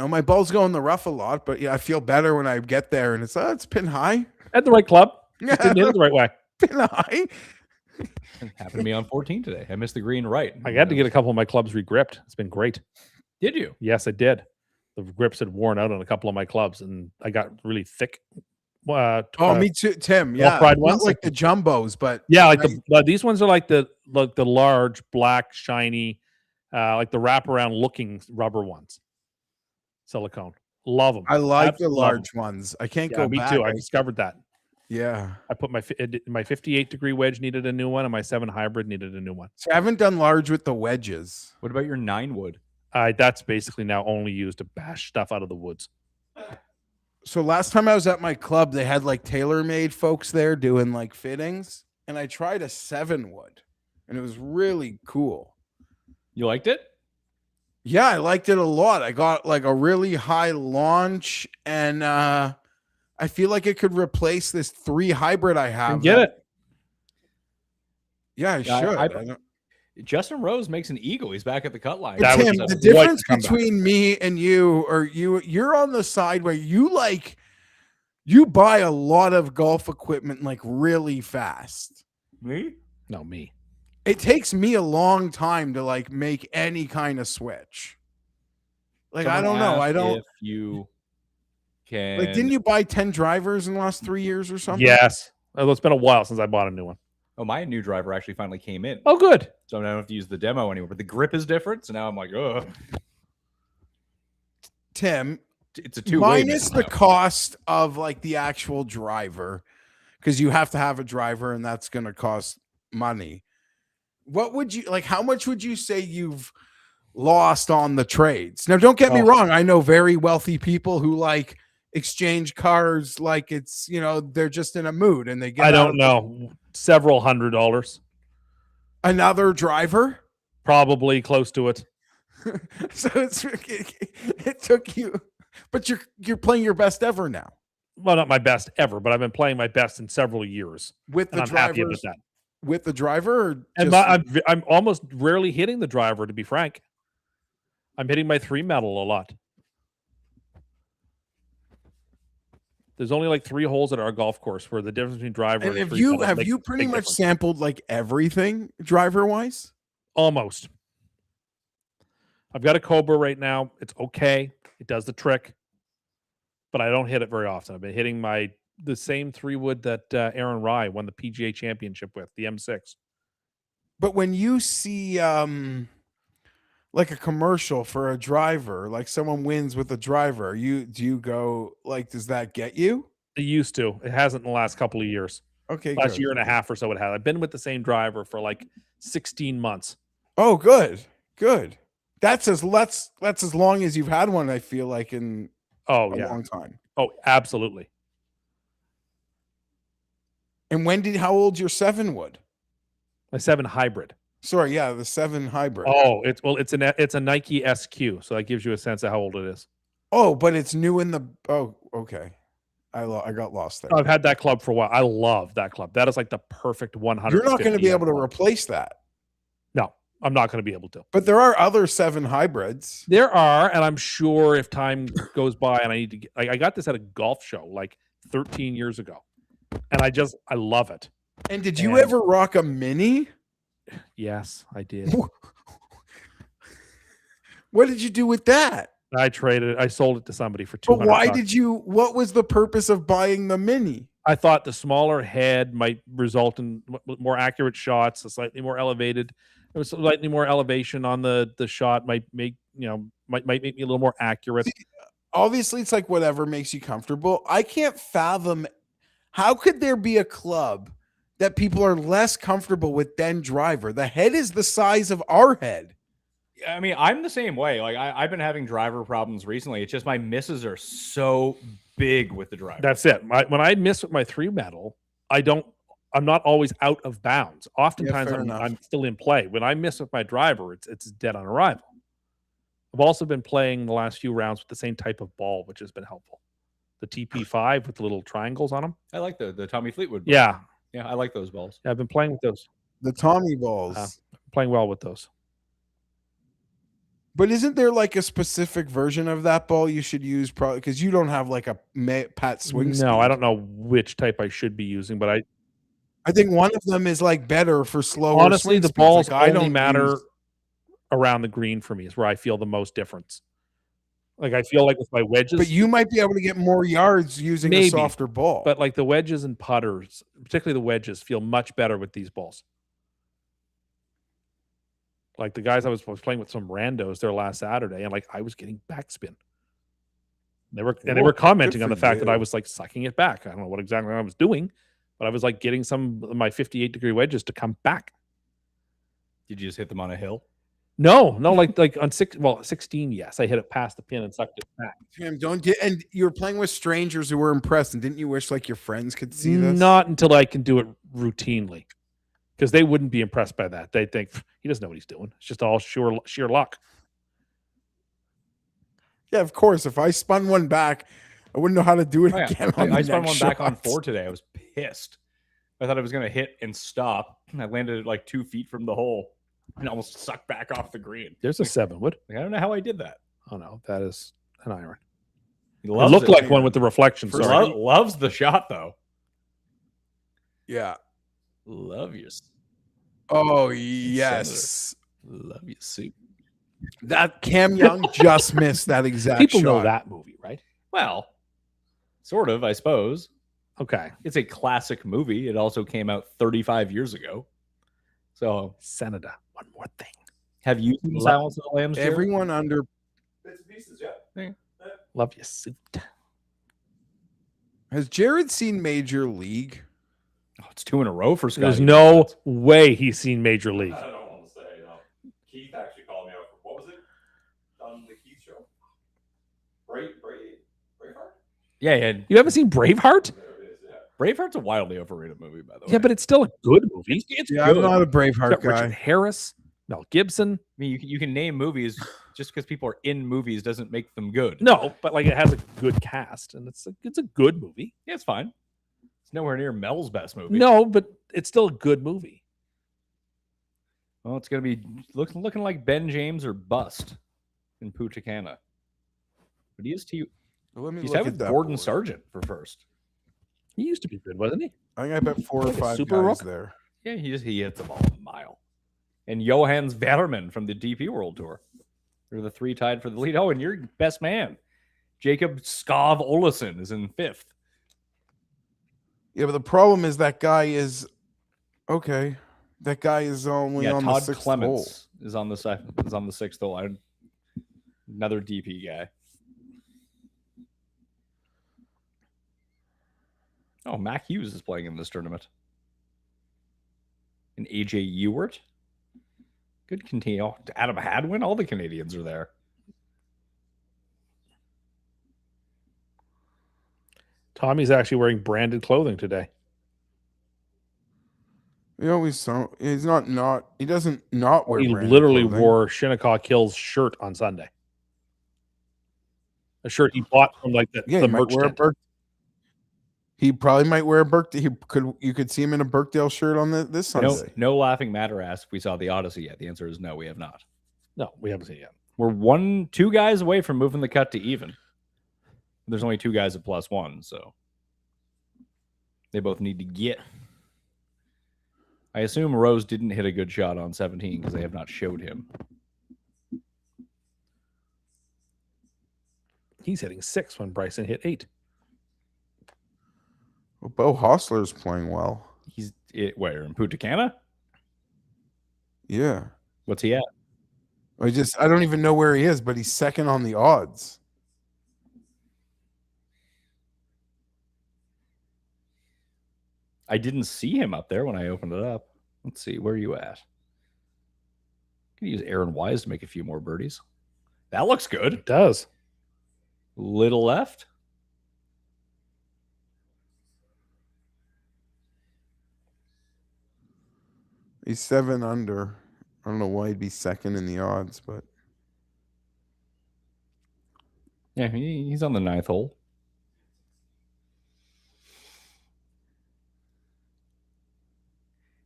My balls go in the rough a lot, but yeah, I feel better when I get there and it's pin high. At the right club. Yeah, Just didn't hit it the right way. pin high. It happened to me on 14 today. I missed the green right. I had to get a couple of my clubs regripped. It's been great. Did you? Yes, I did. The grips had worn out on a couple of my clubs, and I got really thick. Me too, Tim. Yeah, fried not ones? like the jumbos, but Yeah, like these ones are like the large, black, shiny, like the wraparound looking rubber ones. Silicone. Love them. I like the Absolutely love 'em. large ones. I can't Yeah, go me back. too. I discovered that. Yeah. I put my 58-degree wedge needed a new one, and my 7 hybrid needed a new one. So I haven't done large with the wedges. What about your 9 wood? That's basically now only used to bash stuff out of the woods. So last time I was at my club, they had like tailor-made folks there doing like fittings, and I tried a 7 wood, and it was really cool. You liked it? Yeah, I liked it a lot. I got like a really high launch, and I feel like it could replace this 3 hybrid I have. Get it? Yeah, I Yeah, should. Justin Rose makes an eagle. He's back at the cut line. That Tim, was a the difference white comeback. between me and you're on the side where you buy a lot of golf equipment like really fast. Me? No, me. It takes me a long time to like make any kind of switch. Like I don't know. I don't If you can. like. Didn't you buy 10 drivers in the last 3 years or something? Yes. Well, it's been a while since I bought a new one. Oh, my new driver actually finally came in. Oh, good. So I don't have to use the demo anymore. But the grip is different. So now I'm like, oh, Tim, it's a 2-way. minus the cost of like the actual driver, because you have to have a driver and that's going to cost money. What would you like? How much would you say you've lost on the trades? Now, don't get me wrong. I know very wealthy people who like exchange cars like it's, they're just in a mood and they get I don't know. Several $100s. another driver. Probably close to it. So it took you, but you're playing your best ever now Well, not my best ever, but I've been playing my best in several years. with And the I'm happy drivers. about that. With the driver, or And just- I'm almost rarely hitting the driver, to be frank. I'm hitting my 3 metal a lot. There's only like 3 holes at our golf course where the difference between driver and and have three you metal have makes you a pretty big much difference. sampled like everything driver wise? Almost. I've got a Cobra right now. It's okay. It does the trick, but I don't hit it very often. I've been hitting the same 3-wood that Aaron Rye won the PGA Championship with, the M6. But when you see like a commercial for a driver, like someone wins with a driver, do you go like, does that get you? It used to. It hasn't in the last couple of years. Okay, Last good. year and a half or so it has. I've been with the same driver for like 16 months. Oh, good. That's as long as you've had one. I feel like in Oh a yeah. long time. Oh, absolutely. And how old's your 7 wood? My 7 hybrid. Sorry, yeah, the 7 hybrid. Oh, it's a Nike SQ, so that gives you a sense of how old it is. Oh, but it's new in the. Oh, okay. I got lost there. I've had that club for a while. I love that club. That is like the perfect 100. You're not going to be able to replace that. No, I'm not going to be able to. But there are other 7 hybrids. There are, and I'm sure if time goes by and I need to get, I got this at a golf show like 13 years ago, and I love it. And did you ever rock a mini? Yes, I did. What did you do with that? I sold it to somebody for $200. But why did you? What was the purpose of buying the mini? I thought the smaller head might result in more accurate shots, a slightly more elevated. There was slightly more elevation on the shot might make me a little more accurate. See, obviously, it's like whatever makes you comfortable. I can't fathom how could there be a club that people are less comfortable with than driver. The head is the size of our head. I mean, I'm the same way. Like I've been having driver problems recently. It's just my misses are so big with the driver. That's it. When I miss with my 3 metal, I'm not always out of bounds. Oftentimes I'm still in play. When I miss with my driver, it's dead on arrival. I've also been playing the last few rounds with the same type of ball, which has been helpful. The TP5 with the little triangles on them. I like the Tommy Fleetwood balls. Yeah. Yeah, I like those balls. Yeah, I've been playing with those. The Tommy balls. Playing well with those. But isn't there like a specific version of that ball you should use? Probably because you don't have like a Pat swing. No, I don't know which type I should be using, but I think one of them is like better for slower. Honestly, the balls like, only matter around the green for me. Is where I feel the most difference. Like I feel like with my wedges, but you might be able to get more yards using a softer ball. But like the wedges and putters, particularly the wedges, feel much better with these balls. Like the guys I was playing with some randos there last Saturday, and like I was getting backspin. They were commenting on the fact that I was like sucking it back. I don't know what exactly I was doing, but I was like getting some of my 58-degree wedges to come back. Did you just hit them on a hill? No, like on 16, yes. I hit it past the pin and sucked it back. Tim, and you were playing with strangers who were impressed, and didn't you wish like your friends could see this? Not until I can do it routinely. Because they wouldn't be impressed by that. They'd think he doesn't know what he's doing. It's just all sheer luck. Yeah, of course. If I spun one back, I wouldn't know how to do it again. I spun one back on 4 today. I was pissed. I thought I was going to hit and stop. I landed at like 2 feet from the hole and almost sucked back off the green. There's a 7-wood. I don't know how I did that. Oh no, that is an iron. It looked like one with the reflection. Loves the shot though. Yeah. Love you. Oh yes. Love you, soup. That Cam Young just missed that exact People shot. know that movie, right? Well, sort of, I suppose. Okay. It's a classic movie. It also came out 35 years ago. So, Senator, one more thing. Have you seen Silence of the Lambs? Jared? Everyone under Bits and pieces, yeah. Love your suit. Has Jared seen Major League? Oh, it's 2 in a row for Scott. There's no way he's seen Major League. I don't want to say. Keith actually called me out for what was it? On the Keith show. Braveheart? Yeah. You haven't seen Braveheart? There it is, yeah. Braveheart's a wildly overrated movie, by the way. Yeah, but it's still a good movie. It's Yeah, good. I'm not a It's Braveheart got guy. Richard Harris, Mel Gibson. I mean, you can name movies just because people are in movies doesn't make them good. No, but like it has a good cast, and it's a good movie. Yeah, it's fine. It's nowhere near Mel's best movie. No, but it's still a good movie. Well, it's going to be looking like Ben James or bust in Punta Cana. But he is Let me he's look with at that Gordon board. Sargent for first. He used to be good, wasn't he? I think I bet 4 or Like a 5 super guys rook? there. Yeah, he hits the ball a mile. And Johannes Verman from the DP World Tour. They're the 3 tied for the lead. Oh, and your best man, Jacob Skov Olesen, is in 5th. Yeah, but the problem is that guy is okay. That guy is only on Todd the 6th Clements is on the 6th hole. Another DP guy. Oh, Mac Hughes is playing in this tournament. And AJ Ewert. Good continue. Adam Hadwin. All the Canadians are there. Tommy's actually wearing branded clothing today. He always so he's not he doesn't not wear He branded literally clothing. wore Shinnecock Hill's shirt on Sunday. A shirt he bought from like the he might merch wear a tent. He probably might wear a Birkdale. You could see him in a Birkdale shirt on this Sunday. No laughing matter asked if we saw the Odyssey yet. The answer is no, we have not. No, we haven't seen it yet. We're 2 guys away from moving the cut to even. There's only 2 guys at +1, so they both need to get. I assume Rose didn't hit a good shot on 17 because they have not showed him. He's hitting 6 when Bryson hit 8. Well, Bo Hostler's playing well. He's where in Punta Cana? Yeah. What's he at? I don't even know where he is, but he's second on the odds. I didn't see him up there when I opened it up. Let's see. Where are you at? Can use Aaron Wise to make a few more birdies. That looks good. It does. Little left. He's 7 under. I don't know why he'd be second in the odds, but Yeah, he's on the 9th hole.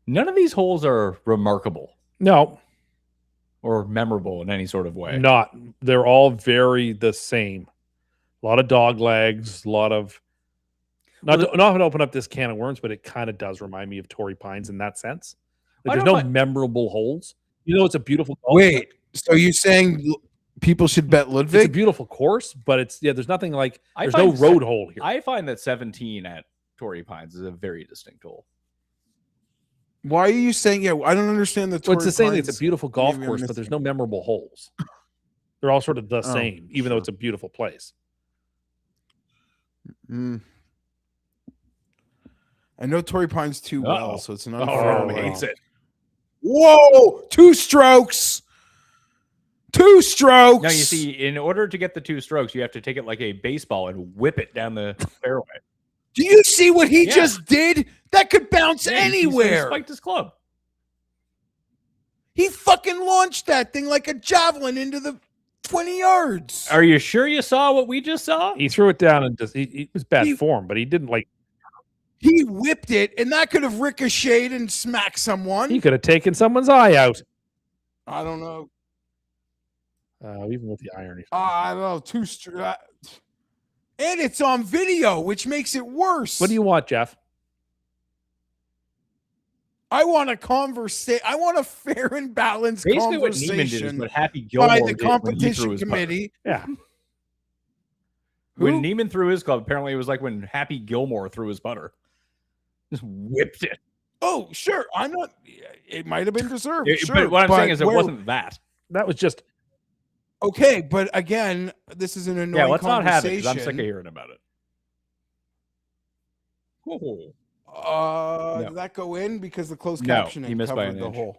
None of these holes are remarkable No, or memorable in any sort of way. not. They're all very the same. A lot of dog legs, a lot of not to open up this can of worms, but it kind of does remind me of Torrey Pines in that sense. Like, there's no memorable holes. You know, it's a beautiful golf wait. course. So you're saying people should bet It's a Ludwig? beautiful course, but there's nothing like I there's no find road hole here. I find that 17 at Torrey Pines is a very distinct hole. Why are you saying? Yeah, I don't understand the. So it's the same thing. Pines. It's a beautiful golf Maybe I'm course, but missing there's no memorable holes. They're all sort of the Oh, same, even though sure. it's a beautiful place. Mm. I know Torrey Pines too Uh-oh. well, so it's an Oh, unfair. Ron round. hates it. Whoa! 2 strokes. 2 strokes. Now, you see, in order to get the 2 strokes, you have to take it like a baseball and whip it down the fairway. Do you see what he Yeah. just did? That could bounce Yeah, he anywhere. spiked his club. He fucking launched that thing like a javelin into the 20 yards. Are you sure you saw what we just saw? He threw it down and just it was bad He- form, but he didn't like. He whipped it, and that could have ricocheted and smacked someone. He could have taken someone's eye out. I don't know. Even with the irony. I don't know. 2 strokes. And it's on video, which makes it worse. What do you want, Jeff? I want a conversation. I want a fair and balanced Basically, what Neiman did is conversation what Happy Gilmore by the did when he threw competition his putter. committee. Yeah. When Who? Neiman threw his club, apparently it was like when Happy Gilmore threw his putter. Just whipped it. Oh, sure. I'm not. It might have been deserved. Sure, But what I'm saying is it where- wasn't that. That was just okay. But again, this is an annoying Yeah, let's not have it conversation. because I'm sick of hearing about it. Oh. No. Did that go in because the closed No, captioning he missed by covered an the inch. hole?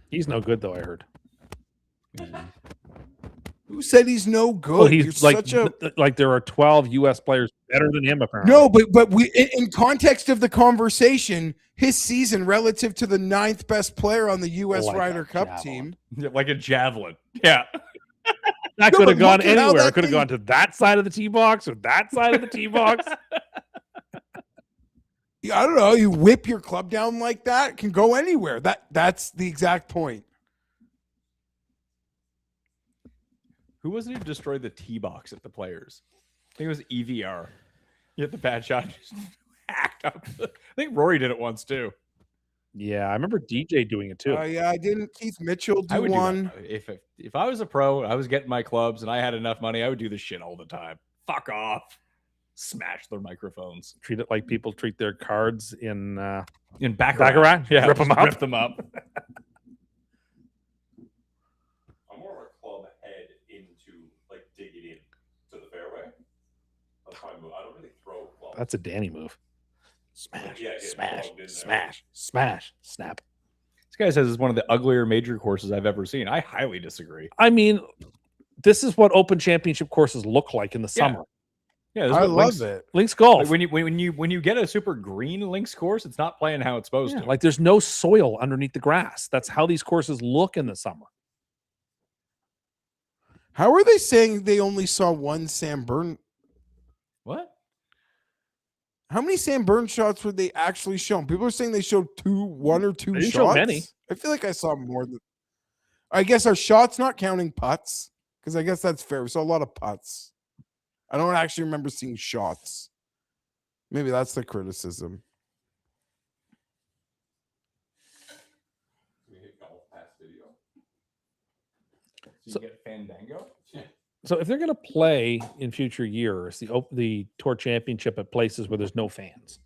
he's no good though, I heard. Who said he's no good? Well, he's You're like such a like there are 12 US players better than him apparently. no, but we in context of the conversation, his season relative to the 9th best player on the U.S. Like a Ryder Cup javelin. team. Yeah, like a javelin. Yeah. That No, could have but gone look at how anywhere. that It could have thing- gone to that side of the tee box or that side of the tee box. I don't know. You whip your club down like that, it can go anywhere. That's the exact point. Who was it who destroyed the tee box at the Players? I think it was EVR. You hit the bad shot, just hacked up. I think Rory did it once too. Yeah, I remember DJ doing it too. Yeah, I didn't. Keith Mitchell I do would one. do that. If I was a pro, I was getting my clubs and I had enough money, I would do this shit all the time. Fuck off. Smash their microphones. Treat it like people treat their cards in In Baccarat. Baccarat? Yeah. Rip 'em just up. Rip them up. I'm more of a club head into like digging in to the fairway. That's my move. I don't really throw clubs. That's a Danny move. Smash, Yeah, get smash, plugged in there. smash, smash, snap. This guy says it's one of the uglier major courses I've ever seen. I highly disagree. I mean, this is what Open Championship courses look like in the summer. Yeah, this is I what love Links, it. Links golf. like when you get a super green Links course, it's not playing how it's supposed Yeah, to. like there's no soil underneath the grass. That's how these courses look in the summer. How are they saying they only saw one Sam Burn? What? How many Sam Burn shots were they actually shown? People are saying they showed one or two They didn't shots. show many. I feel like I saw more than. I guess our shots not counting putts, because I guess that's fair. We saw a lot of putts. I don't actually remember seeing shots. Maybe that's the criticism. We hit golf past video. So you get Fandango? So if they're going to play in future years the Tour Championship at places where there's no fans,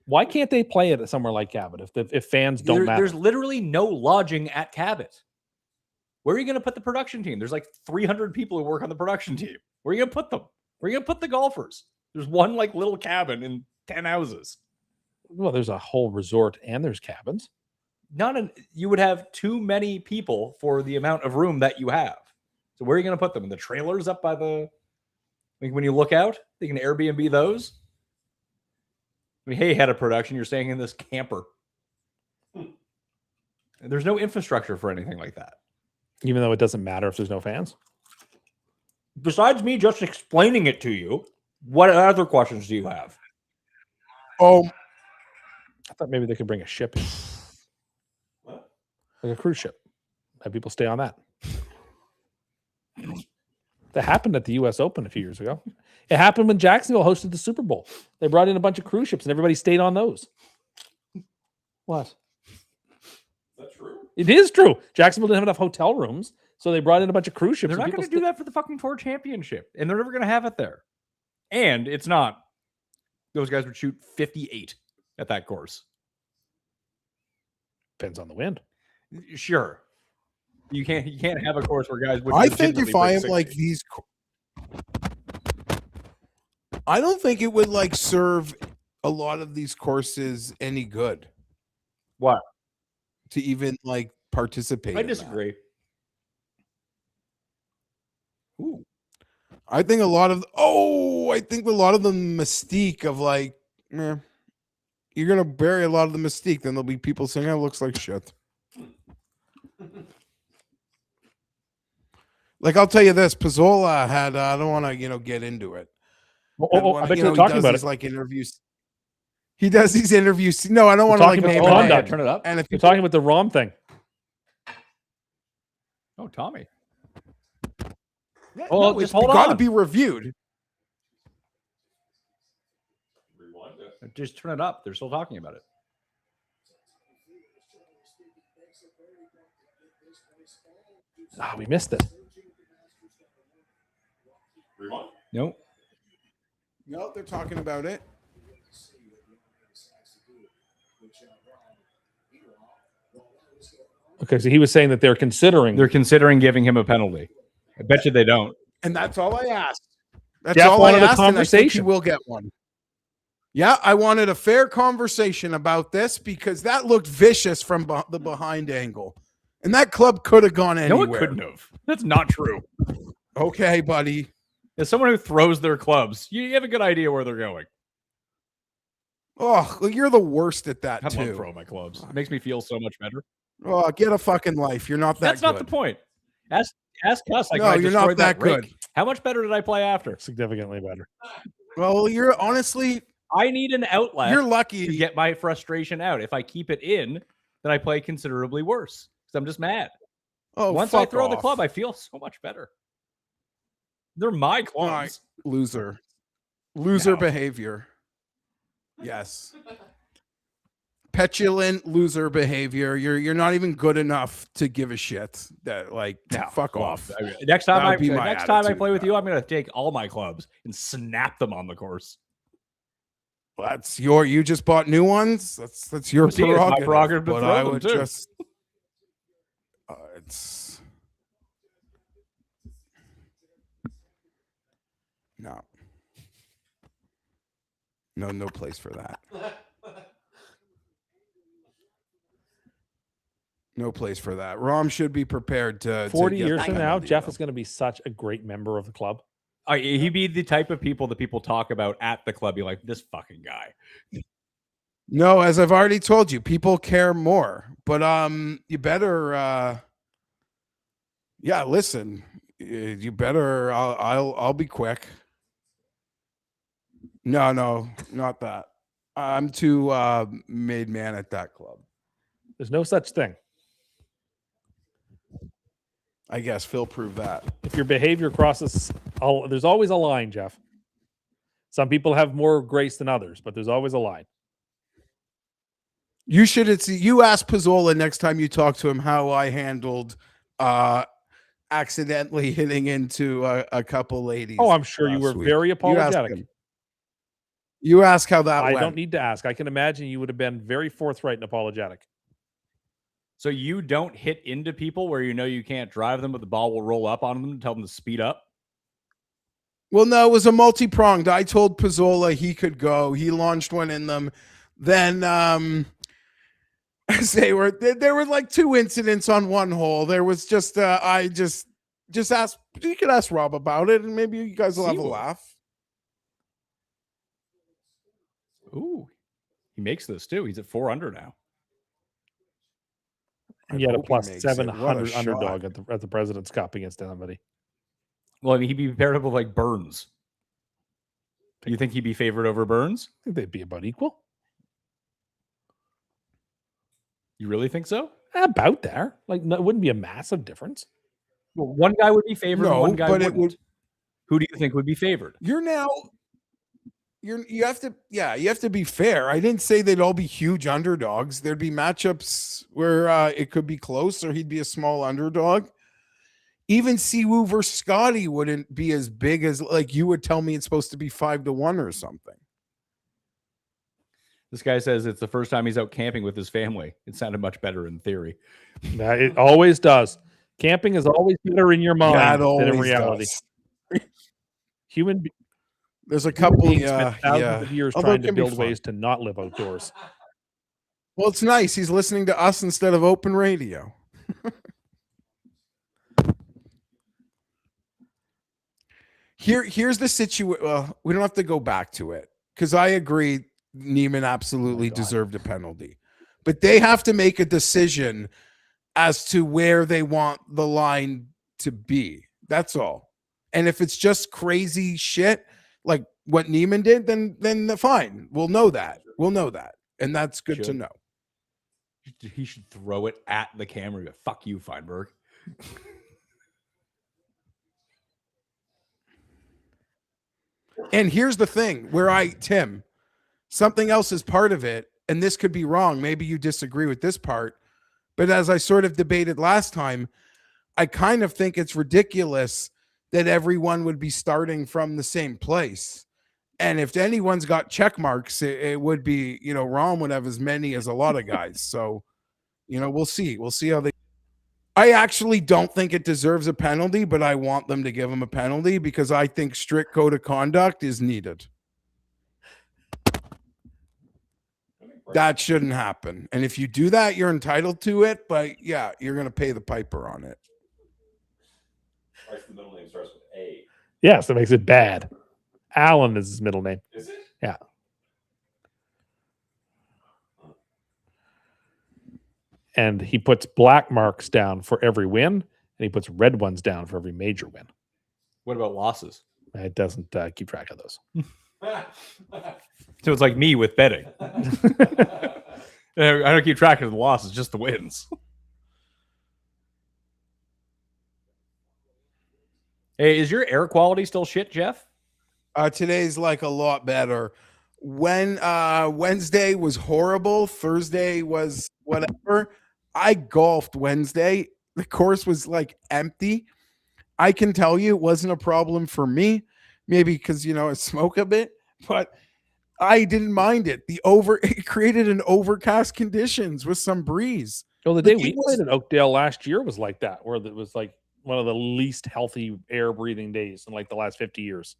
why can't they play it at somewhere like Cabot if fans don't matter? There's literally no lodging at Cabot. Where are you going to put the production team? There's like 300 people who work on the production team. Where are you going to put them? Where are you going to put the golfers? There's one like little cabin in 10 houses. Well, there's a whole resort and there's cabins. You would have too many people for the amount of room that you have. So where are you going to put them? In the trailers up by the, like when you look out, they can Airbnb those. I mean, hey, head of production, you're staying in this camper. There's no infrastructure for anything like that. Even though it doesn't matter if there's no fans. Besides me just explaining it to you, what other questions do you have? Oh, I thought maybe they could bring a ship in. What? Like a cruise ship. Have people stay on that. That happened at the U.S. Open a few years ago. It happened when Jacksonville hosted the Super Bowl. They brought in a bunch of cruise ships and everybody stayed on those. What? Is that true? It is true. Jacksonville didn't have enough hotel rooms, so they brought in a bunch of cruise ships. They're not going to do that for the fucking Tour Championship, and they're never going to have it there. And it's not. Those guys would shoot 58 at that course. Depends on the wind. Sure. You can't have a course where guys would. I think if I am legitimately like break 60. these, I don't think it would like serve a lot of these courses any good. What? To even like participate. I in that. disagree. Ooh. I think a lot of the mystique of like, you're gonna bury a lot of the mystique. Then there'll be people saying, "Oh, it looks like shit." Like I'll tell you this, Pizzola had. I don't want to get into it. I bet you're talking about it. Like interviews. He does these interviews. No, I don't want to like talking name about it. conduct. Turn it up. And if You're people, talking about the ROM thing. Oh, Tommy. Oh, no, just it's hold got to on. be reviewed. Rewind it. Just turn it up. They're still talking about it. We missed it. Rewind. Nope. No, they're talking about it. Okay, so he was saying that they're considering. They're considering giving him a penalty. I bet you they don't. And that's all I asked. That's Jeff all I wanted a asked, and I think he conversation. will get one. Yeah, I wanted a fair conversation about this because that looked vicious from the behind angle. And that club could have gone anywhere. No, it couldn't have. That's not true. Okay, buddy. As someone who throws their clubs, you have a good idea where they're going. Oh, you're the worst at that I love too. throwing my clubs. It makes me feel so much better. Oh, get a fucking life. You're not that That's good. not the point. Ask Cuss. Like, No, when I you're not destroyed that rake, good. How much better did I play after? Significantly better. Well, you're honestly, I need an outlet you're to lucky. get my frustration out. If I keep it in, then I play considerably worse because I'm just mad. Oh, Once I fuck throw the off. club, I feel so much better. They're my clubs. Loser No. behavior. Yes. Petulant loser behavior. You're not even good enough to give a shit. That like No, fuck well, off. I mean, next time That would be my next time I attitude, play with but- you, I'm gonna take all my clubs and snap them on the course. Well, that's you just bought new ones. That's your See, it's my prerogative. prerogative to but throw I them, would too. just. It's no. No place for that. No place for that. Rom should be prepared to 40 get years the from now, penalty, Geoff though. is going to be such a great member of the club. He'd be the type of people that people talk about at the club. You're like, this fucking guy. No, as I've already told you, people care more. But you better yeah, listen. You better I'll be quick. No, not that. I'm too made man at that club. There's no such thing. I guess Phil proved that. If your behavior crosses, there's always a line, Geoff. Some people have more grace than others, but there's always a line. You should you ask Pizzola next time you talk to him how I handled accidentally hitting into a couple ladies. Oh, I'm sure you were last week. very You ask apologetic. him. You ask how that I went. don't need to ask. I can imagine you would have been very forthright and apologetic. So you don't hit into people where you know you can't drive them, but the ball will roll up on them and tell them to speed up? Well, no, it was a multi-pronged. I told Pizzola he could go. He launched one in them. Then there were like two incidents on one hole. There was just I just asked, you could ask Rob about it, and maybe you guys will have a laugh. Ooh, he makes this too. He's at 4 under now. And you had a hope he plus makes it. What a 700 shot. underdog at the President's Cup against anybody. Well, I mean, he'd be paired up with like Burns. Do you think he'd be favored over Burns? I think they'd be about equal. You really think so? About there. Like, no, it wouldn't be a massive difference. Well, one guy would be favored, No, one guy but wouldn't. it would. Who do you think would be favored? You have to be fair. I didn't say they'd all be huge underdogs. There'd be matchups where it could be close, or he'd be a small underdog. Even Siwoo versus Scotty wouldn't be as big as, like, you would tell me it's supposed to be 5-1 or something. This guy says it's the first time he's out camping with his family. It sounded much better in theory. It always does. Camping is always better in your mind That than in always reality. does. There's a couple, beings spent thousands of years Although trying it to can be build fun. ways to not live outdoors. Well, it's nice. He's listening to us instead of open radio. Here's the situation. Well, we don't have to go back to it because I agree Neiman absolutely deserved a penalty. But they have to make a decision as to where they want the line to be. That's all. And if it's just crazy shit like what Neiman did, then fine. We'll know that. And that's good to Should. know. He should throw it at the camera. Go, fuck you, Fienberg. And here's the thing Tim, something else is part of it, and this could be wrong. Maybe you disagree with this part, but as I sort of debated last time, I kind of think it's ridiculous that everyone would be starting from the same place. And if anyone's got check marks, it would be, Rom would have as many as a lot of guys. So, we'll see. We'll see how they. I actually don't think it deserves a penalty, but I want them to give him a penalty because I think strict code of conduct is needed. That shouldn't happen. And if you do that, you're entitled to it. But yeah, you're going to pay the piper on it. The middle name starts with A. Yes, that makes it bad. Alan is his middle name. Is it? Yeah. And he puts black marks down for every win, and he puts red ones down for every major win. What about losses? It doesn't keep track of those. So it's like me with betting. I don't keep track of the losses, just the wins. Hey, is your air quality still shit, Geoff? Today's like a lot better. When Wednesday was horrible, Thursday was whatever. I golfed Wednesday. The course was like empty. I can tell you it wasn't a problem for me. Maybe because I smoke a bit, but I didn't mind it. It created an overcast conditions with some breeze. Well, the day we played at Oakdale last year was like that, where it was like one of the least healthy air breathing days in like the last 50 years.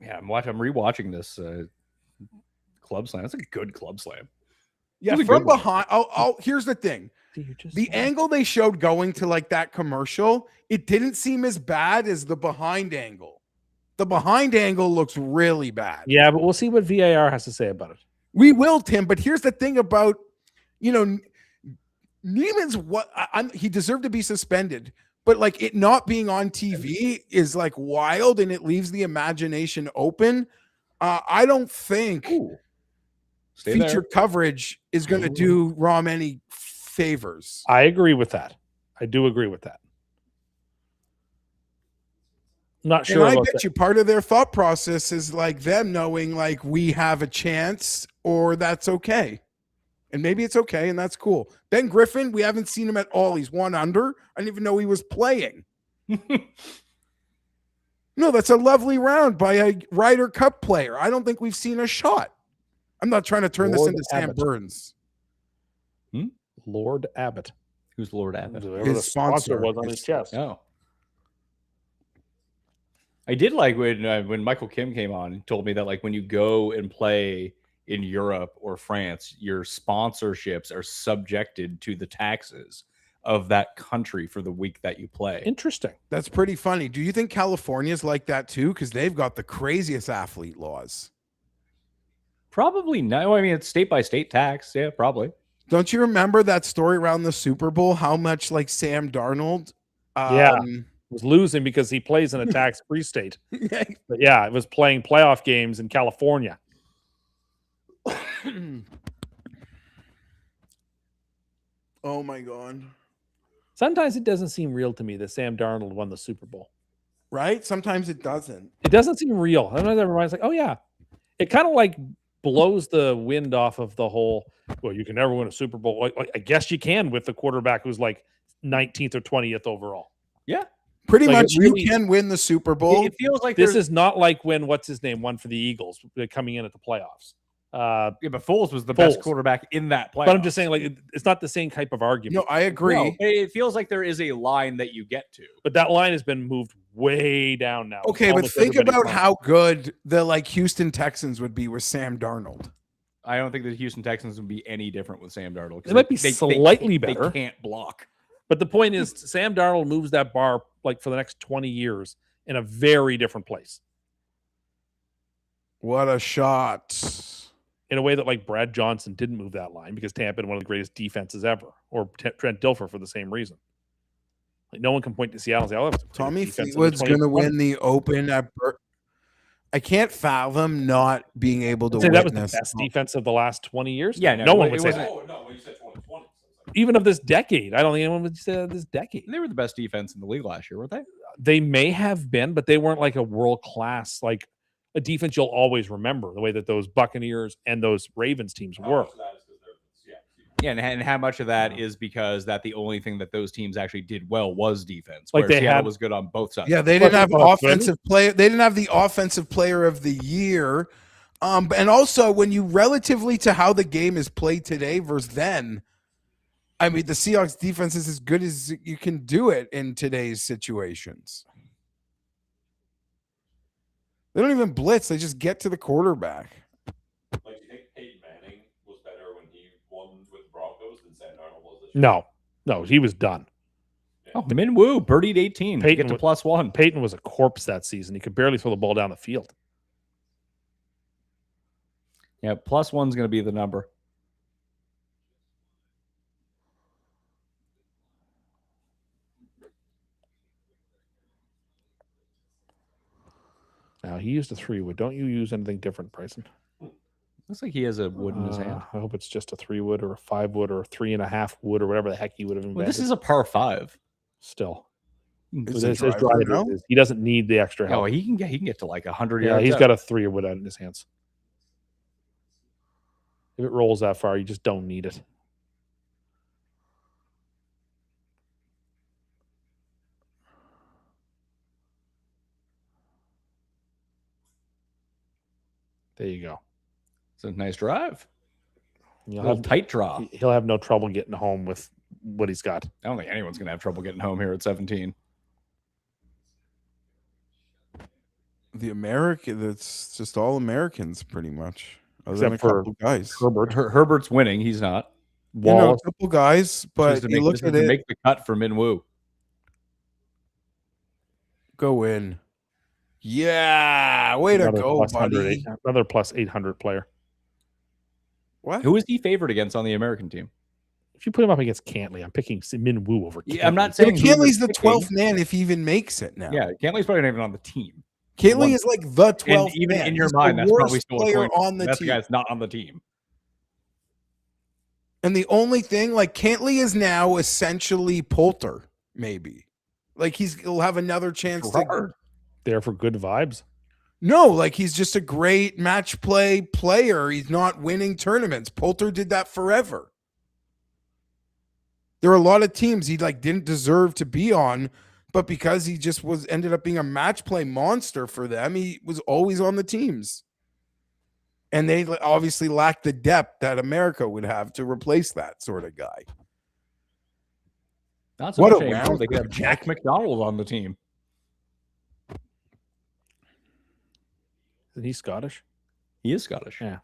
Yeah, I'm rewatching this. club slam. That's a good club slam. Yeah, It was a from good one. behind. Here's the thing. The angle. angle they showed going to like that commercial, it didn't seem as bad as the behind angle. The behind angle looks really bad. Yeah, but we'll see what VAR has to say about it. We will, Tim. But here's the thing about, Neiman's he deserved to be suspended, but like it not being on TV is like wild and it leaves the imagination open. I don't think featured coverage is going to do Rom any favors. I agree with that. I do agree with that. Not sure. And I bet you part of their thought process is like them knowing like we have a chance or that's okay. And maybe it's okay and that's cool. Ben Griffin, we haven't seen him at all. He's 1 under. I didn't even know he was playing. No, that's a lovely round by a Ryder Cup player. I don't think we've seen a shot. I'm not trying to turn this into Sam Burns. Lord Abbott. Who's Lord Abbott? Whoever the sponsor was on his chest. Oh. I did like when Michael Kim came on and told me that like when you go and play in Europe or France, your sponsorships are subjected to the taxes of that country for the week that you play. Interesting. That's pretty funny. Do you think California's like that too? Because they've got the craziest athlete laws. Probably no. I mean, it's state by state tax. Yeah, probably. Don't you remember that story around the Super Bowl? How much like Sam Darnold? Was losing because he plays in a tax-free state. But yeah, it was playing playoff games in California. Oh my God. Sometimes it doesn't seem real to me that Sam Darnold won the Super Bowl. Right? Sometimes it doesn't. It doesn't seem real. I don't know. Everybody's like, oh yeah. It kind of like blows the wind off of the whole, well, you can never win a Super Bowl. Like, I guess you can with the quarterback who's like 19th or 20th overall. Yeah. Pretty Like, much it really- you can win the Super Bowl. It feels like This is not like when, what's his name, won for the Eagles coming in at the playoffs. yeah, but Foles was the best Foles. quarterback in that playoff. But I'm just saying, like, it's not the same type of argument. No, I agree. No, it feels like there is a line that you get to. But that line has been moved way down now. Okay, but Almost think everybody's about fine. how good the like Houston Texans would be with Sam Darnold. I don't think the Houston Texans would be any different with Sam Darnold. 'Cause It might be slightly better. They can't block. But the point is, Sam Darnold moves that bar like for the next 20 years in a very different place. What a shot. In a way that like Brad Johnson didn't move that line because Tampa had one of the greatest defenses ever, or Trent Dilfer for the same reason. Like no one can point to Seattle and say, "Oh, that was a Tommy defense in the Fleetwood's going to 2020s." win the Open at I can't fathom not being able to I'd say that was witness. the best defense of the last 20 years. Yeah, no one it would say wasn't- that. Oh no, when you said 2020, Even of this decade, I don't think anyone would say this decade. They were the best defense in the league last year, weren't they? They may have been, but they weren't like a world class, like a defense you'll always remember the way that those Buccaneers and those Ravens teams were. Yeah, and how much of that is because that the only thing that those teams actually did well was defense. Like Like they Seattle had- was good on both sides. Yeah, they didn't have Well, offensive player. They didn't have the offensive player of the year. And also when you relatively to how the game is played today versus then, I mean, the Seahawks defense is as good as you can do it in today's situations. They don't even blitz. They just get to the quarterback. Like, do you think Peyton Manning was better when he won with the Broncos than Sam Darnold was this year? No, he was done. Oh, Minwoo birdied 18 to Peyton get to wa- +1. Peyton was a corpse that season. He could barely throw the ball down the field. Yeah, +1's going to be the number. Now he used a 3-wood. Don't you use anything different, Bryson? Looks like he has a wood in his hand. I hope it's just a 3-wood or a 5-wood or a 3.5 wood or whatever the heck he would have invented. Well, this is a par 5. Still. It's It's a as dry driver as now? it is. He doesn't need the extra help. Oh, he can get to like 100 Yeah, yards. he's out. got a 3-wood out in his hands. If it rolls that far, you just don't need it. There you go. It's a nice drive. You'll Little have, tight draw. he'll have no trouble getting home with what he's got. I don't think anyone's going to have trouble getting home here at 17. The American, that's just all Americans pretty much. other than a Except for couple guys. Herbert. Herbert's winning. He's not. You know, a Wallace. couple guys, but This you look is at to it, make the cut for Minwoo. go in. Yeah, way to Another go, plus 100, buddy. another plus 800 player. What? Who is he favored against on the American team? If you put him up against Cantley, I'm picking Minwoo over Cantley. Yeah, I'm not So saying who you're Cantley's the picking. 12th man if he even makes it now. Yeah, Cantley's probably not even on the team. Cantley is like the 12th And even man. in your He's the mind, that's probably worst still a player point. on the That's team. the guy's not on the team. And the only thing, like Cantley is now essentially Poulter, maybe. Like he'll have another chance to. Gerard. There for good vibes. No, like he's just a great match play player. He's not winning tournaments. Poulter did that forever. There are a lot of teams he like didn't deserve to be on, but because he just ended up being a match play monster for them, he was always on the teams. And they obviously lack the depth that America would have to replace that sort of guy. Not so What much a anymore. round They could have for Jack McDonald on the team. Isn't he Scottish? He is Scottish. Yeah.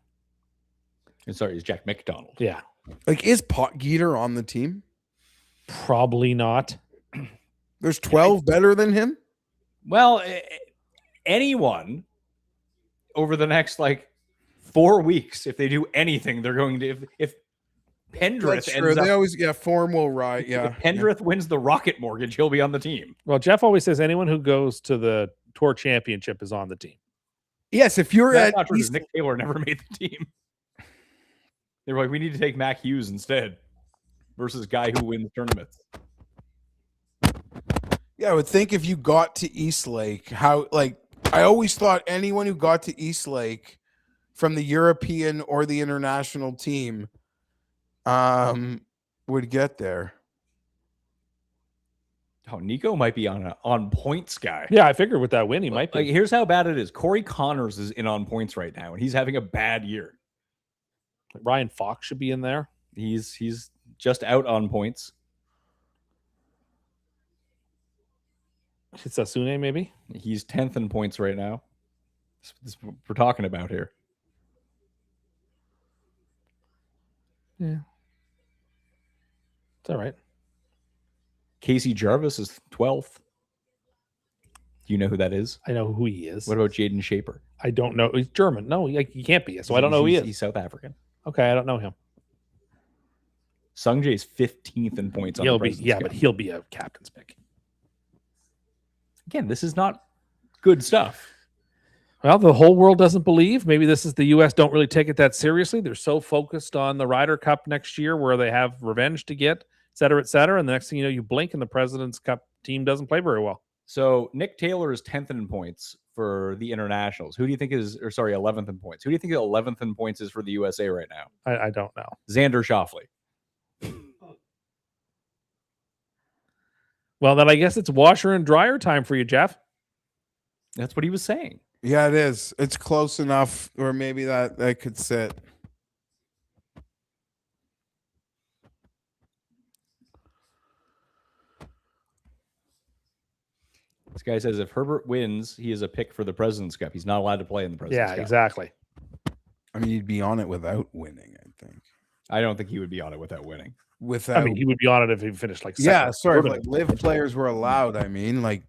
And sorry, he's Jack McDonald. Yeah. Like, is Potgieter on the team? Probably not. There's 12 better than him? Well, anyone over the next like 4 weeks, if they do anything, they're going to if Pendrith That's true. ends They up, always, form will ride. Yeah. if Pendrith wins the Rocket Mortgage, he'll be on the team. Well, Jeff always says anyone who goes to the Tour Championship is on the team. Yes, if you're That's at not true. 'Cause East, Nick Taylor never made the team. They were like, we need to take Mac Hughes instead versus guy who wins tournaments. yeah, I would think if you got to Eastlake, how like I always thought anyone who got to Eastlake from the European or the international team would get there. Oh, Nico might be on points guy. Yeah, I figured with that win, he might be. Like, here's how bad it is. Corey Connors is in on points right now, and he's having a bad year. Ryan Fox should be in there. He's just out on points. Hitsasune, maybe? He's 10th in points right now. This is what we're talking about here. Yeah. It's all right. Casey Jarvis is 12th. Do you know who that is? I know who he is. What about Jaden Shaper? I don't know. He's German. No, he can't be. So I don't know who he is. He's South African. Okay, I don't know him. Sungjae's 15th in points on He'll the be, President's yeah, Cup. but he'll be a captain's pick. Again, this is not good stuff. Well, the whole world doesn't believe. Maybe this is the U.S. don't really take it that seriously. They're so focused on the Ryder Cup next year where they have revenge to get, et cetera, et cetera. And the next thing you know, you blink and the President's Cup team doesn't play very well. So Nick Taylor is 10th in points for the internationals. Who do you think is, or sorry, 11th in points? Who do you think the 11th in points is for the USA right now? I don't know. Xander Schauffele. Well, then I guess it's washer and dryer time for you, Jeff. That's what he was saying. Yeah, it is. It's close enough, or maybe that could sit. This guy says if Herbert wins, he is a pick for the President's Cup. He's not allowed to play in the President's Yeah, Cup. exactly. I mean, you'd be on it without winning, I think. I don't think he would be on it without winning. Without, I mean, he would be on it if he finished like second. yeah, sorry, Third. if, like live players were allowed. I mean, like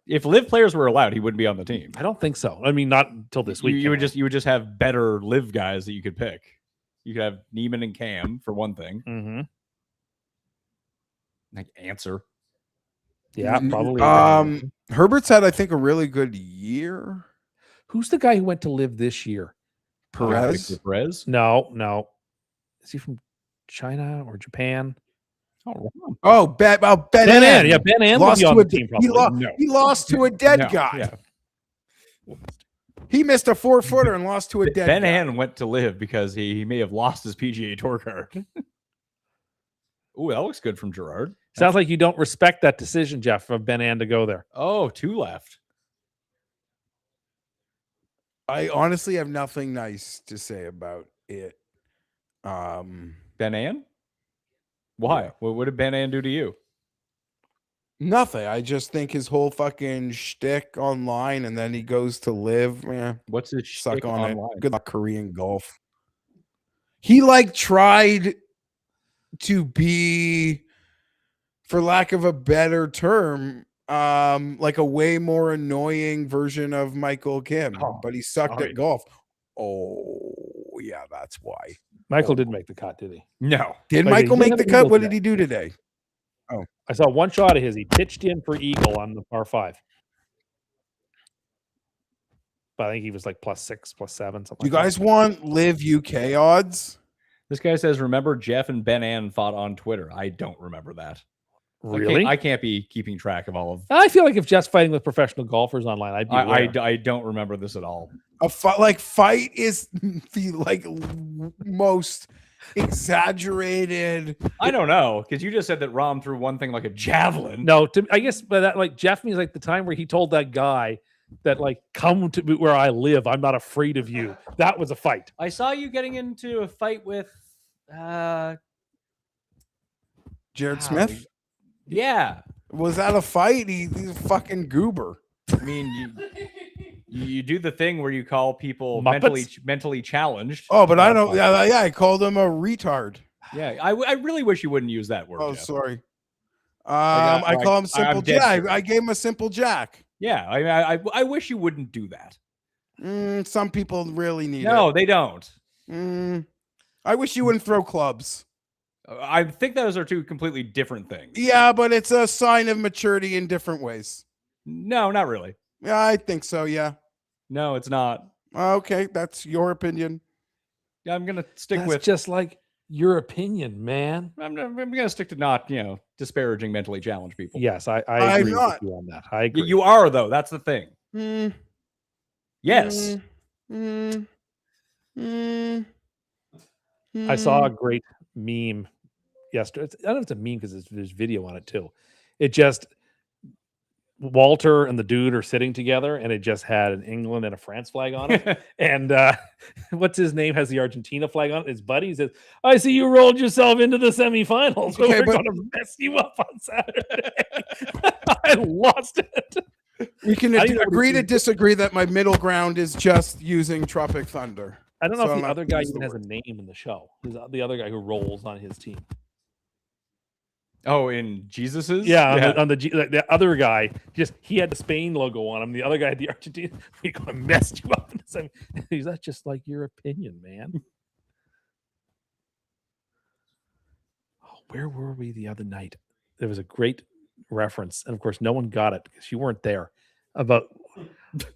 If live players were allowed, he wouldn't be on the team. I don't think so. I mean, not until this week. You would just have better live guys that you could pick. You could have Neiman and Cam for one thing. Mm-hmm. Like answer. Yeah, probably. Herbert's had, I think, a really good year. Who's the guy who went to live this year? Perez. Victor Perez. No. Is he from China or Japan? Oh, Oh, Ben Ben Ann. Ann. Yeah, Ben Ann would Lost be on to the team he, probably. No. he lost to a dead No, guy. yeah. He missed a 4-footer and lost to a dead Ben guy. Ann went to live because he may have lost his PGA Tour card. Ooh, that looks good from Gerard. Sounds like you don't respect that decision, Jeff, of Ben Ann to go there. Oh, 2 left. I honestly have nothing nice to say about it. Ben Ann? Why? Yeah. What did Ben Ann do to you? Nothing. I just think his whole fucking shtick online, and then he goes to live. Yeah, What's his suck shtick on online? it. Good luck, Korean golf. he like tried to be, for lack of a better term, like a way more annoying version of Michael Kim, but he sucked at golf. Oh, yeah, that's why. Michael did make the cut, did he? No. Did Like, Michael he make had the an cut? eagle What did today. he do today? I saw one shot of his. He pitched in for eagle on the par 5. But I think he was like +6, +7, something. You like guys want Live UK odds? This guy says, remember Jeff and Ben Ann fought on Twitter. I don't remember that. that. Really? I can't be keeping track of all of. I feel like if Jeff's fighting with professional golfers online, I'd be aware. I don't remember this at all. A fight is the like most exaggerated. I don't know, because you just said that Rom threw one thing like a javelin. No, I guess, but that, like, Jeff means like the time where he told that guy that, like, come to where I live. I'm not afraid of you. That was a fight. I saw you getting into a fight with Jared Smith. Yeah. Was that a fight? He's a fucking goober. I mean, you do the thing where you call people Muppets? mentally challenged. Oh, but I don't. Yeah, I called him a retard. Yeah, I really wish you wouldn't use that word. Oh, Jeff. sorry. I call him simple I'm dead Jack. serious. I gave him a simple Jack. Yeah, I mean, I wish you wouldn't do that. Some people really need No, it. they don't. I wish you wouldn't throw clubs. I think those are two completely different things. Yeah, but it's a sign of maturity in different ways. No, not really. Yeah, I think so. Yeah. No, it's not. Okay, that's your opinion. I'm gonna stick That's with. just like your opinion, man. I'm gonna stick to not disparaging mentally challenged people. Yes, I I'm agree not. with you on that. I agree. You are though. That's the thing. Mm, Yes. mm, mm, I saw a mm. great meme yesterday. I don't know if it's a meme because there's video on it too. It just Walter and the dude are sitting together, and it just had an England and a France flag on it. And what's his name has the Argentina flag on it. His buddy says, "I see you rolled yourself into the semifinals. So Okay, we're but- going to mess you up on Saturday." I lost it. We can I think agree to everything- disagree that my middle ground is just using Tropic Thunder. I don't know So if I'm the not other gonna guy use even the has a name in the show. The other guy who rolls on his team. Oh, in Jesus's? Yeah, on the other guy, he had the Spain logo on him. The other guy had the Argentina. We're going to mess you up. He's that's just like your opinion, man. Oh, where were we the other night? There was a great reference, and of course, no one got it because you weren't there. About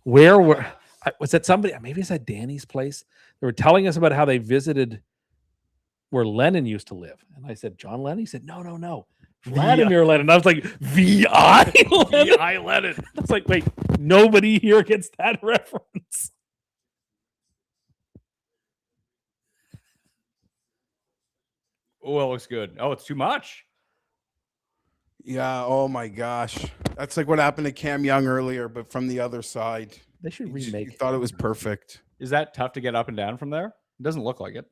where was that? Somebody? Maybe it's at Danny's place. They were telling us about how they visited where Lennon used to live, and I said, "John Lennon." He said, "No. Vladimir Lenin." I was like, VI Lenin? VI Lenin. I was like, wait, nobody here gets that reference. Oh, it looks good. Oh, it's too much. Yeah. Oh my gosh, that's like what happened to Cam Young earlier, but from the other side. They should You remake. thought it was perfect. Is that tough to get up and down from there? It doesn't look like it.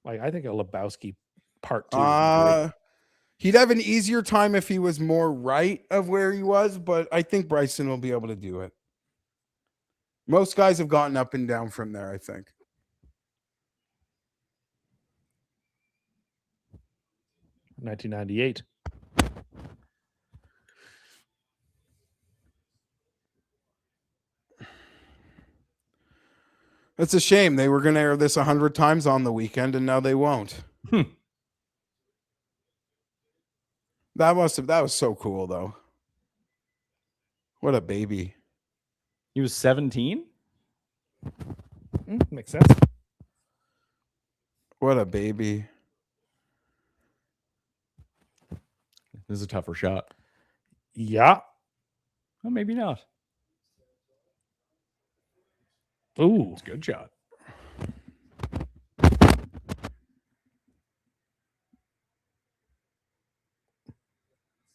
Like, I think a Lebowski part 2. would be great. He'd have an easier time if he was more right of where he was, but I think Bryson will be able to do it. Most guys have gotten up and down from there, I think. $1998. It's a shame. They were going to air this 100 times on the weekend, and now they won't. That was so cool, though. What a baby. He was 17? Makes sense. What a baby. This is a tougher shot. Yeah. Oh, maybe not. Ooh. It's a good shot.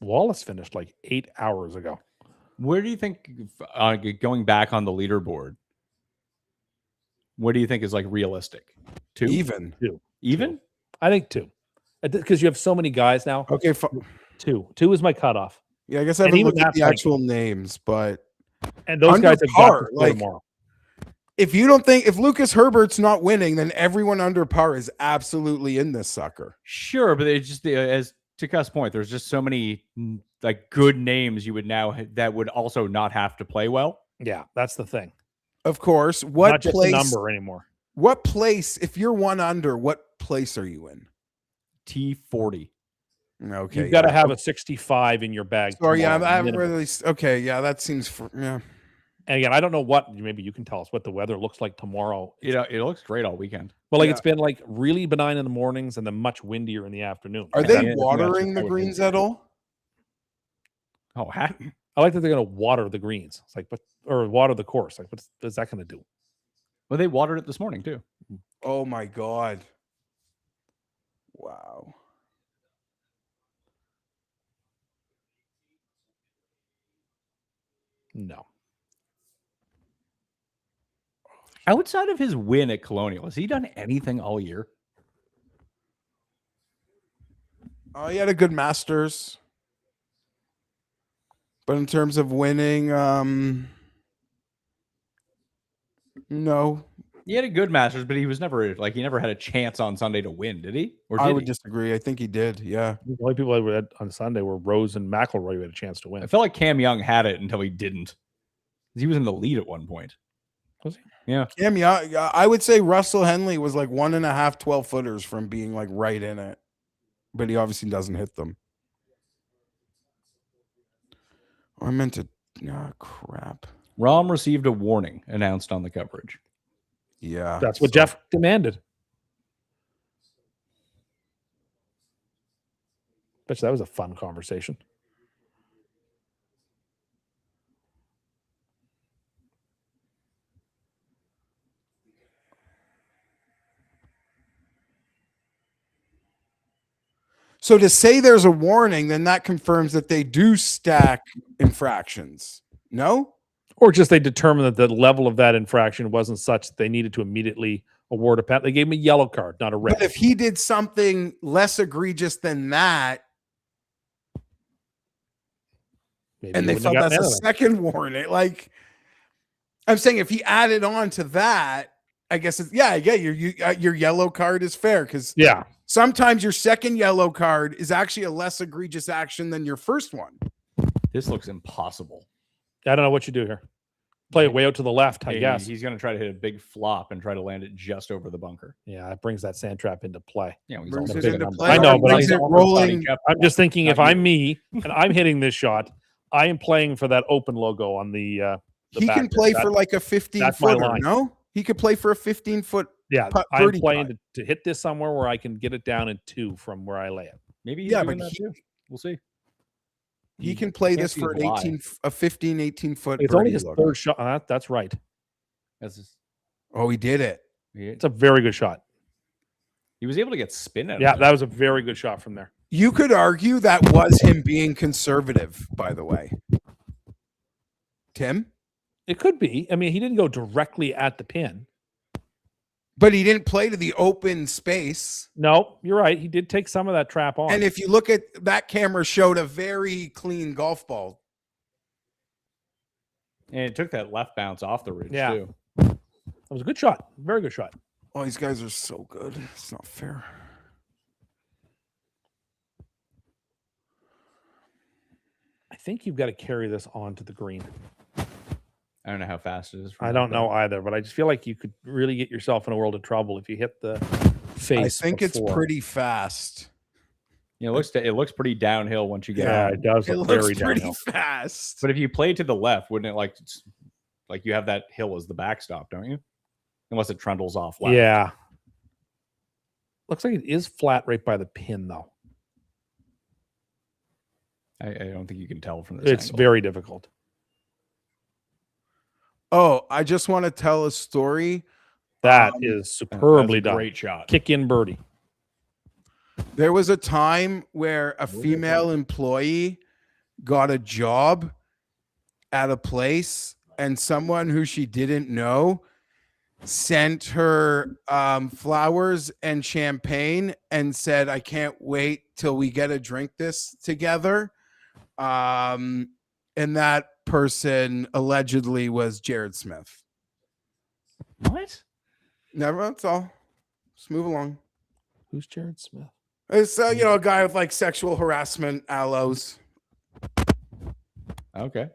Wallace finished like 8 hours ago. Where do you think, going back on the leaderboard, what do you think is like realistic? 2? Even. Even? I think 2. Because you have so many guys now. Okay. 2. 2 is my cutoff. Yeah, I guess I And haven't even looked at that's the like- actual names, but And those Under guys have got par, to play like- tomorrow. if you don't think if Lucas Herbert's not winning, then everyone under par is absolutely in this sucker. Sure, but it's just as to Gus' point, there's just so many like good names you would now that would also not have to play well. Yeah, that's the thing. Of course, Not just a number anymore. What place? If you're 1 under, what place are you in? T40. Okay, You've got to have a 65 in your bag. Sorry, yeah, tomorrow, I'm minimum. really okay. Yeah, that seems yeah. And again, I don't know what. Maybe you can tell us what the weather looks like tomorrow. It looks great all weekend. But like Yeah. it's been like really benign in the mornings and then much windier in the afternoon. Are And they that- watering the greens at all? Oh, I like that they're going to water the greens. It's like, or water the course. Like, what's that going to do? well, they watered it this morning too. Oh my god! Wow. No. Outside of his win at Colonial, has he done anything all year? Oh, he had a good Masters, but in terms of winning, no, He had a good Masters, but he was never like he never had a chance on Sunday to win, did he? Or did I would he? disagree. I think he did. Yeah, The only people I had on Sunday were Rose and McIlroy who had a chance to win. I felt like Cam Young had it until he didn't. He was in the lead at one point. Was he? Yeah. Cam, yeah, I would say Russell Henley was like 1.5 12-footers from being like right in it, but he obviously doesn't hit them. Oh, I meant to. Oh, crap. Rahm received a warning announced on the coverage. Yeah, That's what Jeff demanded. Bet you that was a fun conversation. So to say there's a warning, then that confirms that they do stack infractions. No? Or just they determined that the level of that infraction wasn't such that they needed to immediately award a penalty. They gave him a yellow card, not a red. But if he did something less egregious than that, Maybe and he they wouldn't felt have that's gotten a anything. second warning, like I'm saying, if he added on to that, I guess it's your yellow card is fair because Yeah. sometimes your second yellow card is actually a less egregious action than your first one. This looks impossible. I don't know what you do here. Play it way out to the left, I guess. He's going to try to hit a big flop and try to land it just over the bunker. Yeah, it brings that sand trap into play. Yeah, he's Brings also it big into enough. play. I know, but Brings it rolling. I'm just thinking if Not I'm you. me and I'm hitting this shot, I am playing for that open logo on the He back can there. play That- for like a that's my 15-footer, line. no? He could play for a 15-foot. Yeah, putt I'm birdie playing putt. to hit this somewhere where I can get it down in 2 from where I lay it. Maybe he's Yeah, doing but that too. We'll see. He can play can't this see for his an lie. 18 foot. It's only birdie his look. third shot. That's right. That's just, Oh, he did it. It's a very good shot. he was able to get spin out Yeah, of it. that was a very good shot from there. You could argue that was him being conservative, by the way. Tim? It could be. I mean, he didn't go directly at the pin. But he didn't play to the open space. No, you're right. He did take some of that trap on. And if you look at that camera, showed a very clean golf ball. And it took that left bounce off the ridge Yeah. too. That was a good shot. Very good shot. Oh, these guys are so good. It's not fair. I think you've got to carry this on to the green. I don't know how fast it is. from I that don't know though. either, but I just feel like you could really get yourself in a world of trouble if you hit the face. I think it's before. pretty fast. You know, it looks pretty downhill once you get Yeah, out. it does It look looks very pretty downhill. fast. But if you play to the left, wouldn't it like you have that hill as the backstop, don't you? Unless it trundles off left. Yeah. Looks like it is flat right by the pin, though. I don't think you can tell from this. It's angle. very difficult. Oh, I just want to tell a story. That Um, is That's superbly a done. great shot. Kick in birdie. There was a time where a Look at female employee got a job at a place, and someone who she didn't know sent her flowers and champagne and said, "I can't wait till we get to drink this together." And that person allegedly was Jared Smith. What? Never. That's all. Just move along. Who's Jared Smith? It's a guy with like sexual harassment allos. Okay.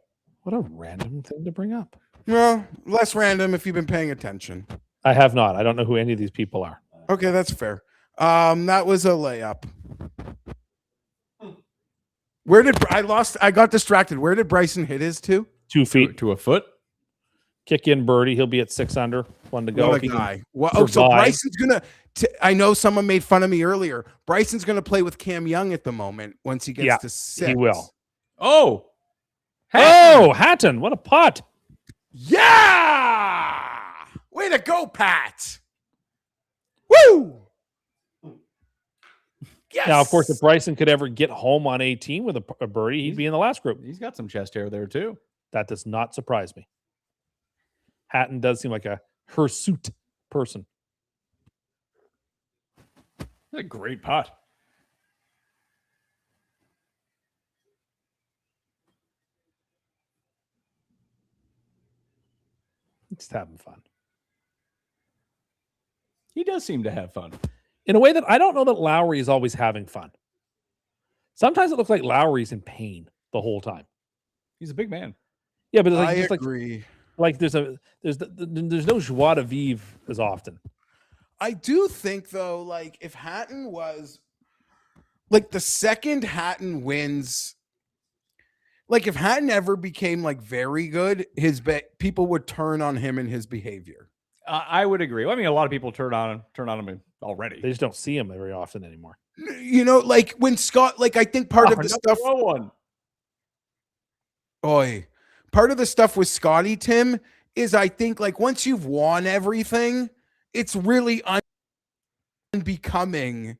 What a random thing to bring up. Well, less random if you've been paying attention. I have not. I don't know who any of these people are. Okay, that's fair. That was a layup. Where did I got distracted. Where did Bryson hit his to? 2 feet. To a foot. Kick in birdie. He'll be at 6 under. 1 to go. What If a he can guy. Well, so survive. Bryson's gonna. I know someone made fun of me earlier. Bryson's gonna play with Cam Young at the moment once he gets Yeah, to 6. he will. Oh. Oh, Hatton. What a putt. Yeah! Way to go, Pat. Woo! Yes. Now, of course, if Bryson could ever get home on 18 with a birdie, he'd be in the last group. He's got some chest hair there too. That does not surprise me. Hatton does seem like a hirsute person. That's a great putt. Just having fun. He does seem to have fun. In a way that I don't know that Lowry is always having fun. Sometimes it looks like Lowry's in pain the whole time. He's a big man. Yeah, but it's like, I just agree. like there's no joie de vivre as often. I do think though, like if Hatton was like the second Hatton wins, like if Hatton ever became like very good, people would turn on him and his behavior. I would agree. I mean, a lot of people turn on him already. They just don't see him very often anymore. You know, like when Scott, like I think part of the stuff. Part of the stuff with Scotty Tim is I think like once you've won everything, it's really unbecoming.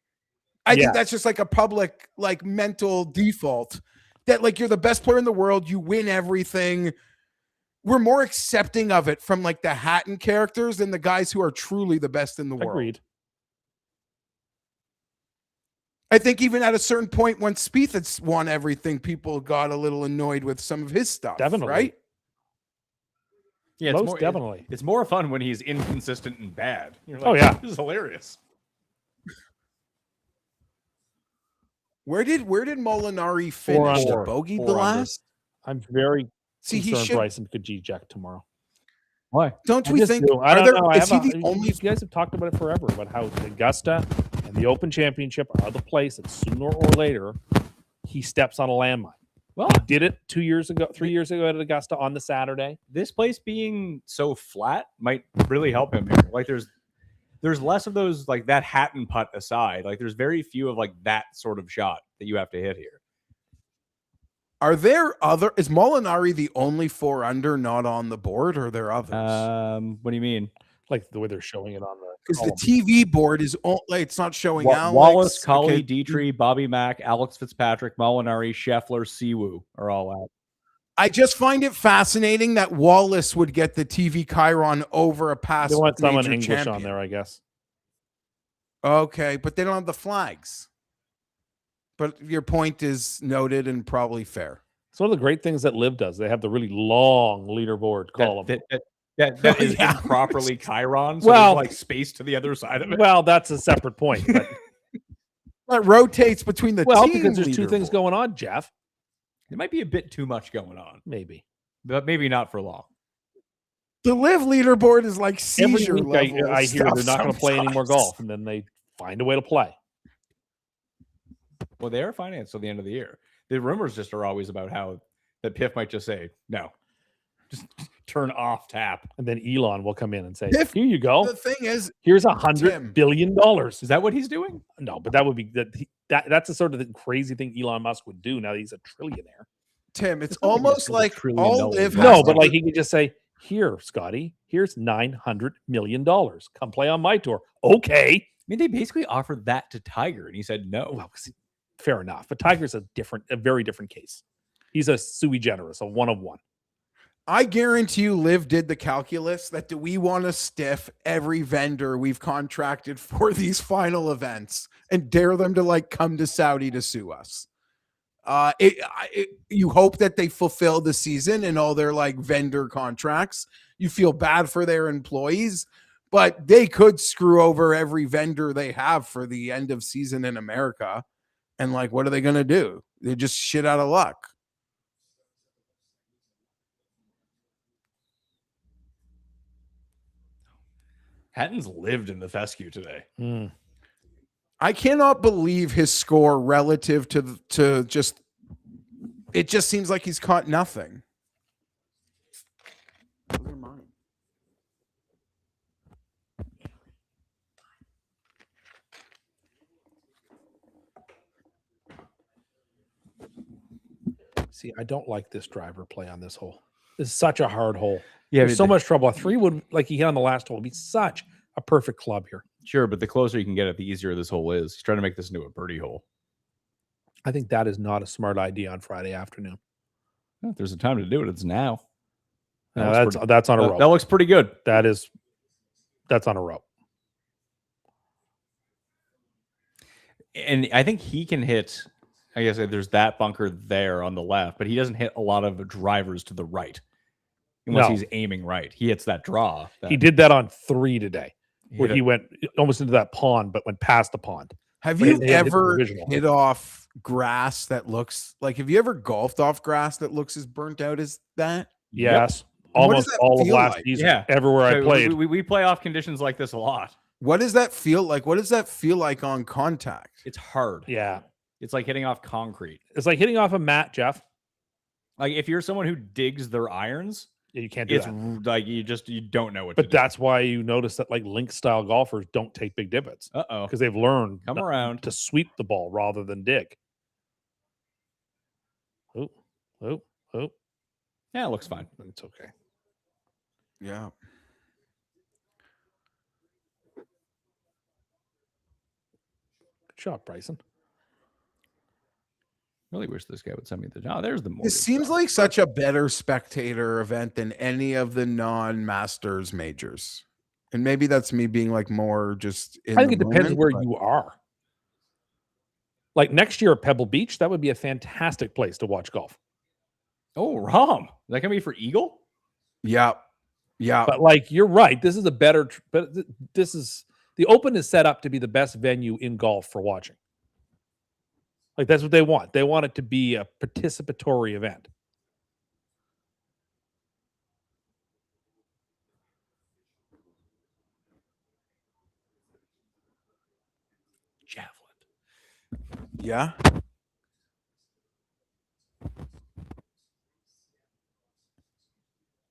I think that's just like a public like mental default that like you're the best player in the world, you win everything. We're more accepting of it from like the Hatton characters than the guys who are truly the best in the world. Agreed. I think even at a certain point when Spieth had won everything, people got a little annoyed with some of his stuff. Definitely. Right? Yeah, Most definitely. It's more fun when he's inconsistent and bad. You're like, Oh, yeah. This is hilarious. Where did Molinari finish? under. Bogey the 4 under. last? I'm very He concerned should. Bryson could G-jack tomorrow. Why? Don't I we just think? do. I don't know. Is he the only? You guys have talked about it forever, about how Augusta and the Open Championship are the place that sooner or later he steps on a landmine. Well, He did it 3 years ago at Augusta on the Saturday. this place being so flat might really help him here. Like there's less of those, like that Hatton putt aside. Like there's very few of like that sort of shot that you have to hit here. Are there other? Is Molinari the only 4 under not on the board, or are there others? What do you mean? Like the way they're showing it on the Because the column. TV board is like it's not showing Alex. Wallace, Colley, Okay. Dietrich, Bobby Mack, Alex Fitzpatrick, Molinari, Scheffler, Siwoo are all out. I just find it fascinating that Wallace would get the TV Chiron over a past They want someone major English champion. on there, I guess. Okay, but they don't have the flags. But your point is noted and probably fair. It's one of the great things that Liv does. They have the really long leaderboard column. That is Yeah. improperly Chiron. So Well- there's like space to the other side of it. Well, that's a separate point. But, That rotates between the well, team because there's 2 things leaderboard. going on, Jeff. It might be a bit too much going on, Maybe. but maybe not for long. The live leaderboard is like Every seizure week level. I hear stuff they're not going to play any more sometimes. golf, and then they find a way to play. Well, they are financed till the end of the year. The rumors just are always about how that Piff might just say, no, just turn off tap. And then Elon will come in and say, If- here you go. The thing is, Here's Tim. $100 billion. Is that what he's doing? No, but that would be that's the sort of the crazy thing Elon Musk would do now that he's a trillionaire. Tim, it's It's not like almost it's a like $1 all trillion live. dollar No, has but to like do- he could just say, here, Scotty, here's $900 million. Come play on my tour. Okay. I mean, they basically offered that to Tiger, and he said no. Well, fair enough. But Tiger's a very different case. He's a sui generis, a one of one. I guarantee you, Liv did the calculus that do we want to stiff every vendor we've contracted for these final events and dare them to like come to Saudi to sue us. You hope that they fulfill the season and all their like vendor contracts, you feel bad for their employees, but they could screw over every vendor they have for the end of season in America. And like, what are they going to do? They're just shit out of luck. Hatton's lived in the fescue today. I cannot believe his score relative to just, it just seems like he's caught nothing. Those are mine. See, I don't like this driver play on this hole. This is such a hard hole. Yeah, There's so much trouble. A 3 would, like he hit on the last hole, would be such a perfect club here. Sure, but the closer you can get it, the easier this hole is. He's trying to make this into a birdie hole. I think that is not a smart idea on Friday afternoon. If there's a time to do it, it's now. No, looks that's on a rope. That looks pretty good. That's on a rope. And I think he can hit, I guess there's that bunker there on the left, but he doesn't hit a lot of drivers to the right. Unless he's aiming right. He hits that draw. He did that on 3 today, where hit he went almost into that pond, but went past the pond. Have But you they had ever divisional. hit off grass that looks like, have you ever golfed off grass that looks as burnt out as that? Yes. And what does Almost that all of feel last like? season. Yeah. Everywhere I So played. We play off conditions like this a lot. What does that feel like? What does that feel like on contact? It's hard. Yeah. It's like hitting off concrete. It's like hitting off a mat, Jeff. Like if you're someone who digs their irons, Yeah, you can't do it's that. like you don't know what But to do. that's why you notice that like link style golfers don't take big divots Uh-oh. because they've learned Come around. to sweep the ball rather than dig. Oh. Yeah, it looks fine. It's okay. Yeah. Good shot, Bryson. Really wish this guy would send me the. Oh, there's the. It seems like such a better spectator event than any of the non-Masters majors. And maybe that's me being like more just in I think it the depends moment, where but- you are. Like next year at Pebble Beach, that would be a fantastic place to watch golf. Oh, Rom. That can be for Eagle? Yeah. Yeah. But like you're right, this is a better. But this is the Open is set up to be the best venue in golf for watching. Like that's what they want. They want it to be a participatory event. Javelin. Yeah.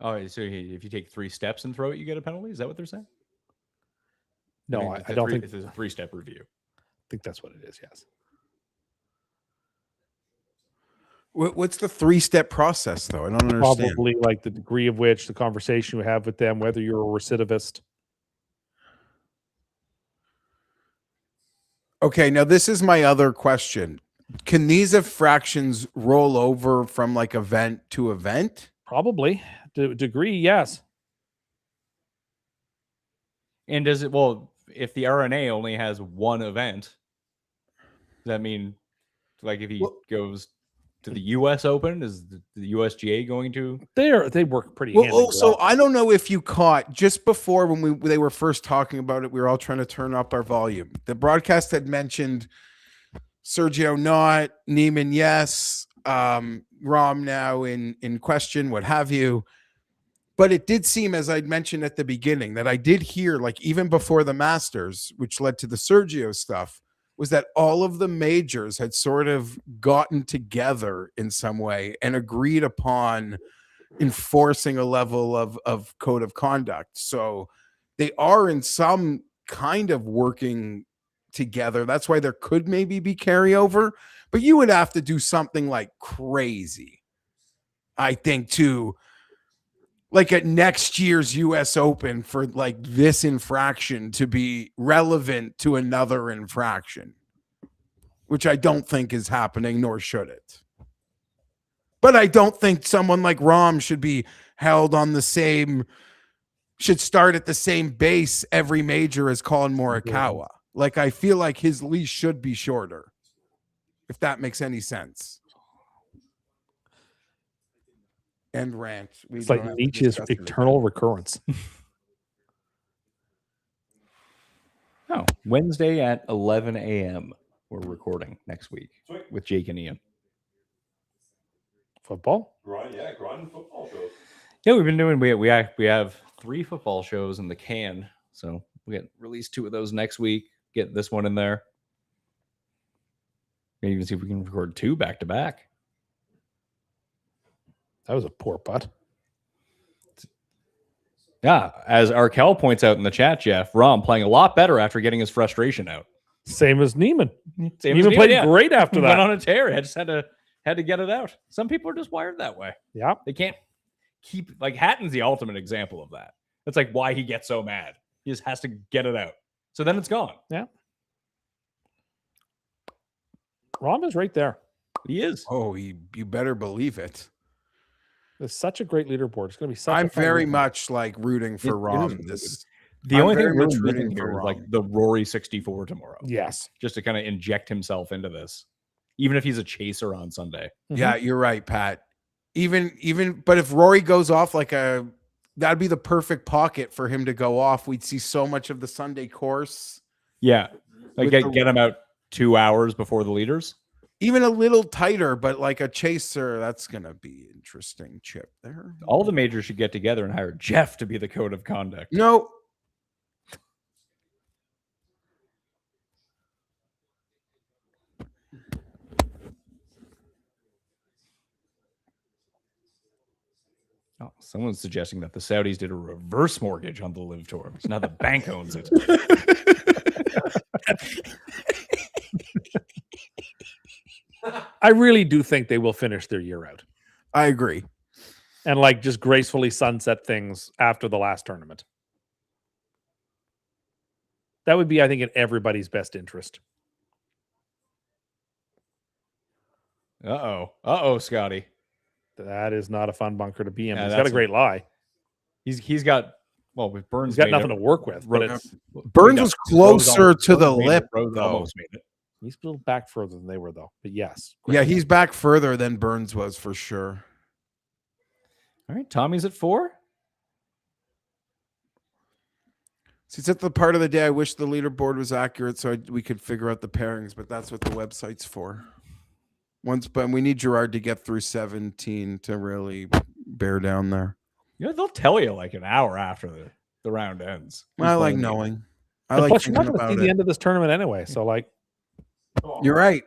Oh, so if you take 3 steps and throw it, you get a penalty? Is that what they're saying? No, mean, I it's a don't three- think. it's a 3-step review. I think that's what it is. Yes. What's the 3-step process though? I don't understand. Probably like the degree of which the conversation you have with them, whether you're a recidivist. Okay, now this is my other question. Can these infractions roll over from like event to event? Probably degree. Yes. And does it, well, if the RNA only has one event, does that mean, like, if he Well- goes to the U.S. Open, is the USGA going to? They work pretty. Well, hand in also, glove. I don't know if you caught just before when they were first talking about it, we were all trying to turn up our volume. The broadcast had mentioned Sergio not, Neiman yes, Rom now in question, what have you. But it did seem, as I'd mentioned at the beginning, that I did hear, like even before the Masters, which led to the Sergio stuff, was that all of the majors had sort of gotten together in some way and agreed upon enforcing a level of code of conduct. So they are in some kind of working together. That's why there could maybe be carryover, but you would have to do something like crazy, I think, to like at next year's US Open for like this infraction to be relevant to another infraction, which I don't think is happening, nor should it. But I don't think someone like Rom should be held on the same, should start at the same base every major as Colin Morikawa. Like, I feel like his leash should be shorter, if that makes any sense. and rant. We It's don't like have to Nietzsche's discuss it again. eternal recurrence. Oh, Wednesday at 11 a.m. We're recording next week Sweet. with Jake and Ian. Football? Grinding football shows. Yeah, we've been doing. We have 3 football shows in the can, so we get release 2 of those next week. Get this one in there. Maybe even see if we can record 2 back to back. That was a poor putt. Yeah, as Arkell points out in the chat, Jeff, Rom playing a lot better after getting his frustration out. Same as Neiman. Same as Neiman played yeah. great after Went that. on a tear. Had to get it out. Some people are just wired that way. Yeah. They can't keep like Hatton's the ultimate example of that. That's like why he gets so mad. He just has to get it out. So then it's gone. Yeah. Rom is right there. He is. Oh, you better believe it. It's such a great leaderboard. It's going to be such I'm a fun very weekend. much like rooting for It Rom. is This The I'm only thing very really much missing rooting here for is like Rom. the Rory 64 tomorrow. Yes. Just to kind of inject himself into this. Even if he's a chaser on Sunday. Yeah, you're right, Pat. Even but if Rory goes off like that'd be the perfect pocket for him to go off. We'd see so much of the Sunday course. Yeah. Like With the- get him out 2 hours before the leaders. Even a little tighter, but like a chaser, that's gonna be interesting. Chip there. All the majors should get together and hire Jeff to be the code of conduct. No. Oh, someone's suggesting that the Saudis did a reverse mortgage on the Live Tour. So now the bank owns it. I really do think they will finish their year out I agree. and like just gracefully sunset things after the last tournament. That would be, I think, in everybody's best interest. Uh-oh, Scotty. That is not a fun bunker to be in. Yeah, He's got a that's great lie. He's got with Burns. He's got made nothing it. to work with, but it's Burns was closer to the lip. Rose though. almost made it. he's still back further than they were, though. But yes. Yeah, he's back further than Burns was for sure. All right, Tommy's at 4. See, it's at the part of the day I wish the leaderboard was accurate so we could figure out the pairings, but that's what the website's for. But we need Gerard to get through 17 to really bear down there. You know, they'll tell you like an hour after the round ends. I like knowing. I And like plus, you're not thinking going to see about the it. end of this tournament anyway. So, like, You're right.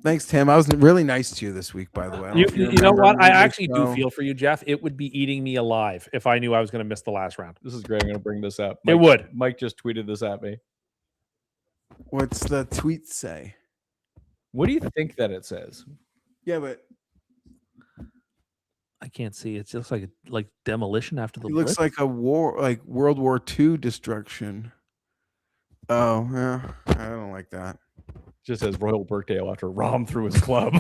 Thanks, Tim. I was really nice to you this week, by the way. I don't know if you know remember what? I me, actually do so- feel for you, Jeff. It would be eating me alive if I knew I was going to miss the last round. This is great. I'm going to bring this up. It would. Mike just tweeted this at me. What's the tweet say? What do you think that it says? Yeah, but I can't see. It looks like demolition after the it looks like a war, like World War II destruction. Oh, yeah. I don't like that. Just says Royal Birkdale after Rom threw his club.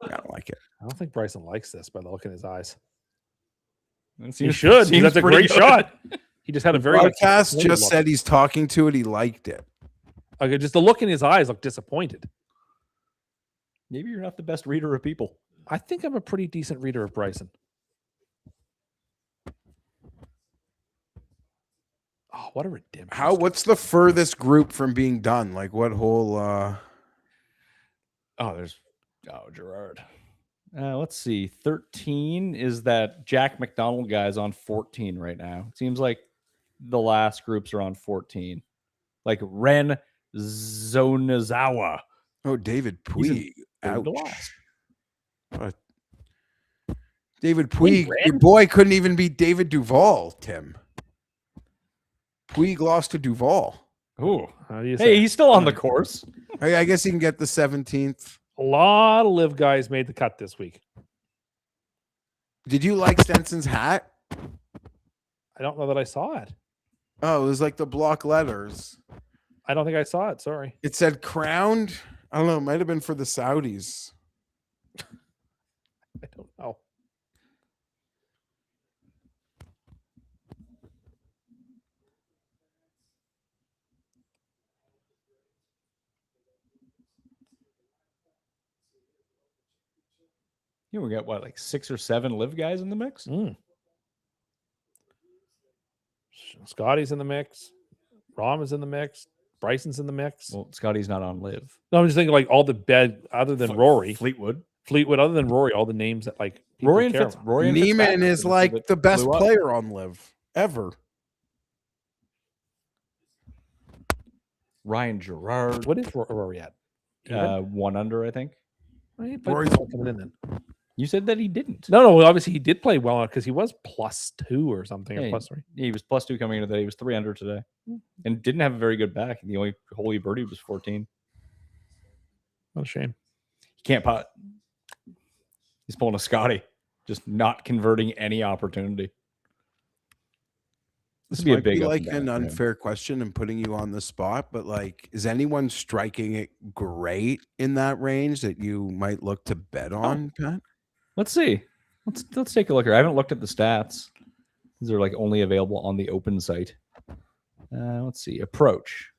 I don't like it. I don't think Bryson likes this by the look in his eyes. It He seems- should. 'Cause seems That's a pretty great good. shot. He just had a very Broadcast disappointed just look. said he's talking to it. He liked it. Okay, just the look in his eyes looked disappointed. Maybe you're not the best reader of people. I think I'm a pretty decent reader of Bryson. Oh, what a redemption! What's the furthest group from being done? Like what whole Gerard. Let's see. 13 is that Jack McDonald guy's on 14 right now. It seems like the last groups are on 14. Like Ren Zonazawa. Oh, David He's in Puig. third to Ouch. last. What? David Puig, your boy couldn't even beat David Duval, Tim. Puig lost to Duval. Ooh. How do you Hey, say? he's still on the course. I guess he can get the 17th. A lot of live guys made the cut this week. Did you like Stenson's hat? I don't know that I saw it. Oh, it was like the block letters. I don't think I saw it. Sorry. It said crowned. I don't know. It might have been for the Saudis. I don't know. We got what, like 6 or 7 live guys in the mix? Scotty's in the mix. Rom is in the mix. Bryson's in the mix. Well, Scotty's not on live. No, I'm just thinking like all the bed other than Rory. Fleetwood. Other than Rory, all the names that like people Rory and care about. Neiman Fitzpatrick is are like that the best blew up. player on live ever. Ryan Gerard. What is Rory at? 1 under, I think. Rory's coming in then. You said that he didn't. No. Obviously, he did play well because he was +2 or something, or Yeah, +3. He was +2 coming into that. He was 3 under today, and didn't have a very good back. The only holy birdie was 14. What a shame. He can't putt. He's pulling a Scotty, just not converting any opportunity. This would be a might big be up like and down an for him. unfair question and putting you on the spot, but like, is anyone striking it great in that range that you might look to bet on, Pat? Let's see. Let's take a look here. I haven't looked at the stats. These are like only available on the open site. Let's see. Approach.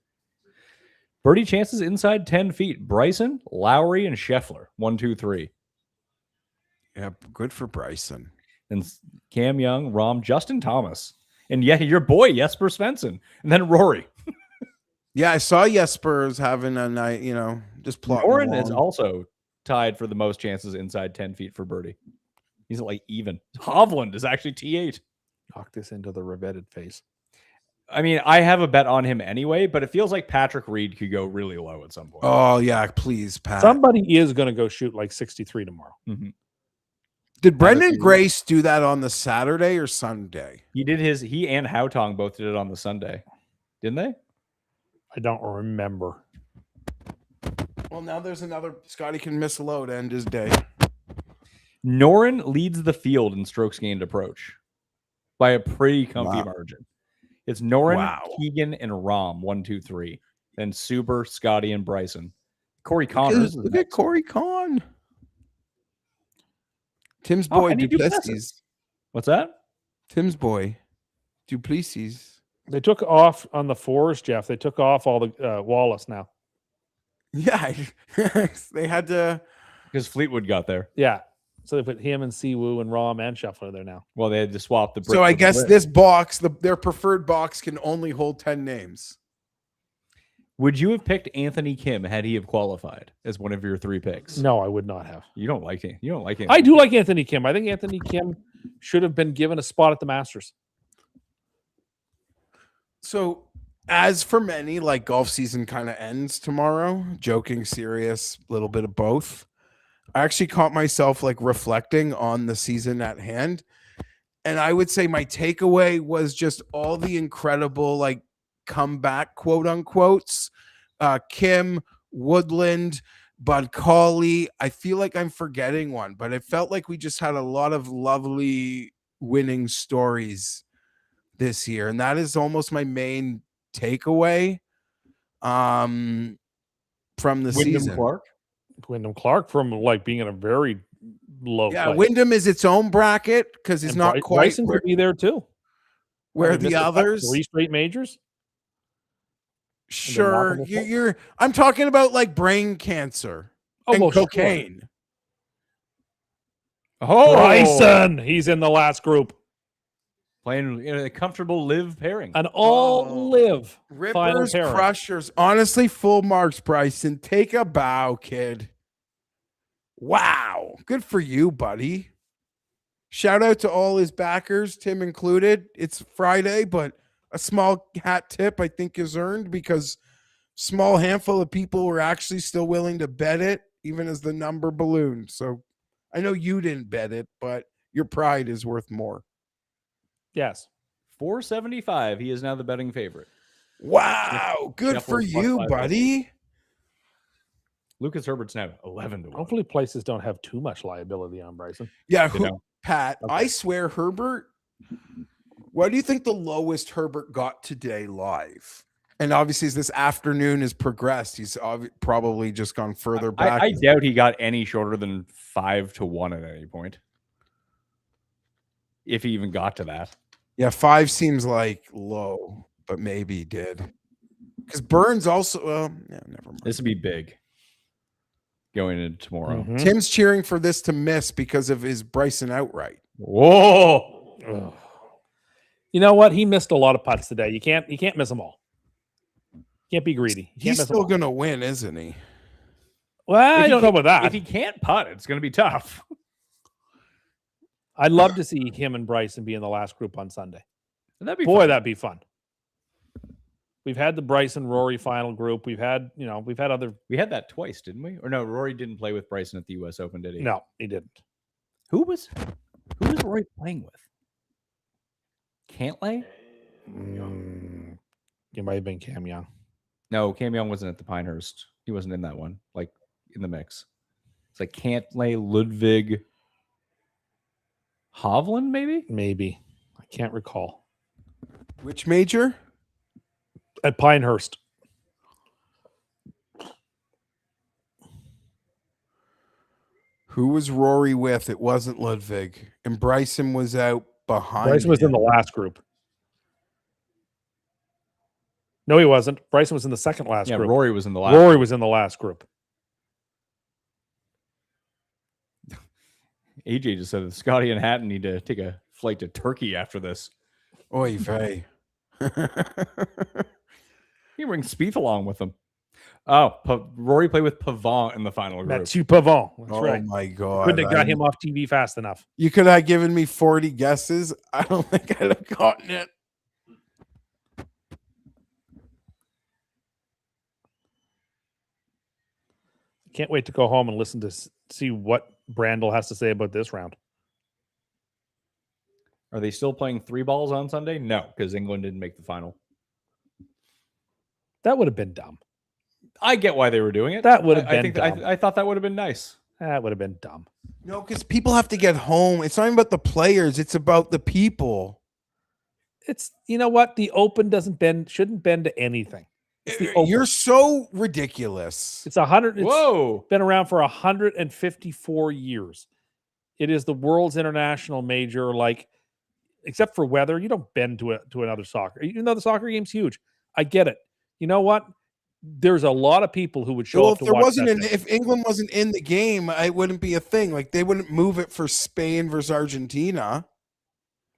Birdie chances inside 10 feet. Bryson, Lowry, and Scheffler. 1, 2, 3. Yeah, good for Bryson. And Cam Young, Rom, Justin Thomas. And yeah, your boy, Jesper Svensson. And then Rory. Yeah, I saw Jesper's having a night, just plotting Oren is along. also tied for the most chances inside 10 feet for birdie. He's at like even. Hovland is actually T8. Knock this into the revetted face. I mean, I have a bet on him anyway, but it feels like Patrick Reed could go really low at some point. Oh, yeah, please, Pat. Somebody is going to go shoot like 63 tomorrow. Did Brendan Grace do that on the Saturday or Sunday? He and Haotong both did it on the Sunday. Didn't they? I don't remember. Well, now there's another. Scotty can miss a load, end his day. Noren leads the field in strokes gained approach by a pretty comfy Wow. margin. It's Noren, Wow. Keegan, and Rom, 1, 2, 3. Then Suber, Scotty, and Bryson. Corey Connors. Look at Corey Conn. Tim's Oh, boy and he Duplessis. What's that? Tim's boy Duplessis. They took off on the 4s, Jeff. They took off all the Wallace now. Yeah, they had to. Because Fleetwood got there. Yeah. So they put him and Siwoo and Rom and Scheffler there now. Well, they had to swap the. So I guess this box, their preferred box, can only hold 10 names. Would you have picked Anthony Kim had he have qualified as one of your 3 picks? No, I would not have. You don't like him. You don't like him. I do like Anthony Kim. I think Anthony Kim should have been given a spot at the Masters. So, as for many, like golf season kind of ends tomorrow. Joking, serious, a little bit of both. I actually caught myself like reflecting on the season at hand. And I would say my takeaway was just all the incredible like comeback quote unquotes. Kim, Woodland, Bud Cauley. I feel like I'm forgetting one, but it felt like we just had a lot of lovely winning stories this year. And that is almost my main takeaway from the season. Wyndham Clark from like being in a very low Yeah, place. Wyndham is its own bracket because he's And not quite Bryson could be there too. where I mean, the missed, what, others. 3 straight majors. Sure, knockable you're. I'm talking about like brain cancer and well, sure. cocaine. Oh, Bryson, he's in the last group. playing in a comfortable live pairing. An all Oh. live final Rippers, pairing. crushers. Honestly, full marks, Bryson. Take a bow, kid. Wow, good for you, buddy. Shout out to all his backers, Tim included. It's Friday, but a small hat tip I think is earned because small handful of people were actually still willing to bet it, even as the number ballooned. So I know you didn't bet it, but your pride is worth more. Yes. 475. He is now the betting favorite. Wow, good Scheffler's for plus you, 500. buddy. Lucas Herbert's now 11 to 1. Hopefully places don't have too much liability on Bryson. Yeah, You know. Pat, Okay. I swear, Herbert, what do you think the lowest Herbert got today live? And obviously, as this afternoon has progressed, he's probably just gone further back. I doubt he got any shorter than 5 to 1 at any point. If he even got to that. Yeah, 5 seems like low, but maybe he did. Because Burns also, well, yeah, never mind. This would be big. going into tomorrow. Mhm. Tim's cheering for this to miss because of his Bryson outright. Whoa. Ugh. You know what? He missed a lot of putts today. You can't miss them all. Can't be greedy. You can't He's miss 'em still all. going to win, isn't he? Well, I If he don't know can't- about that. If he can't putt, it's going to be tough. I'd love to see him and Bryson be in the last group on Sunday. That'd be Boy, fun. that'd be fun. We've had the Bryson Rory final group. We've had other. We had that twice, didn't we? Or no, Rory didn't play with Bryson at the U.S. Open, did he? No, he didn't. Who was Rory playing with? Cantlay? It might have been Cam Young. No, Cam Young wasn't at the Pinehurst. He wasn't in that one, like in the mix. It's like Cantlay, Ludwig, Hovland, maybe? Maybe. I can't recall. Which major? At Pinehurst. Who was Rory with? It wasn't Ludwig. And Bryson was out behind. Bryson was in him. the last group. No, he wasn't. Bryson was in the second last Yeah, group. Rory was in the last. Rory was in the last group. AJ just said that Scotty and Hatton need to take a flight to Turkey after this. Oy vey. He brings Spieth along with him. Oh, Rory played with Pavon in the final group. Mathieu Pavon. That's Oh right. my God. Couldn't have got him off TV fast enough. You could have given me 40 guesses. I don't think I'd have gotten it. Can't wait to go home and listen to see what Brandel has to say about this round. Are they still playing 3 balls on Sunday? No, because England didn't make the final. That would have been dumb. I get why they were doing it. That would have I been think dumb. I thought that would have been nice. That would have been dumb. No, because people have to get home. It's not even about the players, it's about the people. It's, you know what? The Open shouldn't bend to anything. It's the Open. You're so ridiculous. It's 100. It's Whoa. been around for 154 years. It is the world's international major. Like, except for weather, you don't bend to another soccer. Even though the soccer game's huge, I get it. You know what? There's a lot of people who would show Well, up if to there watch wasn't that thing. if England wasn't in the game, it wouldn't be a thing. Like they wouldn't move it for Spain versus Argentina.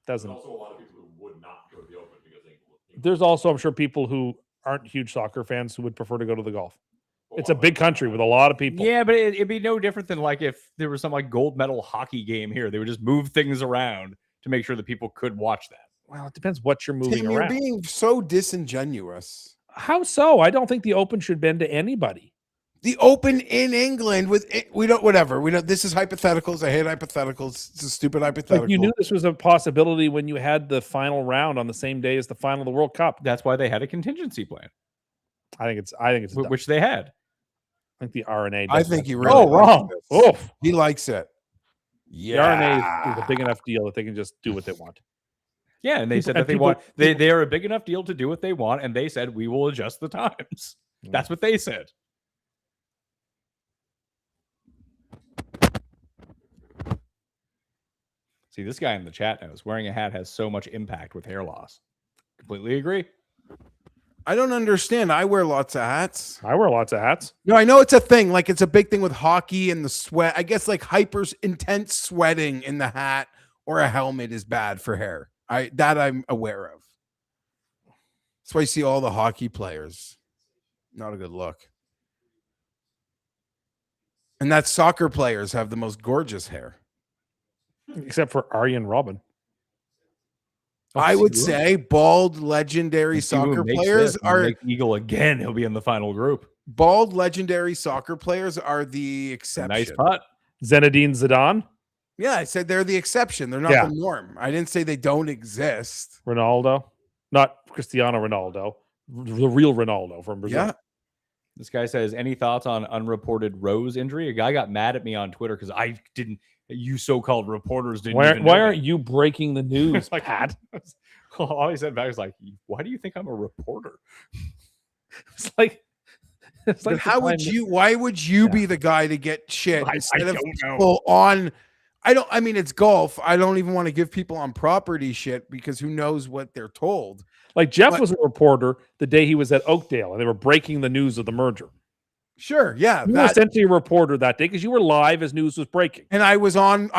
Doesn't. There's also a lot of people who would not go to the Open because England. There's also, I'm sure, people who aren't huge soccer fans who would prefer to go to the golf. It's a big country with a lot of people. Yeah, but it'd be no different than like if there was some like gold medal hockey game here. They would just move things around to make sure that people could watch that. Well, it depends what you're moving Tim, you're around. being so disingenuous. How so? I don't think the Open should bend to anybody. The Open in England we don't whatever. We don't this is hypotheticals. I hate hypotheticals. It's a stupid hypothetical. Like you knew this was a possibility when you had the final round on the same day as the final of the World Cup. That's why they had a contingency plan, I think it's dumb. which they had. I think the RNA. I does think that. he really Oh, likes wrong. this. Oof. He likes it. The RNA is a big enough deal that they can just do what they want. Yeah, and they said that they are a big enough deal to do what they want, and they said we will adjust the times. That's what they said. See, this guy in the chat knows wearing a hat has so much impact with hair loss. Completely agree. I don't understand. I wear lots of hats. I wear lots of hats. No, I know it's a thing. Like it's a big thing with hockey and the sweat. I guess like hyper intense sweating in the hat or a helmet is bad for hair. I'm aware of. That's why you see all the hockey players. Not a good look. And that soccer players have the most gorgeous hair. Except for Arjen Robben. I would say bald legendary soccer players are Eagle again. He'll be in the final group. bald legendary soccer players are the exception. Nice putt. Zinedine Zidane. Yeah, I said they're the exception. They're not Yeah. the norm. I didn't say they don't exist. Ronaldo. Not Cristiano Ronaldo. The real Ronaldo from Brazil. Yeah. This guy says, any thoughts on unreported Rose injury? A guy got mad at me on Twitter because I didn't, you so-called reporters didn't Why even know aren't that. you breaking the news, Like, Pat? all he said back was like, why do you think I'm a reporter? It's like But how would you? Why would you be the guy to get shit I instead of don't know. people on? I mean, it's golf. I don't even want to give people on property shit because who knows what they're told. Like Jeff But- was a reporter the day he was at Oakdale and they were breaking the news of the merger. Sure, yeah. You were essentially a reporter that day because you were live as news was breaking. And I was on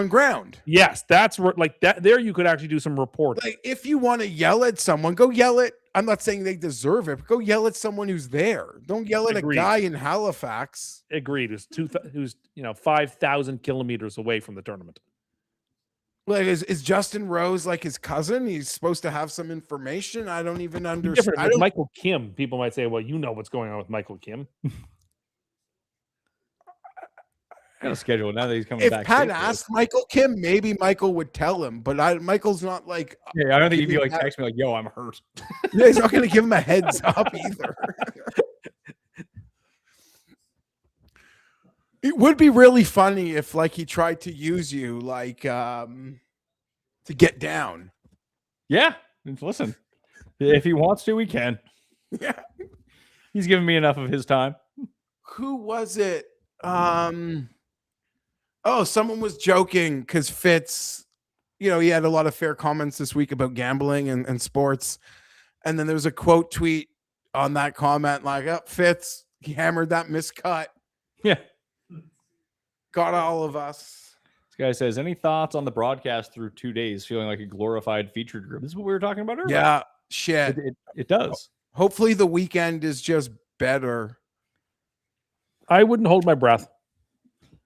ground. Yes, that's like that. There, you could actually do some reporting. Like, if you want to yell at someone, go yell at. I'm not saying they deserve it, but go yell at someone who's there. Don't yell at Agreed. a guy in Halifax. Agreed. Who's 5,000 kilometers away from the tournament. Like, is Justin Rose like his cousin? He's supposed to have some information. I don't even understand. Different with Michael Kim. People might say, "Well, you know what's going on with Michael Kim." Got a schedule now that he's coming If back. Pat asked Michael Kim, maybe Michael would tell him. But Michael's not like. Yeah, I don't think he'd be like text me like, "Yo, I'm hurt." Yeah, he's not going to give him a heads up either. It would be really funny if, like, he tried to use you, like, to get down. Yeah, listen, if he wants to, we can. Yeah. He's given me enough of his time. Who was it? Oh, someone was joking because Fitz, he had a lot of fair comments this week about gambling and sports. And then there was a quote tweet on that comment like, oh, Fitz, he hammered that miscut. Yeah. Got all of us. This guy says, any thoughts on the broadcast through 2 days feeling like a glorified featured group? This is what we were talking about earlier. Yeah, shit. It does. Hopefully the weekend is just better. I wouldn't hold my breath.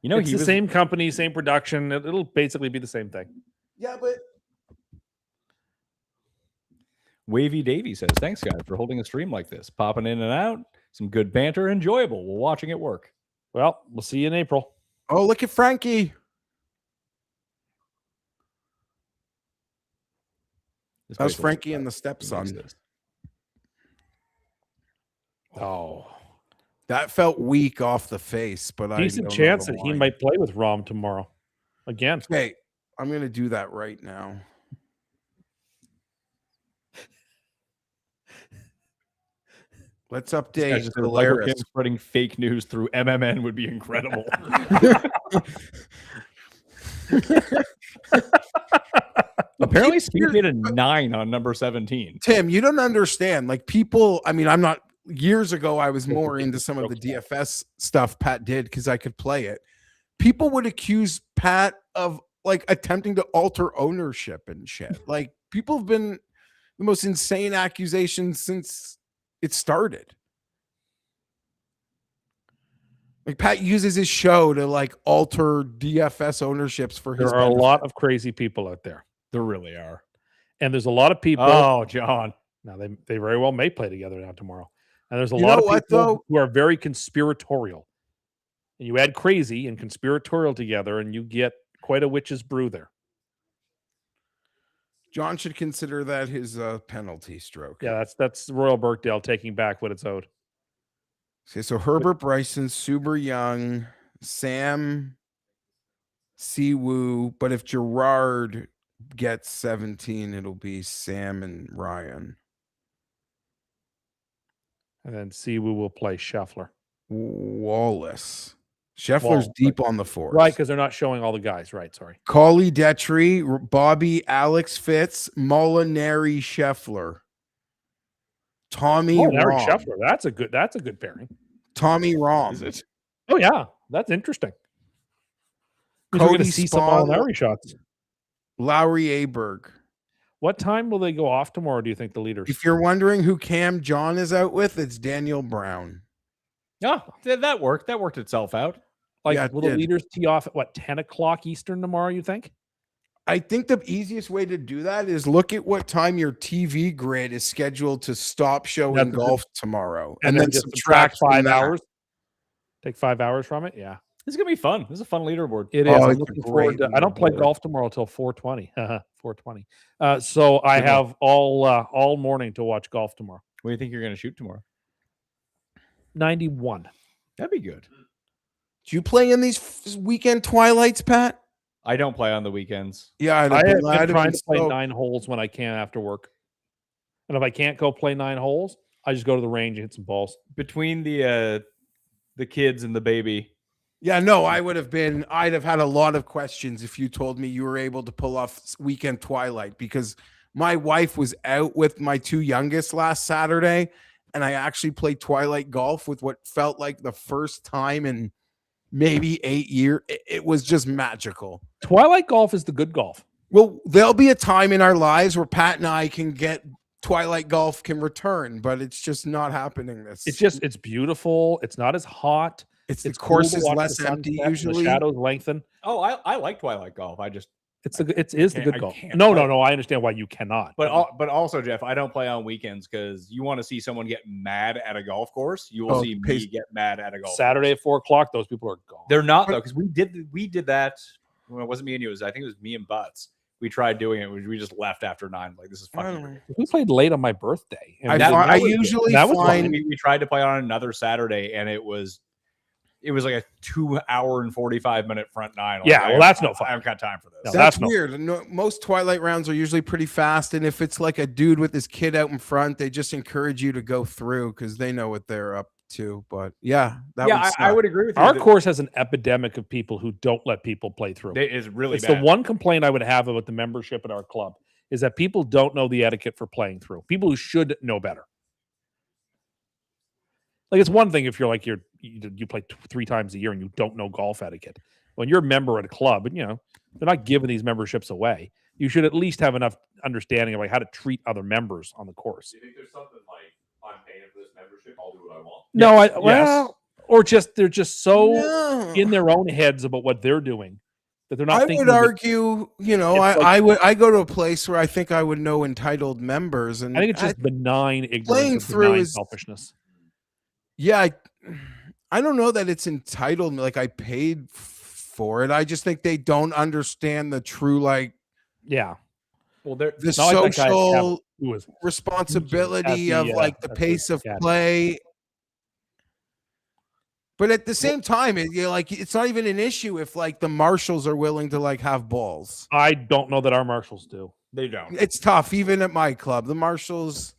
It's the same company, same production. It'll basically be the same thing. Yeah, but Wavy Davy says, thanks, guys, for holding a stream like this. Popping in and out. Some good banter. Enjoyable. We're watching it work. Well, we'll see you in April. oh, look at Frankie. That was Frankie and the stepson. Oh, that felt weak off the face, but decent chance that he might play with Rom tomorrow again. Okay, I'm going to do that right now. Let's update. Michael Kim spreading fake news through MMN would be incredible. Apparently, Speed made a 9 on number 17. Tim, you don't understand. Like, people, I'm not. Years ago, I was more into some of the DFS stuff Pat did because I could play it. People would accuse Pat of like attempting to alter ownership and shit. Like, people have been the most insane accusations since it started. Like, Pat uses his show to like alter DFS ownerships for his. There are a lot of crazy people out there. There really are. And there's a lot of people. Oh, John. Now they very well may play together now tomorrow. And there's a lot of people who are very conspiratorial. And you add crazy and conspiratorial together, and you get quite a witch's brew there. John should consider that his penalty stroke. Yeah, that's Royal Birkdale taking back what it's owed. Okay, so Herbert Bryson, Suber Young, Sam Siwoo, but if Gerard gets 17, it'll be Sam and Ryan. And then Siwoo will play Scheffler. Wallace. Scheffler's deep on the fours. Right, because they're not showing all the guys. Right, sorry. Collie Detry, Bobby, Alex Fitz, Molinari, Scheffler. Tommy Rom. Scheffler. That's a good pairing. Tommy Rom. Is it? Oh, yeah. That's interesting. We're going to see some Molinari shots. Lowry Aberg. What time will they go off tomorrow, do you think, the leaders? If you're wondering who Cam John is out with, it's Daniel Brown. Oh, that worked. That worked itself out. Like, will the leaders tee off at 10 o'clock Eastern tomorrow, you think? I think the easiest way to do that is look at what time your TV grid is scheduled to stop showing golf tomorrow. And then just subtract 5 hours. Take 5 hours from it? Yeah. This is going to be fun. This is a fun leaderboard. It is. I'm looking forward to, I don't play golf tomorrow till 4:20. 4:20. So I have all morning to watch golf tomorrow. What do you think you're going to shoot tomorrow? 91. That'd be good. Do you play in these weekend twilights, Pat? I don't play on the weekends. Yeah, I have been trying to play 9 holes when I can after work. And if I can't go play 9 holes, I just go to the range and hit some balls. Between the kids and the baby. Yeah, no, I'd have had a lot of questions if you told me you were able to pull off weekend twilight, because my wife was out with my 2 youngest last Saturday and I actually played Twilight Golf with what felt like the first time in maybe 8 years. It was just magical. Twilight golf is the good golf. Well, there'll be a time in our lives where Pat and I can get Twilight Golf can return, but it's just not happening. It's beautiful. It's not as hot. The It's course cool to is watch less the sunset empty and usually. The shadows lengthen. Oh, I like Twilight Golf. I just It is the I good golf. can't No. play. I understand why you cannot. but also, Jeff, I don't play on weekends because you want to see someone get mad at a golf course. You will see me get mad at a golf Saturday course. at 4:00, those people are gone. They're not though, because we did that. Well, it wasn't me and you. I think it was me and Butts. We tried doing it. We just left after 9. Like, this is I fucking don't know. ridiculous. We played late on my birthday. and I usually that was find We tried to play on another Saturday, and it was like a 2 hour and 45-minute front 9. Like, Yeah, well, that's no fun. I haven't got time for this. No, that's that's no- weird. No, most Twilight rounds are usually pretty fast, and if it's like a dude with his kid out in front, they just encourage you to go through because they know what they're up to. But yeah, I would agree with you. Our that course has an epidemic of people who don't let people play through. it is really It's bad. the one complaint I would have about the membership at our club is that people don't know the etiquette for playing through. People who should know better. Like, it's one thing if you're like you play 3 times a year and you don't know golf etiquette. When you're a member at a club, and they're not giving these memberships away, you should at least have enough understanding of like how to treat other members on the course. Do you think there's something like, I'm paying for this membership, I'll do what I want? No, or they're just so No. in their own heads about what they're doing that they're not. I thinking would of it. argue, I go to a place where I think I would know entitled members, and I think it's just benign ignorance, playing and through benign is- selfishness. yeah, I don't know that it's entitled. Like I paid for it. I just think they don't understand the true Yeah, Well, they're the not like that guy social who was responsibility at of the, like the at the pace of academy. play. But at the same time, it's not even an issue if like the marshals are willing to like have balls. I don't know that our marshals do. they don't. It's tough, even at my club. The marshals,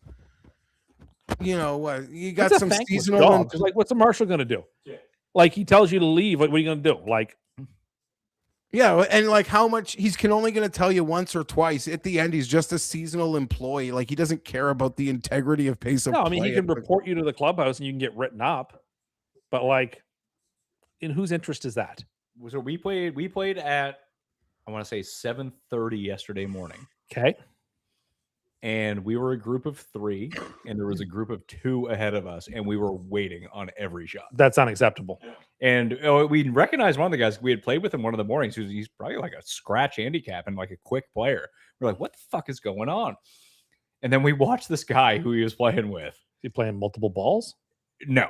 you got It's a some thankless seasonal. job. 'Cause, like, what's a marshal going to do? Yeah. Like, he tells you to leave. Like, what are you going to do? Like, Yeah, and like how much he's only going to tell you once or twice. At the end, he's just a seasonal employee. Like he doesn't care about the integrity of pace of no, I mean, play he can at the- report you to the clubhouse and you can get written up. But like, in whose interest is that? So we played at, I want to say 7:30 yesterday morning, Okay. and we were a group of 3, and there was a group of 2 ahead of us, and we were waiting on every shot. That's unacceptable. And we recognized one of the guys we had played with him one of the mornings. He's probably like a scratch handicap and like a quick player. We're like, what the fuck is going on? And then we watched this guy who he was playing with. Is he playing multiple balls? No,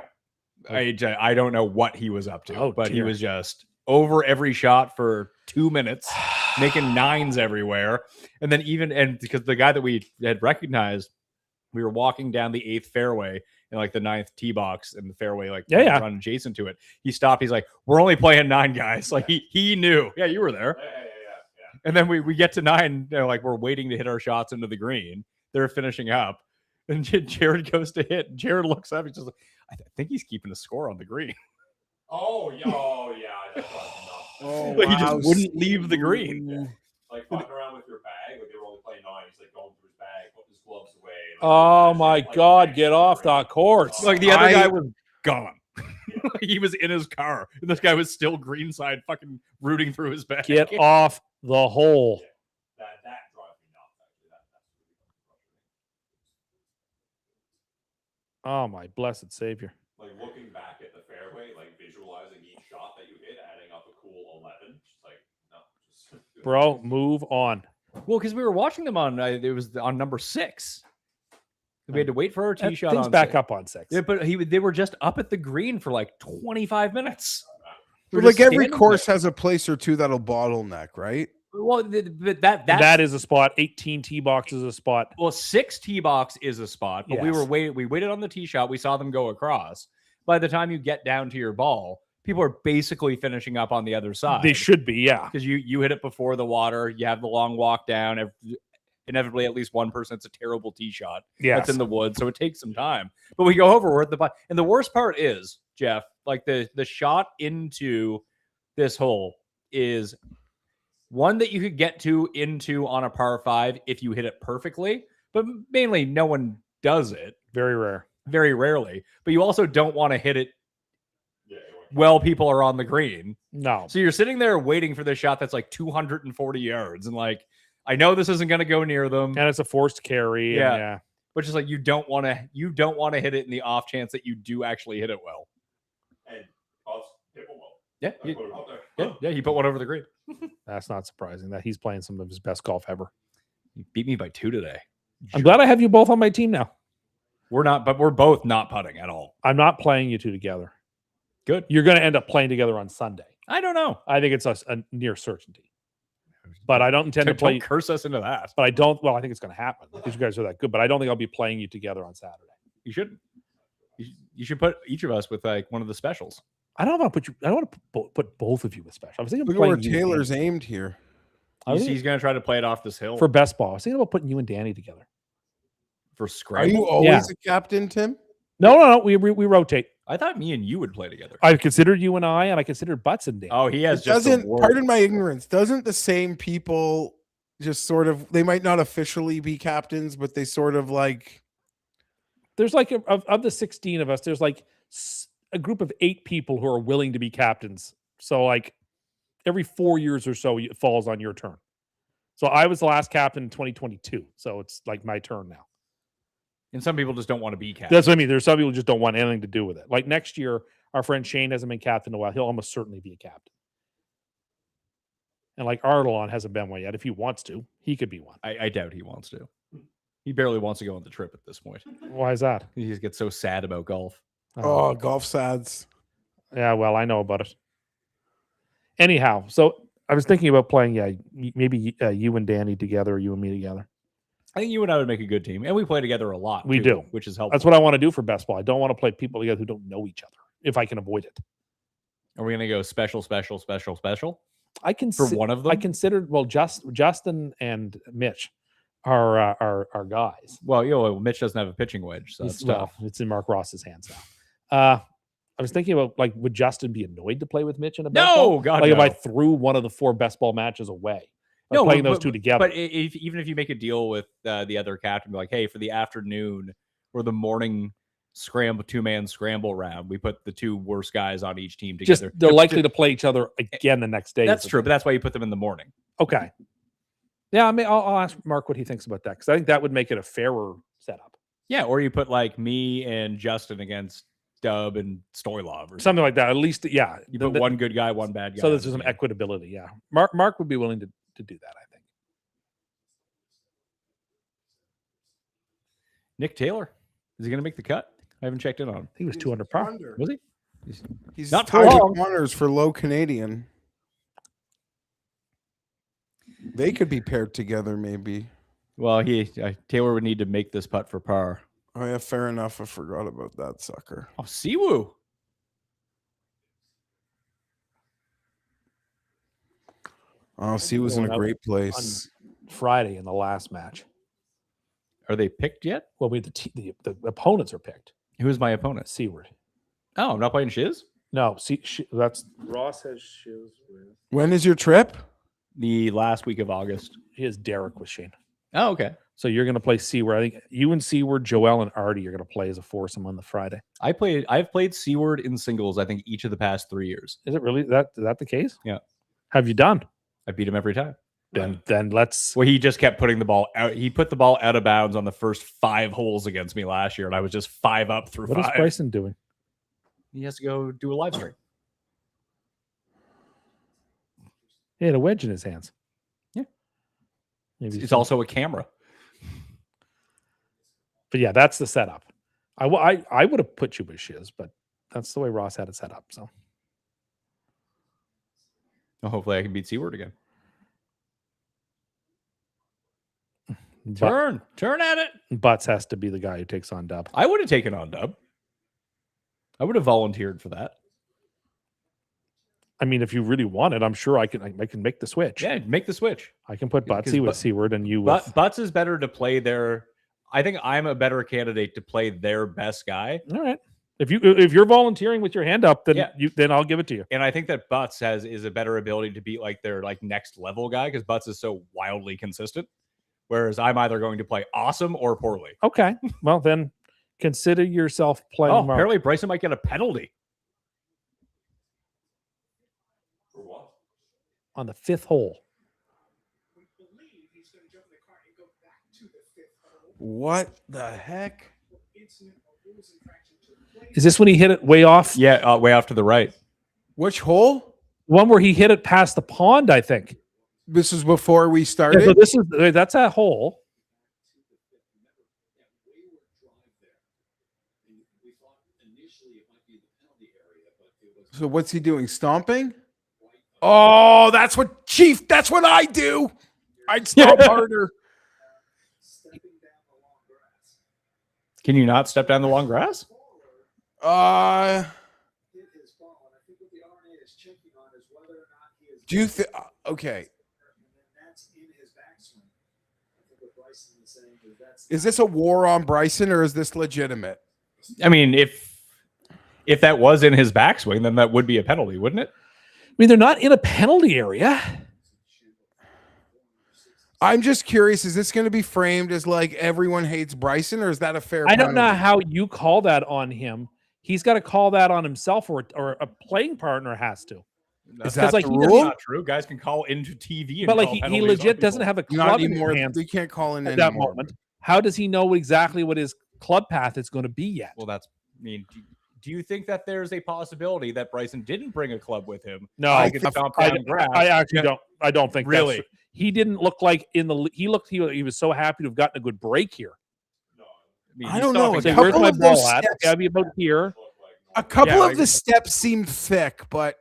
I don't know what he was up to, Oh, but he dear. was just over every shot for 2 minutes, making 9s everywhere. And then because the guy that we had recognized, we were walking down the 8th fairway in like the 9th tee box and the fairway, like Yeah. run adjacent to it. He stopped. He's like, we're only playing 9 guys. Like he knew. Yeah, you were there. Yeah. And then we get to 9, like we're waiting to hit our shots into the green. They're finishing up. And Jared goes to hit. Jared looks up. He's just like, I think he's keeping a score on the green. Oh, yeah. That's enough. Oh, Like, he just wow. wouldn't leave the green. Like fucking around with your bag. Like they were only playing 9. He's like going through his bag, putting his gloves away. Like, Oh, that my shit, like, God. next Get to the off green. the course. Like the other I- guy was gone. Like, he was in his car, and this guy was still greenside, fucking rooting through his bag. Get off the hole. That drives me nuts. Actually, that's really Oh, my blessed Savior. like looking back at the fairway, like visualizing each shot that you hit, adding up a cool 11. Just like no, just Bro, move on. Well, because we were watching them on, it was on number 6. We had to wait for our tee shot. Things on back 6. up on 6. Yeah, but they were just up at the green for like 25 minutes. We But were like just every standing course there. has a place or two that'll bottleneck, right? Well, but that's That is a spot. 18 tee boxes a spot. Well, 6 tee box is a spot, but we Yes. were waiting. We waited on the tee shot. We saw them go across. By the time you get down to your ball, people are basically finishing up on the other side. They should be, yeah. because you hit it before the water. You have the long walk down. Inevitably, at least one person. It's a terrible tee shot. Yes. That's in the woods, so it takes some time. But we go over. We're at the bottom, and the worst part is, Jeff, like the shot into this hole is one that you could get into on a par 5 if you hit it perfectly, but mainly no one does it. Very rare. very rarely, but you also don't want to hit it Yeah. while people are on the green. No. So you're sitting there waiting for this shot that's like 240 yards, and like I know this isn't going to go near them, And it's a forced carry. Yeah. And yeah. but just like you don't want to hit it in the off chance that you do actually hit it well. And Butts hit one well. Yeah, I put it out there. yeah, he put one over the green. That's not surprising that he's playing some of his best golf ever. He beat me by 2 today. I'm glad I have you both on my team now. We're not, but we're both not putting at all. I'm not playing you two together. Good. You're going to end up playing together on Sunday. I don't know. I think it's a near certainty. But I don't intend to play. Don't curse us into that. But I don't. Well, I think it's going to happen because you guys are that good. But I don't think I'll be playing you together on Saturday. You shouldn't. You should put each of us with like one of the specials. I don't want to put you. I don't want to put both of you with special. I was thinking Look of at where playing you and Taylor's Danny. aimed here. I was He's going to try to play it off this hill for best ball. I was thinking about putting you and Danny together. for Are scramble. you always a captain, Tim? No. We rotate. I thought me and you would play together. I considered you and I considered Butts and Danny. Oh, he has It just doesn't, a war. pardon my ignorance, doesn't the same people just sort of, they might not officially be captains, but they sort of like, There's like of the 16 of us, there's like a group of 8 people who are willing to be captains. So like every 4 years or so, it falls on your turn. So I was the last captain in 2022. So it's like my turn now. And some people just don't want to be captain. That's what I mean. There's some people who just don't want anything to do with it. Like next year, our friend Shane hasn't been captain in a while. He'll almost certainly be a captain. And like Ardalon hasn't been one yet. If he wants to, he could be one. I doubt he wants to. He barely wants to go on the trip at this point. Why is that? He just gets so sad about golf. oh, golf sads. Yeah, well, I know about it. Anyhow, so I was thinking about playing, maybe you and Danny together or you and me together. I think you and I would make a good team, and we play together a lot. We too, do. which is helpful. That's what I want to do for best ball. I don't want to play people together who don't know each other if I can avoid it. Are we going to go special? I can For one of them? I considered Justin and Mitch are guys. Well, Mitch doesn't have a pitching wedge, so that's tough. It's in Mark Ross's hands now. I was thinking about like, would Justin be annoyed to play with Mitch in a best ball? No, God, like no. if I threw one of the 4 best ball matches away, No, playing but- those two together. But even if you make a deal with the other captain, be like, hey, for the afternoon or the morning scramble 2-man scramble round, we put the 2 worst guys on each team just together. they're likely to play each other again the next day. That's true, but that's why you put them in the morning. Okay. Yeah, I mean, I'll ask Mark what he thinks about that because I think that would make it a fairer setup. Yeah, or you put like me and Justin against Dub and Stoylov or Something like that. At least, yeah. You put one good guy, one bad guy. So there's some equitability. Yeah. Mark would be willing to do that, I think. Nick Taylor, is he going to make the cut? I haven't checked in on him. He was 200 par. Was he? He's Not tied for long. with honors for low Canadian. They could be paired together, maybe. Well, Taylor would need to make this putt for par. Oh yeah, fair enough. I forgot about that sucker. Oh, Siwoo. Oh, he was in a Going out great place. Friday in the last match. Are they picked yet? Well, the opponents are picked. Who's my opponent? Seward. Oh, I'm not playing Shiz? No, that's Ross has shoes with. When is your trip? The last week of August. He has Derek with Shane. Oh, okay. So you're going to play Seward. I think you and Seward, Joel and Artie are going to play as a foursome on the Friday. I've played Seward in singles, I think, each of the past 3 years. Is it really is that the case? Yeah. Have you done? I beat him every time. Then let's. Well, he just kept putting the ball out. He put the ball out of bounds on the first 5 holes against me last year, and I was just 5 up through What 5. is Bryson doing? He has to go do a live stream. He had a wedge in his hands. Yeah. Maybe It's also a camera. But yeah, that's the setup. I would have put you with Shiz, but that's the way Ross had it set up. So Well, hopefully I can beat Seward again. But, Turn at it. Butts has to be the guy who takes on Dub. I would have taken on Dub. I would have volunteered for that. I mean, if you really want it, I'm sure I can make the switch. Yeah, make the switch. I can put Because Butsy with Seward and you But with. Butts is better to play their. I think I'm a better candidate to play their best guy. All right. If you're volunteering with your hand up, then Yeah. then I'll give it to you. And I think that Butts is a better ability to beat like their like next level guy because Butts is so wildly consistent. Whereas I'm either going to play awesome or poorly. Okay. Well, then Consider yourself playing Oh, mark. apparently Bryson might get a penalty. For what? On the 5th hole. What the heck? Is this when he hit it way off? Yeah, way off to the right. Which hole? One where he hit it past the pond, I think. This is before we Yeah, started. so this is that's that hole. So what's he doing? Stomping? Oh, that's what I do. I'd stomp harder. Can you not step down the long grass? Do you think? Okay. Is this a war on Bryson or is this legitimate? I mean, if that was in his backswing, then that would be a penalty, wouldn't it? I mean, they're not in a penalty area. I'm just curious, is this going to be framed as like everyone hates Bryson, or is that a fair I don't know penalty? how you call that on him. He's got to call that on himself, or a playing partner has to. Is that that the the That's rule? not true. Guys can call into TV, and But like call he penalties on legit people. doesn't have a Not club in anymore. his hands We can't call in at that anymore. moment. How does he know exactly what his club path is going to be yet? Well, that's. I mean, do you think that there's a possibility that Bryson didn't bring a club with him? No, I I, could stomp down grass. I actually don't. I don't think Really? That's, he didn't look like in the. He looked. He was so happy to have gotten a good break here. mean, I he's don't know. stomping A Say, down where's couple my of those ball at? steps- Gotta be about here. A couple Yeah, of the steps seem thick, but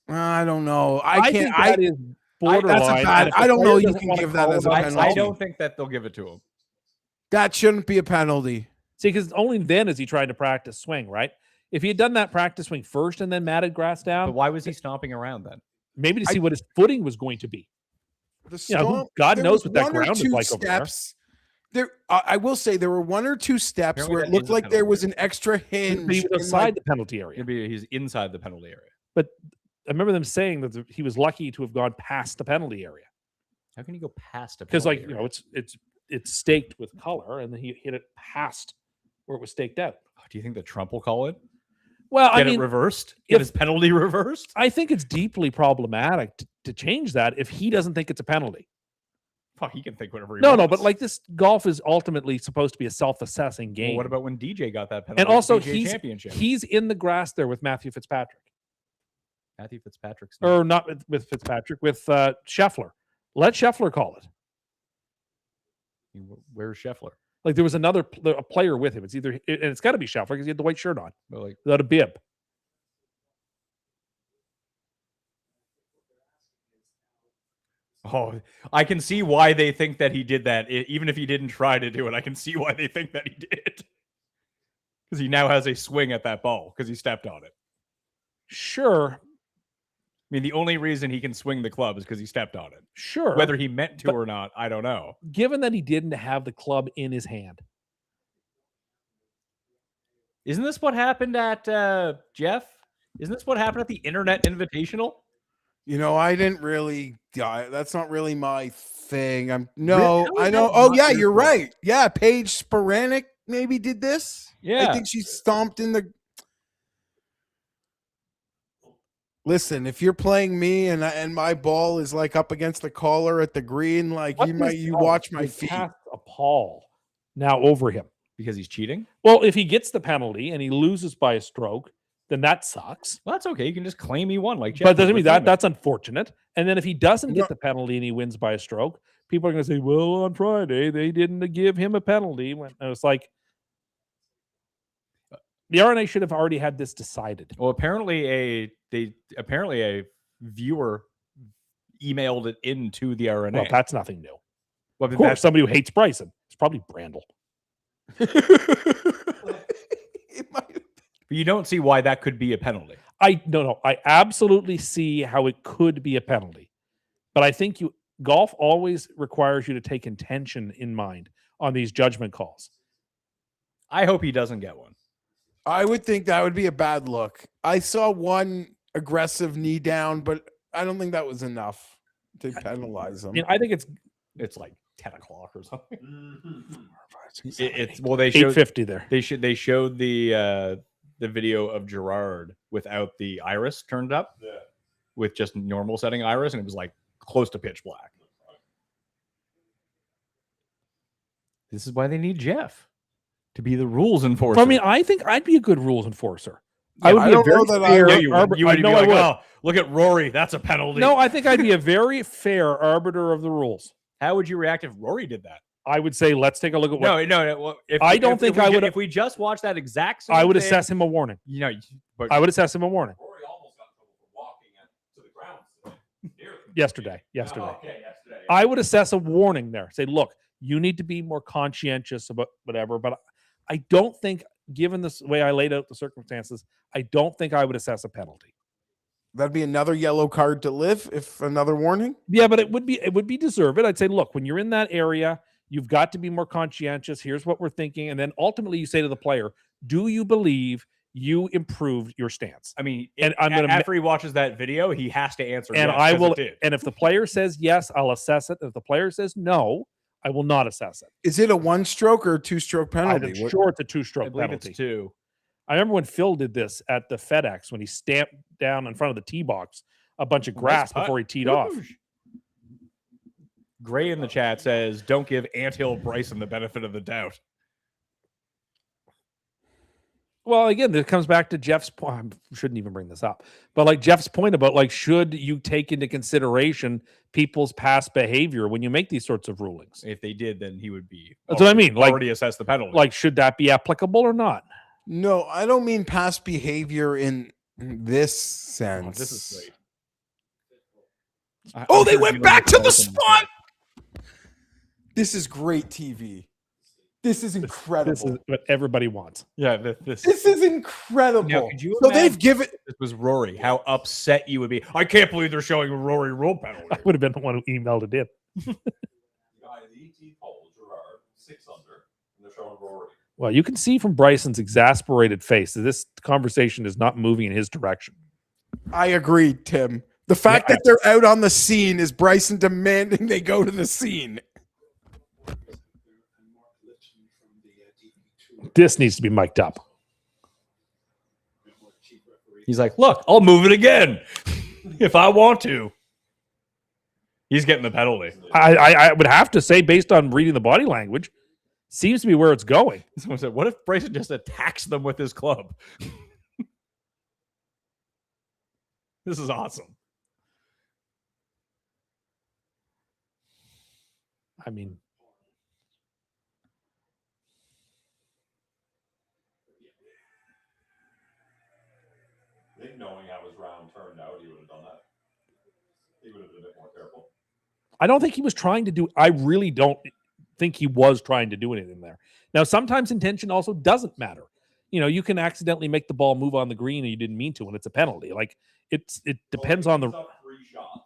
I don't know. I think can't. that is borderline. that's a bad- and if the I don't know player you doesn't can wanna give that call as it a on penalty. I himself- don't think that they'll give it to him. That shouldn't be a penalty. See, because only then is he trying to practice swing, right? If he had done that practice swing first and then matted grass But down, why was he stomping around then? maybe to see what his footing was going to be. The You know, stomp- God there knows was what that one or ground is two like over there. steps. There, I will say there were one or two steps Apparently where that it looked is a like there penalty. was an extra hinge. But he was in, outside like- the penalty area. Maybe he's inside the penalty area. But I remember them saying that he was lucky to have gone past the penalty area How can you go past a because, penalty like, you area? know, it's staked with color, and then he hit it past where it was staked out. Do you think that Trump will call it? Well, Get I mean, it reversed? Get if- his penalty reversed? I think it's deeply problematic to change that if he doesn't think it's a penalty. Fuck, he can think whatever he No, wants. but like this golf is ultimately supposed to be a self-assessing Well, game. what about when DJ got that penalty? and at the also PGA he's championship. he's in the grass there with Matthew Fitzpatrick, Matthew Fitzpatrick's or not with Fitzpatrick, with Scheffler. Let Scheffler call it. Where's Scheffler? Like there was a player with him. It's either and it's got to be Scheffler because he had the white shirt on Well, like, without a bib. oh, I can see why they think that he did that. Even if he didn't try to do it, I can see why they think that he did. Because he now has a swing at that ball because he stepped on it. Sure, I mean, the only reason he can swing the club is because he stepped on it. sure. Whether he meant to But- or not, I don't know. Given that he didn't have the club in his hand, Isn't this what happened at Jeff? Isn't this what happened at the Internet Invitational? You know, I didn't really. That's not really my thing. How I is know. that Oh not yeah, your you're thing? right. Yeah, Paige Sporanic maybe did this. Yeah. I think she stomped in the. Listen, if you're playing me and my ball is like up against the collar at the green, like what you does might you golf watch my do feet. past a Paul now over him? Because he's cheating? Well, if he gets the penalty and he loses by a stroke, then that sucks. Well, that's okay. You can just claim he won. Like Jeff But did doesn't mean with that Freeman. that's unfortunate. And then if he doesn't No. get the penalty and he wins by a stroke, people are going to say, "Well, on Friday they didn't give him a penalty." When and it's like the RNA should have already had this decided. Well, apparently a viewer emailed it into the RNA. Well, that's nothing new. Well, Of course, somebody who hates Bryson. It's probably Brandel. It might- but you don't see why that could be a penalty. No. I absolutely see how it could be a penalty, but I think golf always requires you to take intention in mind on these judgment calls. I hope he doesn't get one. I would think that would be a bad look. I saw one aggressive knee down, but I don't think that was enough to penalize him. I mean, I think it's It's like 10 o'clock or something. Mm-hmm. It's well, they showed 850 there. they showed the video of Gerard without the iris turned up, Yeah. with just normal setting iris, and it was like close to pitch black. This is why they need Geoff to be the rules enforcer. I mean, I think I'd be a good rules enforcer. Yeah, I would I be don't a very know that I fair would. you arbiter. would I be know like, I would. oh, look at Rory, that's a penalty. No, I think I'd be a very fair arbiter of the rules. How would you react if Rory did that? I would say, let's take a look at what No. Well, I don't think I would- If we just watch that exact same I would thing, assess him a warning. You know, but I would assess him a warning Rory almost got in trouble for walking to the ground today. Nearly. yesterday. Oh, okay, yesterday. I would assess a warning there. Say, look, you need to be more conscientious about whatever. But I don't think, given this way I laid out the circumstances, I don't think I would assess a penalty. That'd be another yellow card to live if another warning. Yeah, but it would be deserved. I'd say, look, when you're in that area, you've got to be more conscientious. Here's what we're thinking. And then ultimately you say to the player, do you believe you improved your stance? I mean, And I'm gonna after he watches that video, he has to answer. And yes, I 'cause will, it did. and if the player says yes, I'll assess it. If the player says no, I will not assess it. Is it a 1-stroke or a 2-stroke penalty? I'm What- sure it's a I two-stroke believe penalty. it's 2. I remember when Phil did this at the FedEx when he stamped down in front of the tee box a bunch of grass putt. before he teed off. Gray in the chat says, "Don't give Anthill Bryson the benefit of the doubt." Well, again, it comes back to Jeff's point. I shouldn't even bring this up, but like Jeff's point about like, should you take into consideration people's past behavior when you make these sorts of rulings? If they did, then he would be. That's what I mean. Like, already assessed the penalty. like, should that be applicable or not? No, I don't mean past behavior in this Oh, sense. this is great. Oh, I'm they sure went Gino back gets to the awesome. spot. This is great TV. This is incredible. This is what everybody wants. Yeah, this This is incredible. Now, could you So imagine they've given. if this was Rory, how upset you would be. I can't believe they're showing a Rory rule penalty. I would have been the one who emailed it in. The guy in the ET pole, Gerard, 6 under, and they're showing Rory. Well, you can see from Bryson's exasperated face that this conversation is not moving in his direction. I agree, Tim. The fact that they're out on the scene is Bryson demanding they go to the scene. This needs to be mic'd up. He's like, look, I'll move it again if I want to. He's getting the penalty. I would have to say, based on reading the body language, seems to be where it's going. Someone said, what if Bryson just attacks them with his club? This is awesome. I mean, I think knowing how his round turned out, he would have done that. He would have been a bit more careful. I don't think he was trying to do. I really don't think he was trying to do anything there. Now, sometimes intention also doesn't matter. You know, you can accidentally make the ball move on the green and you didn't mean to, and it's a penalty. Like it depends on the. He's up 3 shots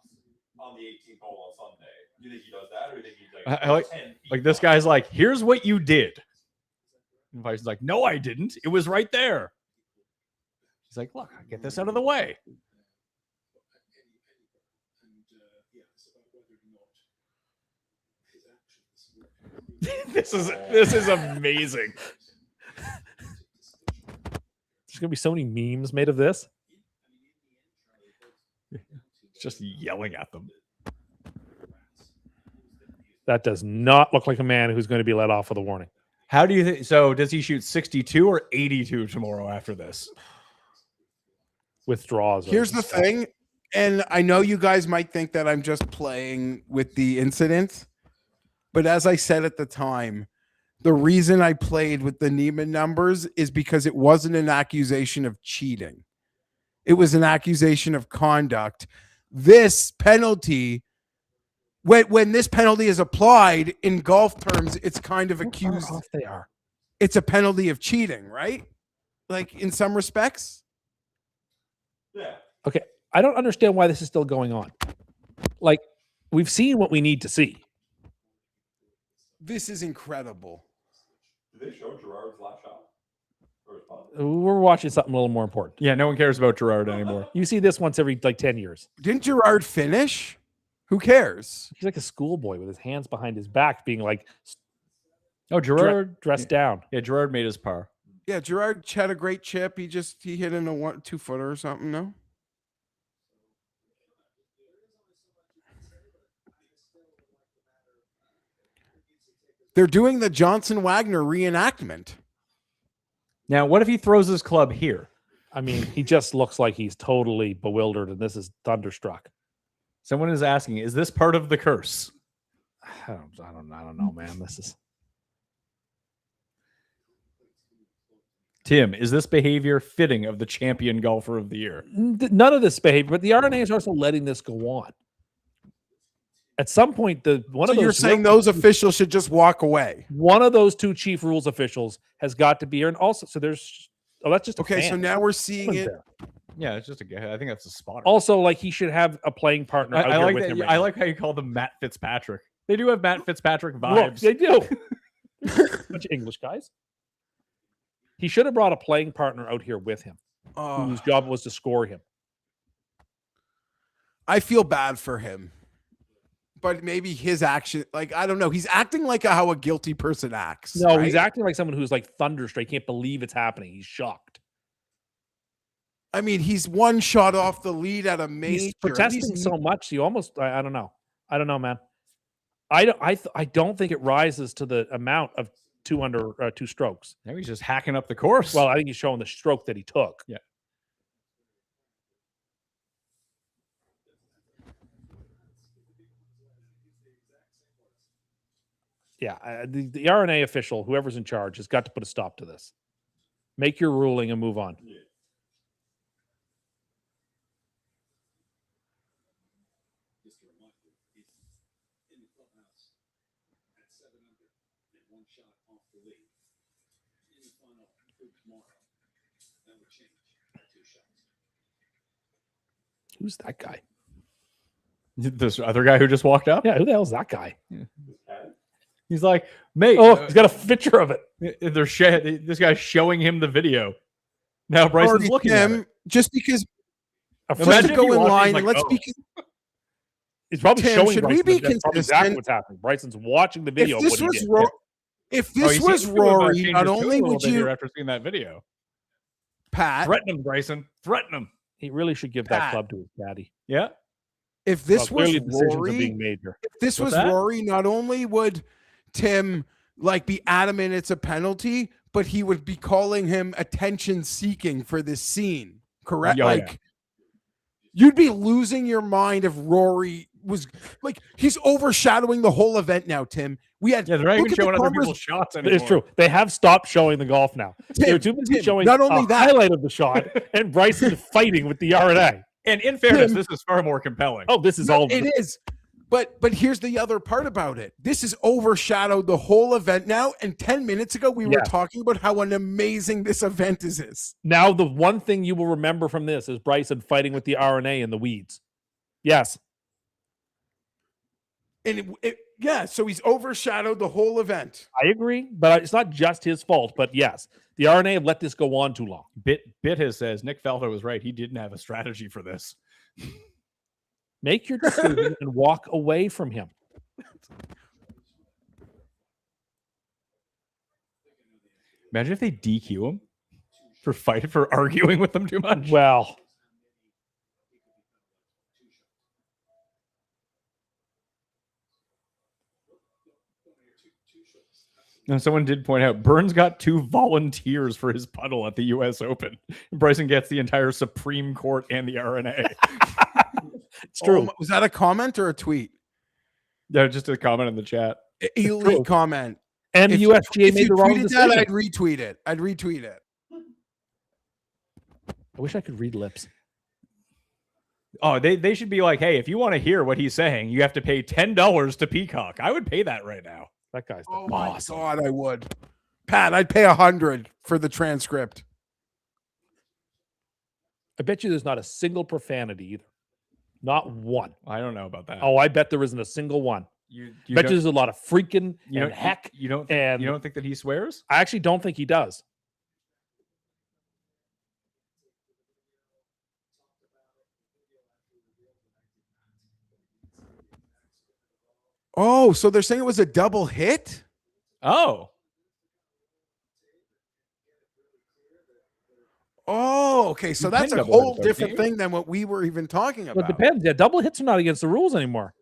on the 18th hole on Sunday. You think he does that, or you think he's like, I like 10 feet like this guy's like, here's what you did. And Bryson's like, no, I didn't. It was right there. He's like, look, I get this out of the way. This is amazing. There's gonna be so many memes made of this. Just yelling at them. That does not look like a man who's going to be let off with a warning. How do you think? So does he shoot 62 or 82 tomorrow after this? Withdraws. Here's the thing, and I know you guys might think that I'm just playing with the incident, but as I said at the time, the reason I played with the Neiman numbers is because it wasn't an accusation of cheating. It was an accusation of conduct. This penalty, when this penalty is applied in golf terms, it's kind of accused. Off they are. It's a penalty of cheating, right? Like in some respects. Yeah. Okay, I don't understand why this is still going on. Like, we've seen what we need to see. This is incredible. Did they show Gerard's last shot? Or his putt? We're watching something a little more important. Yeah, no one cares about Gerard anymore. You see this once every like 10 years. Didn't Gerard finish? Who cares? He's like a schoolboy with his hands behind his back, being like Oh, Gerard. dressed down. Yeah, Gerard made his par. Yeah, Gerard had a great chip. He hit in a 1-2 footer or something. No. They're doing the Johnson Wagner reenactment. Now, what if he throws his club here? I mean, he just looks like he's totally bewildered, and this is thunderstruck. Someone is asking, is this part of the curse? I don't know, man. This is Tim, is this behavior fitting of the champion golfer of the year? none of this behavior, but the RNA is also letting this go on. At some point, You're saying those officials should just walk away. One of those two chief rules officials has got to be here, and also that's just Okay. So now we're seeing it. There. Yeah, it's just I think that's a spotter. Also, like he should have a playing partner. Out I here like with that. him right I now. like how you call them Matt Fitzpatrick. They do have Matt Fitzpatrick Look, vibes. they do. Bunch of English guys. He should have brought a playing partner out here with him, whose job was to score him. I feel bad for him, but maybe his action, like, I don't know. He's acting like how a guilty person acts. No, right? he's acting like someone who's like thunderstruck. Can't believe it's happening. He's shocked. I mean, he's one shot off the lead at a major. He's protesting so much. You almost, I don't know. I don't know, man. I don't think it rises to the amount of 2 strokes. Now he's just hacking up the course. Well, I think he's showing the stroke that he took. Yeah. Yeah, the RNA official, whoever's in charge, has got to put a stop to this. Make your ruling and move on. Who's that guy? This other guy who just walked up? Yeah, who the hell is that guy? He's like, mate. Oh, he's got a picture of it. This guy's showing him the video. Now Bryson's Already, looking at Tim, it. just because A just Imagine to if go you in watch it, line he's and like, let's oh. be He's probably Tim, showing should Bryson. we be That's probably exactly consistent? what's happening. Bryson's watching the video. if of this what he was did. Ro- if Oh, this he was seems to have, Rory, changed not his tune only a little would bit here you, after seeing that video. Pat, Threaten him, Bryson. Threaten him. He really should give that Pat. club to his daddy. Yeah. if this Well, was clearly decisions are Rory, being made here. if this What's was that? Rory, not only would Tim like be adamant it's a penalty, but he would be calling him attention seeking for this scene. Correct? Oh, yeah. Like you'd be losing your mind if Rory was like he's overshadowing the whole event now, Tim. We had Yeah, they're not look even at the showing other cameras- people's shots anymore. It's true. They have stopped showing the golf now. They're too busy Tim, showing not only a that- highlight of the shot and Bryson fighting with the RNA. And in fairness, Tim- this is far more compelling. Oh, this is No, all. it is. But here's the other part about it. This has overshadowed the whole event now. And 10 minutes ago, we were Yes. talking about how an amazing this event is. Now, the one thing you will remember from this is Bryson fighting with the RNA in the weeds. Yes. And yeah, so he's overshadowed the whole event. I agree, but it's not just his fault. But yes, the RNA have let this go on too long. Bit has says Nick Faldo was right. He didn't have a strategy for this. Make your decision and walk away from him. Imagine if they DQ him for arguing with them too much. Well, And someone did point out Burns got 2 volunteers for his puddle at the U.S. Open. Bryson gets the entire Supreme Court and the RNA. it's true. Was that a comment or a tweet? Yeah, just a comment in the chat. Elite comment. And the USGA If made you the wrong tweeted decision. that, I'd retweet it. I wish I could read lips. Oh, they should be like, hey, if you want to hear what he's saying, you have to pay $10 to Peacock. I would pay that right now. That guy's the Oh boss. my God, I would. Pat, I'd pay 100 for the transcript. I bet you there's not a single profanity either. Not one. I don't know about that. Oh, I bet there isn't a single one. you Bet you don't, there's a lot of freaking you and don't heck. you don't and- you don't think that he swears? I actually don't think he does. Oh, so they're saying it was a double hit? Oh, Oh, okay. So You that's can a double hit whole though, different can't you? thing than what we were even talking Well, it about. depends. Yeah, double hits are not against the rules anymore.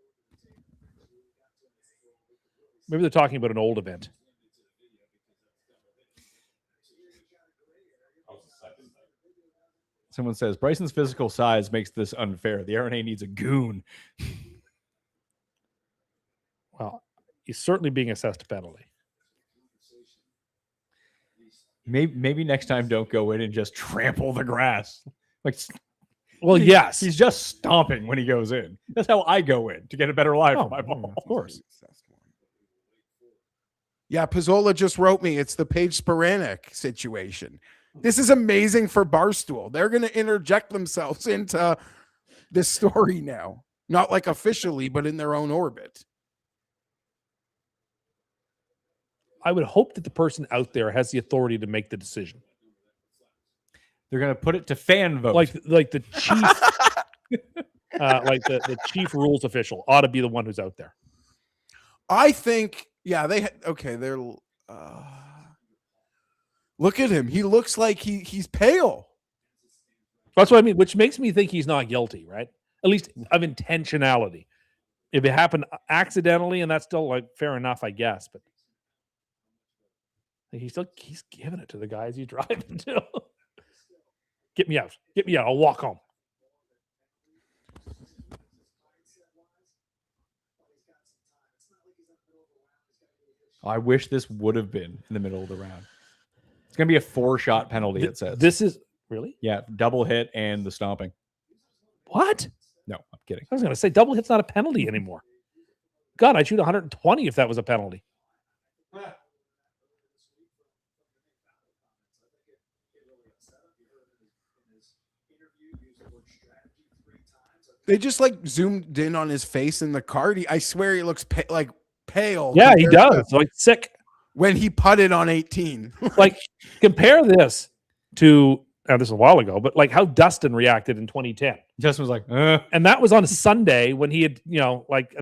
Maybe they're talking about an old event. someone says Bryson's physical size makes this unfair. The RNA needs a goon. Well, he's certainly being assessed a penalty. Maybe next time don't go in and just trample the grass. Like, Well, yes. he's just stomping when he goes in. That's how I go in to get a better lie Oh, for my ball. of course. Yeah, Pizzola just wrote me. It's the Paige Sporanic situation. This is amazing for Barstool. They're going to interject themselves into this story now. Not like officially, but in their own orbit. I would hope that the person out there has the authority to make the decision. They're going to put it to fan vote. Like the chief, like the chief rules official ought to be the one who's out there. I think, yeah, they're look at him. He looks like he's pale. That's what I mean, which makes me think he's not guilty, right? At least of intentionality. If it happened accidentally, and that's still like fair enough, I guess. But he's giving it to the guys he's driving to. Get me out. Get me out. I'll walk home. I wish this would have been in the middle of the round. It's going to be a 4-shot penalty, it says. This is really? Yeah, double hit and the stomping. What? No, I'm kidding. I was going to say double hit's not a penalty anymore. God, I'd shoot 120 if that was a penalty. They just like zoomed in on his face in the card. I swear he looks pale. Yeah, he compared to does. Like sick. when he putted on 18. Like compare this to this is a while ago, but like how Dustin reacted in 2010. Justin was like, And that was on a Sunday when he had, like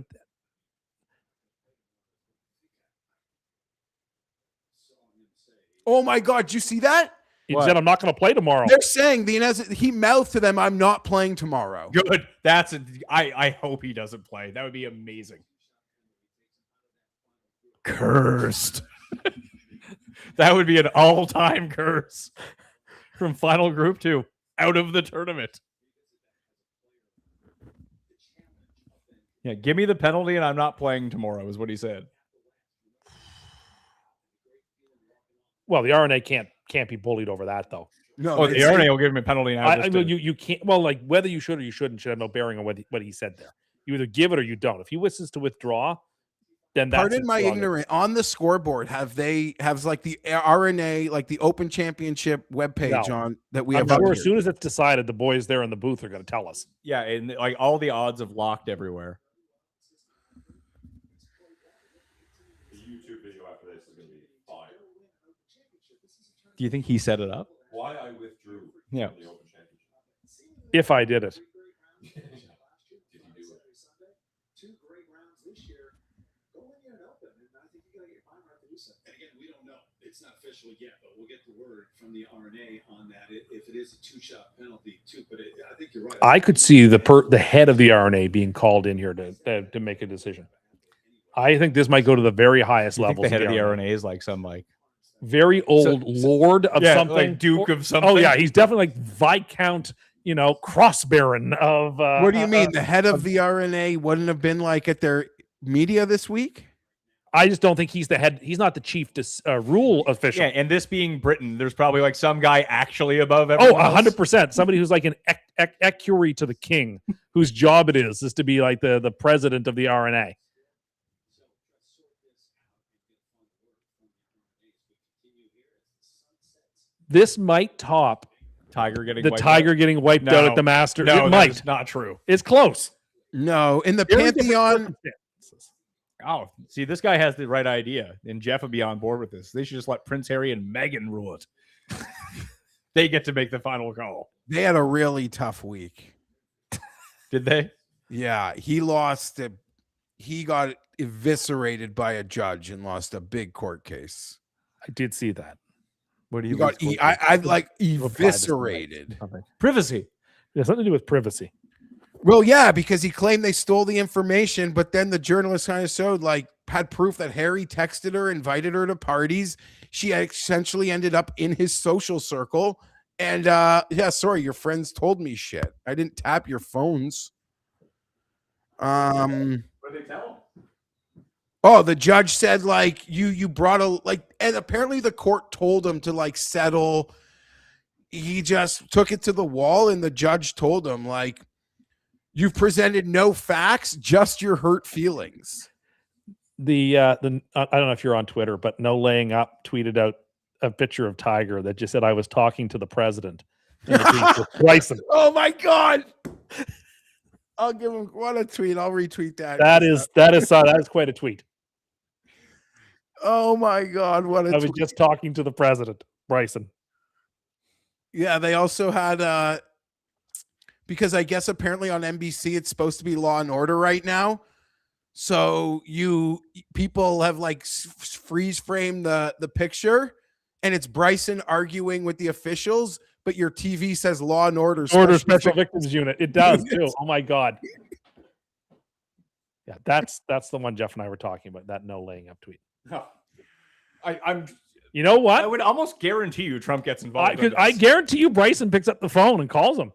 Oh my God, did you see that? he What? said, I'm not going to play tomorrow. They're saying he mouthed to them, "I'm not playing tomorrow." good. I hope he doesn't play. That would be amazing. Cursed. That would be an all-time curse. From final group 2, out of the tournament. Yeah, give me the penalty and I'm not playing tomorrow, is what he said. Well, the RNA can't be bullied over that though. No, Oh, the RNA will give him a penalty now. I mean, you can't. Well, like whether you should or you shouldn't should have no bearing on what he said there. You either give it or you don't. If he wishes to withdraw, then that's pardon my ignorance. On the scoreboard, have like the RNA, like the Open Championship webpage No. on that we I'm have? sure up as here? soon as it's decided, the boys there in the booth are going to tell us. Yeah, and like all the odds have locked everywhere. The YouTube video after this is going to be fire. Do you think he set it up? Why I withdrew Yeah. from the Open Championship. If I did it, Did you do it? Two great rounds this year. Go in there and open, and I think you got to get your mind right to do something. And again, we don't know. It's not official yet, but we'll get the word from the RNA on that if it is a 2-shot penalty too. But I think you're right. I could see the head of the RNA being called in here to make a decision. I think this might go to the very highest You think levels. the head of the RNA is like some like very old lord of something, like Duke of something. Oh yeah, he's definitely like Viscount, Cross Baron of. What do you mean? The head of the RNA wouldn't have been like at their media this week? I just don't think he's the head. He's not the chief rule official. Yeah, and this being Britain, there's probably like some guy actually above everyone. 100%. Somebody who's like an equerry to the king, whose job it is to be like the president of the RNA. This might top Tiger getting the wiped Tiger out. getting wiped out at the Masters. No, it that might. is not true. It's close. No, in the Very different Pantheon. circumstances. Oh, see, this guy has the right idea, and Jeff would be on board with this. They should just let Prince Harry and Meghan rule it. They get to make the final call. They had a really tough week. Did they? Yeah, he lost. He got eviscerated by a judge and lost a big court case. I did see that. What do He you got I've like Or privacy eviscerated. Something. privacy? It has something to do with privacy. Well, yeah, because he claimed they stole the information, but then the journalist kind of showed, like, had proof that Harry texted her, invited her to parties. She essentially ended up in his social circle. And yeah, sorry, your friends told me shit. I didn't tap your phones. What did they tell him? Oh, the judge said, like, you brought a, like, and apparently the court told him to, like, settle. He just took it to the wall, and the judge told him, like, you've presented no facts, just your hurt feelings. The I don't know if you're on Twitter, but No Laying Up tweeted out a picture of Tiger that just said, "I was talking to the president." And the tweet was Bryson. Oh my God. I'll give him what a tweet. I'll retweet that. That is quite a tweet. Oh my God. What a I was tweet. just talking to the president, Bryson. Yeah, they also had because I guess apparently on NBC it's supposed to be Law and Order right now. So people have like freeze framed the picture, and it's Bryson arguing with the officials, but your TV says Law and Order Special Victims Unit. It does too. Oh my God. Yeah, that's the one Jeff and I were talking about. That No Laying Up tweet. I'm. You know what? I would almost guarantee you Trump gets involved. in I this. guarantee you Bryson picks up the phone and calls him.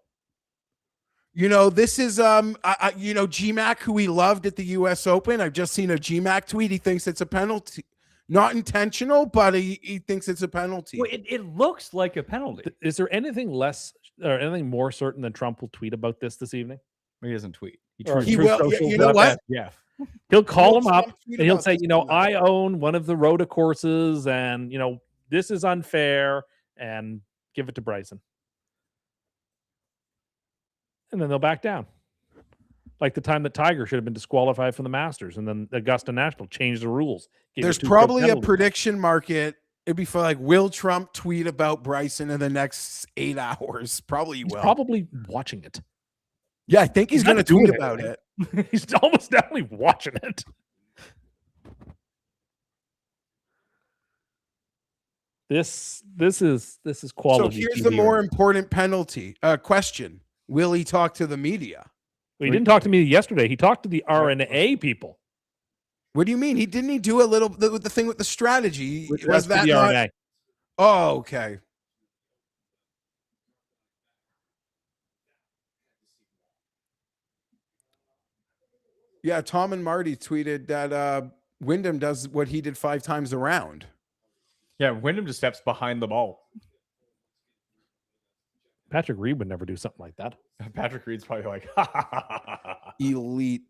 You know, this is GMAC, who he loved at the US Open. I've just seen a GMAC tweet. He thinks it's a penalty. Not intentional, but he thinks it's a penalty. Well, it looks like a penalty. Is there anything less or anything more certain than Trump will tweet about this evening? He doesn't tweet. Or He Truth will. Social You know dot what? net. Yeah. He'll call He'll him up tweet and he'll about say, this you know, tonight. I own one of the Rhoda courses, and you know, this is unfair, and give it to Bryson. And then they'll back down. Like the time that Tiger should have been disqualified from the Masters, and then Augusta National changed the rules. There's probably a prediction market. It'd be for like, will Trump tweet about Bryson in the next 8 hours? Probably He's will. probably watching it. Yeah, I think he's He's not going to doing tweet it, about right? it. He's almost definitely watching it. This is So quality. here's TV the more right important penalty question. Will he talk to the media? Well, he didn't talk to me yesterday. He talked to the RNA people. What do you mean? Didn't he do a little with the thing with the strategy? That's Was for that the not? RNA? Oh, okay. Yeah, Tom and Marty tweeted that Wyndham does what he did 5 times around. Yeah. Wyndham just steps behind the ball. Patrick Reed would never do something like that. Patrick Reed's probably like, ha, ha, ha, ha, ha. Elite.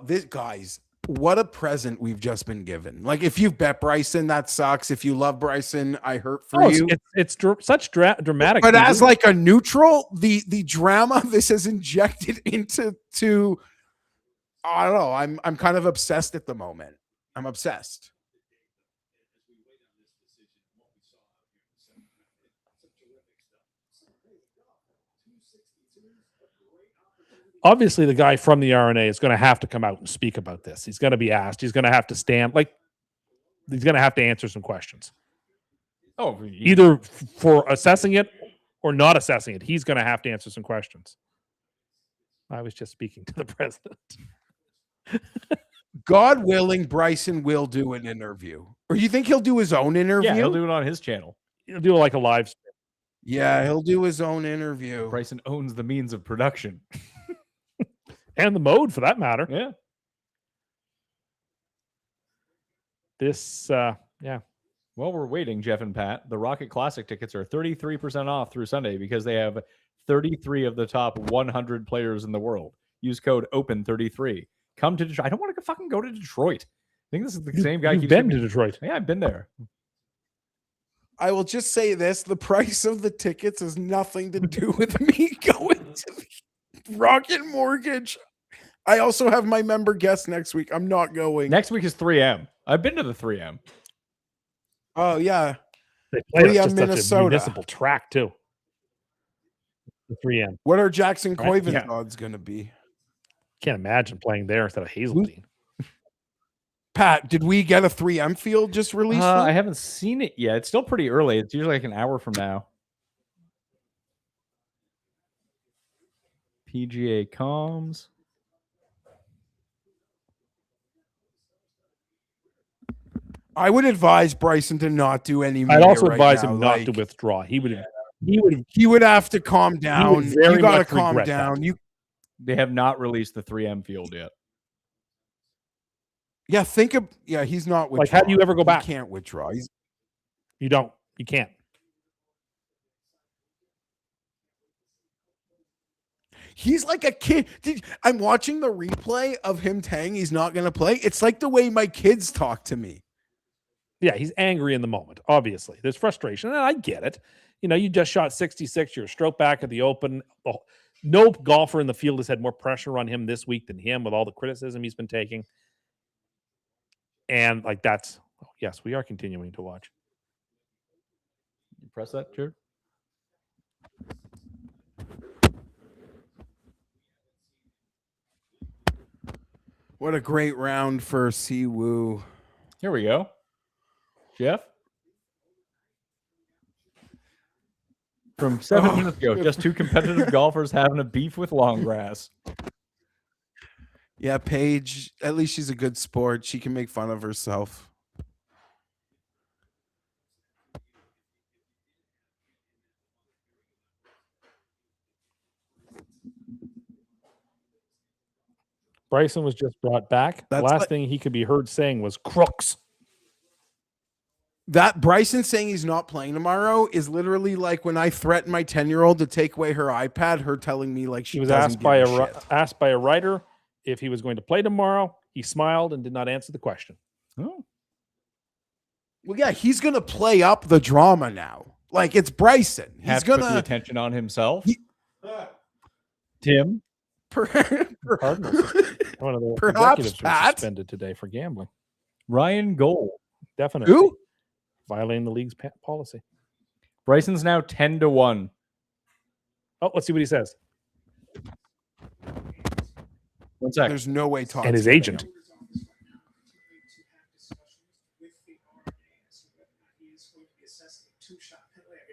This guys, what a present we've just been given. Like, if you've bet Bryson, that sucks. If you love Bryson, I hurt for you. It's such dramatic. But TV. as like a neutral, the drama this has injected into I don't know. I'm kind of obsessed at the moment. I'm obsessed. Obviously, the guy from the RNA is going to have to come out and speak about this. He's going to be asked. He's going to have to stand. Like, he's going to have to answer some questions. Oh, Either for assessing it or not assessing it. He's going to have to answer some questions. I was just speaking to the president. God willing, Bryson will do an interview. Or you think he'll do his own interview? yeah, he'll do it on his channel. He'll do like a live stream. Yeah, he'll do his own interview. Bryson owns the means of production. And the mode, for that matter. Yeah. This, yeah. While we're waiting, Jeff and Pat, the Rocket Classic tickets are 33% off through Sunday because they have 33 of the top 100 players in the world. Use code OPEN33. Come to Detroit. I don't want to fucking go to Detroit. I think this is the same guy. You've been to Detroit. Yeah, I've been there. I will just say this: the price of the tickets has nothing to do with me going to the Rocket Mortgage. I also have my member guest next week. I'm not going. Next week is 3M. I've been to the 3M. Oh yeah, They play Minnesota. just such a municipal track, too. The 3M. what are Jackson Right, Coyvin's yeah. odds going to be? Can't imagine playing there instead of Hazeltine. Pat, did we get a 3M field just released? I haven't seen it yet. It's still pretty early. It's usually like an hour from now. PGA comms. I would advise Bryson to not do any. I'd also right advise now. him not to withdraw. He would have to calm down. very You got to much calm regret down. that. They have not released the 3M field yet. Yeah, think of he's not withdrawing. Like, how do you ever go back? He can't withdraw. You don't. You can't. He's like a kid. I'm watching the replay of him saying he's not going to play. It's like the way my kids talk to me. Yeah, he's angry in the moment. Obviously, there's frustration, and I get it. You know, you just shot 66. You're a stroke back at the Open. No golfer in the field has had more pressure on him this week than him, with all the criticism he's been taking. And like that's yes, we are continuing to watch. You press that, Jared? What a great round for Siwoo. Here we go. Geoff? From 7 minutes ago, just two competitive golfers having a beef with long grass. Yeah, Paige, at least she's a good sport. She can make fun of herself. Bryson was just brought back. The last thing he could be heard saying was crooks. That Bryson saying he's not playing tomorrow is literally like when I threatened my 10-year-old to take away her iPad, her telling me like she was asked by a writer if he was going to play tomorrow. He smiled and did not answer the question. Oh. Well, yeah, he's going to play up the drama now. Like, it's Bryson. He's going to put the attention on himself. Tim? One of the Perhaps executives was Pat suspended today for gambling. Ryan Gold. Definitely. Who? Violating the league's policy. Bryson's now 10-1. Oh, let's see what he says. 1 second. There's no way Todd's and his getting agent. him.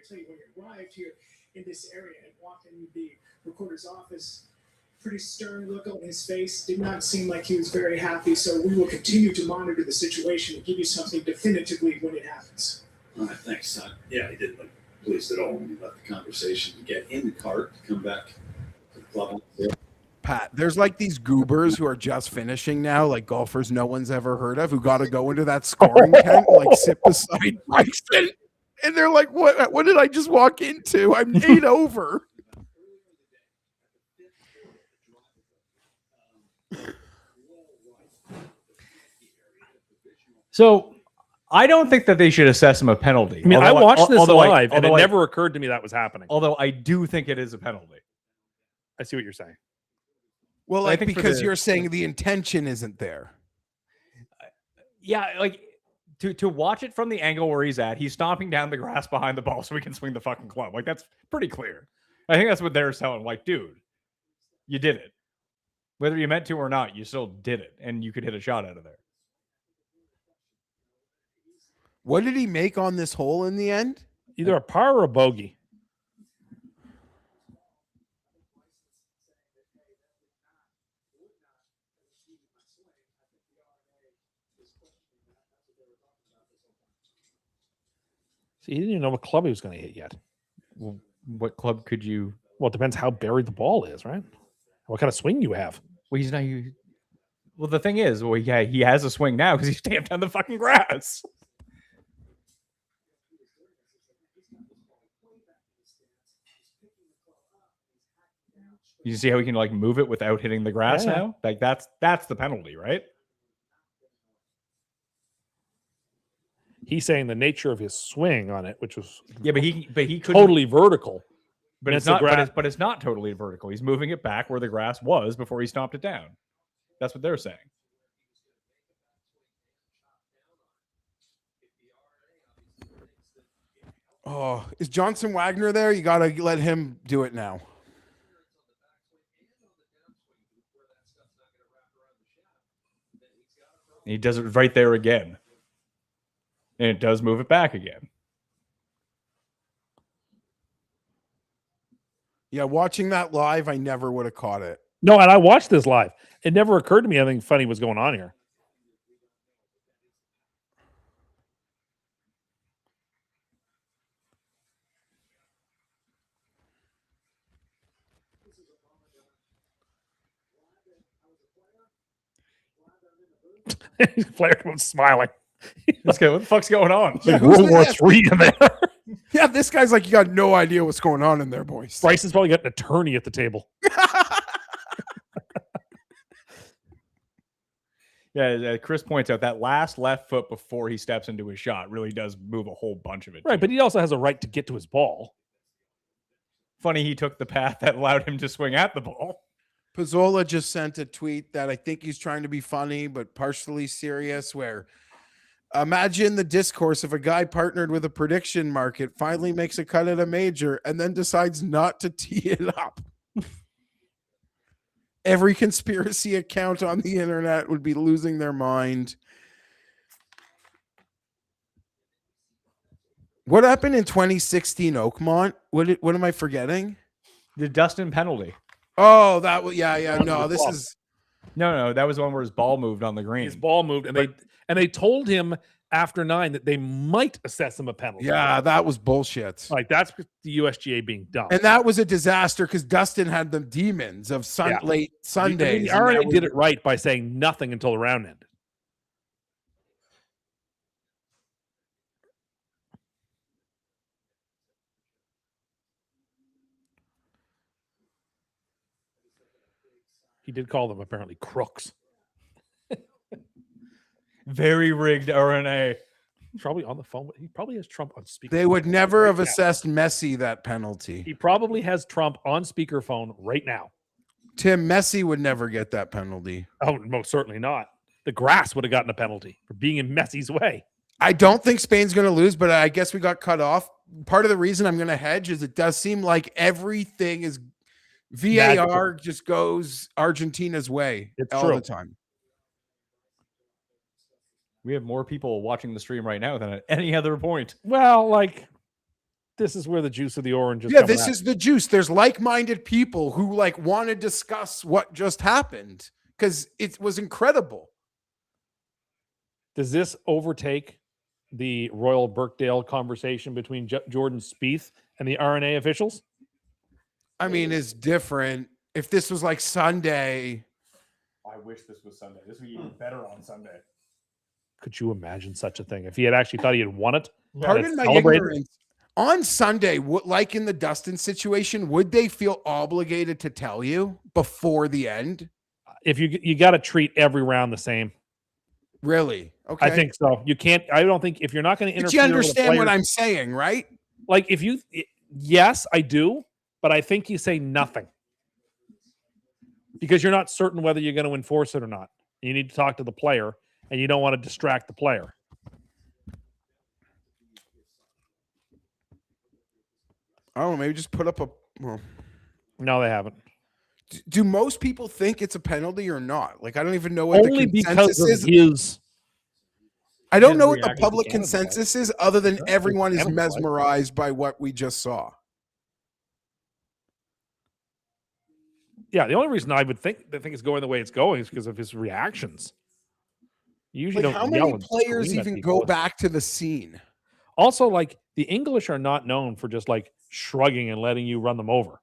Tell you, when you arrived here in this area and walked into the recorder's office, pretty stern look on his face, did not seem like he was very happy. So we will continue to monitor the situation and give you something definitively when it happens. All right, thanks, son. Yeah, he didn't look pleased at all when he left the conversation to get in the cart to come back to the club. Yeah. Pat, there's like these goobers who are just finishing now, like golfers no one's ever heard of, who got to go into that scoring tent, like sit beside Bryson. And they're like, what did I just walk into? I'm 8 over. So I don't think that they should assess him a penalty. I mean, I watched this live, and it I, never occurred to me that was happening. Although I do think it is a penalty. I see what you're saying. Well, like, because you're saying the intention isn't there. Yeah, like to watch it from the angle where he's at, he's stomping down the grass behind the ball so he can swing the fucking club. Like, that's pretty clear. I think that's what they're telling. Like, dude, you did it. Whether you meant to or not, you still did it, and you could hit a shot out of there. What did he make on this hole in the end? Either a par or a bogey. See, he didn't even know what club he was going to hit yet. Well, what club could you? Well, it depends how buried the ball is, right? What kind of swing you have. Well, he's not. Well, the thing is, well, yeah, he has a swing now because he stamped on the fucking grass. You see how he can like move it without hitting the grass now? Like that's the penalty, right? He's saying the nature of his swing on it, which was but he could totally vertical. But it's not. But it's not totally vertical. He's moving it back where the grass was before he stomped it down. That's what they're saying. Oh, is Johnson Wagner there? You got to let him do it now. He does it right there again. And it does move it back again. Yeah, watching that live, I never would have caught it. No, and I watched this live. It never occurred to me anything funny was going on here. Flair was smiling. Let's go. What the fuck's going on? Yeah, Like who's World War this? III in there. Yeah, this guy's like, you got no idea what's going on in there, boys. Bryson's probably got an attorney at the table. Yeah, Chris points out that last left foot before he steps into his shot really does move a whole bunch of it. Right, too. but he also has a right to get to his ball. Funny he took the path that allowed him to swing at the ball. Pizzola just sent a tweet that I think he's trying to be funny, but partially serious, where imagine the discourse of a guy partnered with a prediction market finally makes a cut at a major and then decides not to tee it up. Every conspiracy account on the internet would be losing their mind. What happened in 2016 Oakmont? What am I forgetting? The Dustin penalty. Oh, that was yeah. No, this is No, that was the one where his ball moved on the green. His ball moved, and they told him after 9 that they might assess him a penalty. yeah, that was bullshit. Like that's the USGA being dumb. And that was a disaster because Dustin had the demons of Yeah. late I mean, Sundays. the and RNA that did was- it right by saying nothing until the round ended. He did call them apparently crooks. Very rigged RNA. He's probably on the phone. He probably has Trump on speaker. They would never have now. assessed Messi that penalty. He probably has Trump on speakerphone right now. Tim, Messi would never get that penalty. Oh, most certainly not. The grass would have gotten a penalty for being in Messi's way. I don't think Spain's going to lose, but I guess we got cut off. Part of the reason I'm going to hedge is it does seem like everything is VAR just goes Argentina's way It's all true. the time. We have more people watching the stream right now than at any other point. Well, like this is where the juice of the orange is. Yeah, coming this out. is the juice. There's like-minded people who like want to discuss what just happened because it was incredible. Does this overtake the Royal Birkdale conversation between Jordan Spieth and the RNA officials? I mean, it's different. If this was like Sunday, I wish this was Sunday. This would be even better on Sunday. Could you imagine such a thing if he had actually thought he had won it? pardon my celebrated. ignorance. On Sunday, like in the Dustin situation, would they feel obligated to tell you before the end? If you got to treat every round the same. Really? Okay. I think so. You can't. I don't think if you're not going to But interfere. you understand with a what player, I'm saying, right? like if you. Yes, I do, but I think you say nothing because you're not certain whether you're going to enforce it or not. You need to talk to the player, and you don't want to distract the player. I don't know. Maybe just put up a. Well, No, they haven't. do most people think it's a penalty or not? Like, I don't even know what Only the because consensus of is. his. I don't his know what the reaction to public Canada, consensus is, other than everyone is Canada, right? mesmerized by what we just saw. Yeah, the only reason I would think it's going the way it's going is because of his reactions. You usually Like, don't how yell many and players scream at even people. go back to the scene? Also, like the English are not known for just like shrugging and letting you run them over.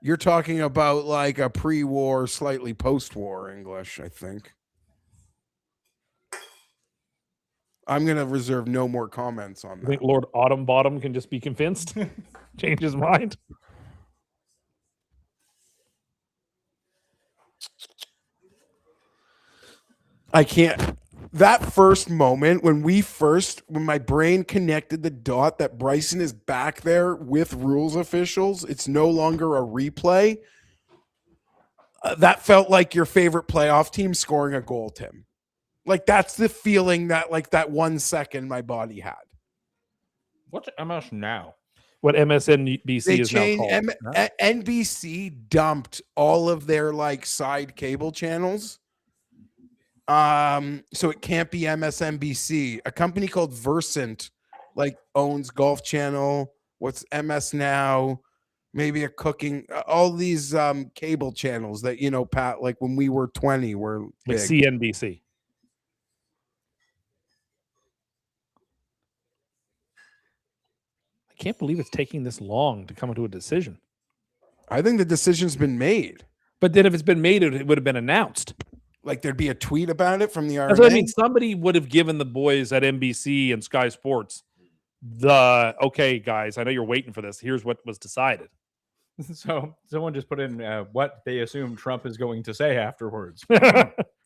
You're talking about like a pre-war, slightly post-war English, I think. I'm going to reserve no more comments on I that. think Lord Autumnbottom can just be convinced, change his mind. I can't. That first moment when my brain connected the dot that Bryson is back there with rules officials, it's no longer a replay. That felt like your favorite playoff team scoring a goal, Tim. Like, that's the feeling that, like, that 1 second my body had. What's MS now? What MSNBC They is now changed. called. NBC dumped all of their like side cable channels So it can't be MSNBC. A company called Versant, like, owns Golf Channel. What's MS Now? Maybe a cooking. All these cable channels that Pat. Like when we were 20, were Like big. CNBC. I can't believe it's taking this long to come to a decision. I think the decision's been made. But then if it's been made, it would have been announced. Like there'd be a tweet about it from the RNA. That's what I mean. Somebody would have given the boys at NBC and Sky Sports okay, guys, I know you're waiting for this. Here's what was decided. So someone just put in what they assume Trump is going to say afterwards.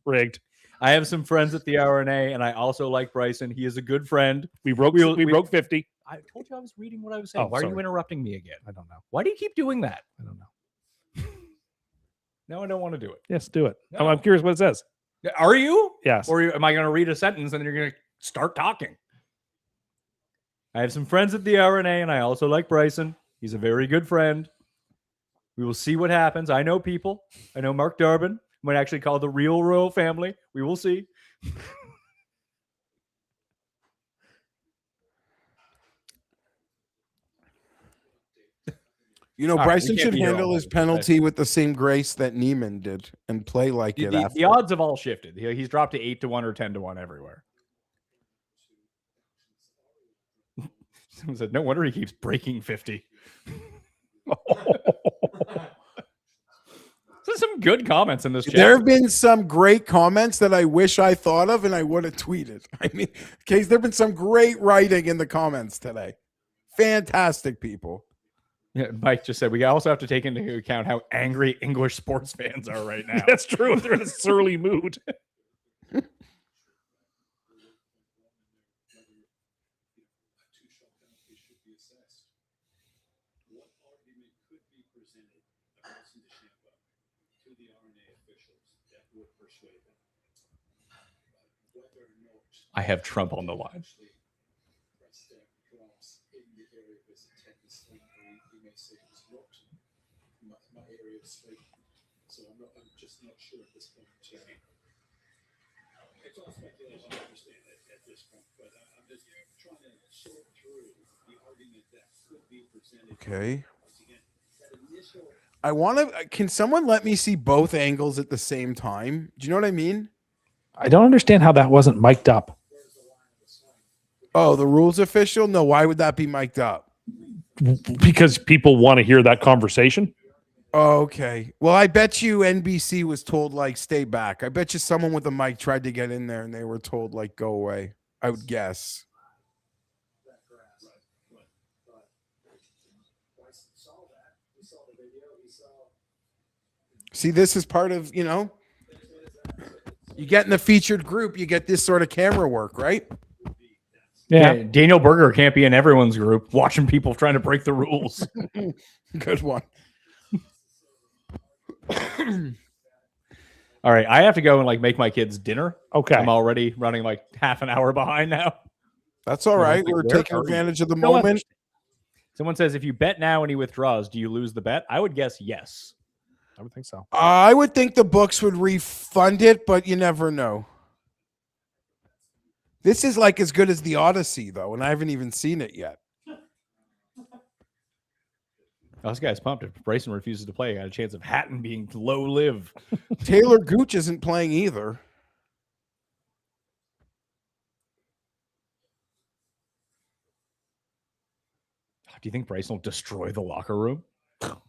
Rigged. I have some friends at the RNA, and I also like Bryson. He is a good friend. We broke 50. I told you I was reading what I was saying. Oh, Why are sorry. you interrupting me again? I don't know. Why do you keep doing that? I don't know. No, I don't want to do it. Yes, do it. No. I'm curious what it says. Are you? Yes. Or am I going to read a sentence and then you're going to start talking? I have some friends at the RNA, and I also like Bryson. He's a very good friend. We will see what happens. I know people. I know Mark Durbin might actually call the real royal family. We will see. Bryson we can't should be here all handle his night. penalty with the same grace that Neiman did and play like it. The after. odds have all shifted. He's dropped to 8-1 or 10-1 everywhere. Someone said, no wonder he keeps breaking 50. There's some good comments in this chat. There have been some great comments that I wish I thought of and I would have tweeted. I mean, there have been some great writing in the comments today. Fantastic people. Yeah, Mike just said we also have to take into account how angry English sports fans are right now. That's true. They're in a surly mood. I have Trump on the line. So I'm just not sure at this point. It's all speculation, I understand it at this point, but I'm just trying to sort through the argument that could be presented. Okay. I want to. Can someone let me see both angles at the same time? Do you know what I mean? I don't understand how that wasn't mic'd up. Oh, the rules official? No, why would that be mic'd up? Because people want to hear that conversation. Oh, okay. Well, I bet you NBC was told, like, stay back. I bet you someone with a mic tried to get in there and they were told, like, go away. I would guess. See, this is part of, you get in the featured group, you get this sort of camera work, right? Yeah. Daniel Berger can't be in everyone's group watching people trying to break the rules. Good one. All right, I have to go and make my kids dinner. Okay. I'm already running like half an hour behind now. That's all right. We're taking advantage of the moment. Someone says if you bet now and he withdraws, do you lose the bet? I would guess yes. I would think so. I would think the books would refund it, but you never know. This is like as good as the Odyssey, though, and I haven't even seen it yet. Oh, this guy's pumped. If Bryson refuses to play, I got a chance of Hatton being low-live. Taylor Gooch isn't playing either. Do you think Bryson will destroy the locker room? Go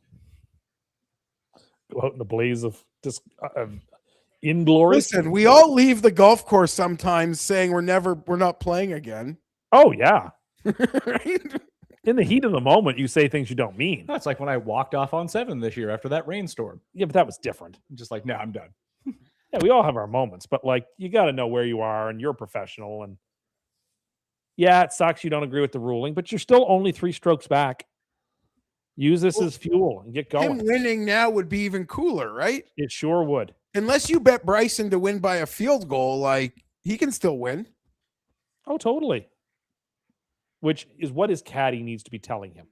out in the blaze of inglory. Listen, we all leave the golf course sometimes saying we're not playing again. Oh yeah. Right? In the heat of the moment, you say things you don't mean. That's like when I walked off on 7 this year after that rainstorm. Yeah, but that was different. I'm just like, no, I'm done. Yeah, we all have our moments, but you got to know where you are, and you're a professional. And yeah, it sucks you don't agree with the ruling, but you're still only 3 strokes back. Use this as fuel and get going. Him winning now would be even cooler, right? It sure would. Unless you bet Bryson to win by a field goal, he can still win. Oh, totally. Which is what his caddy needs to be telling him.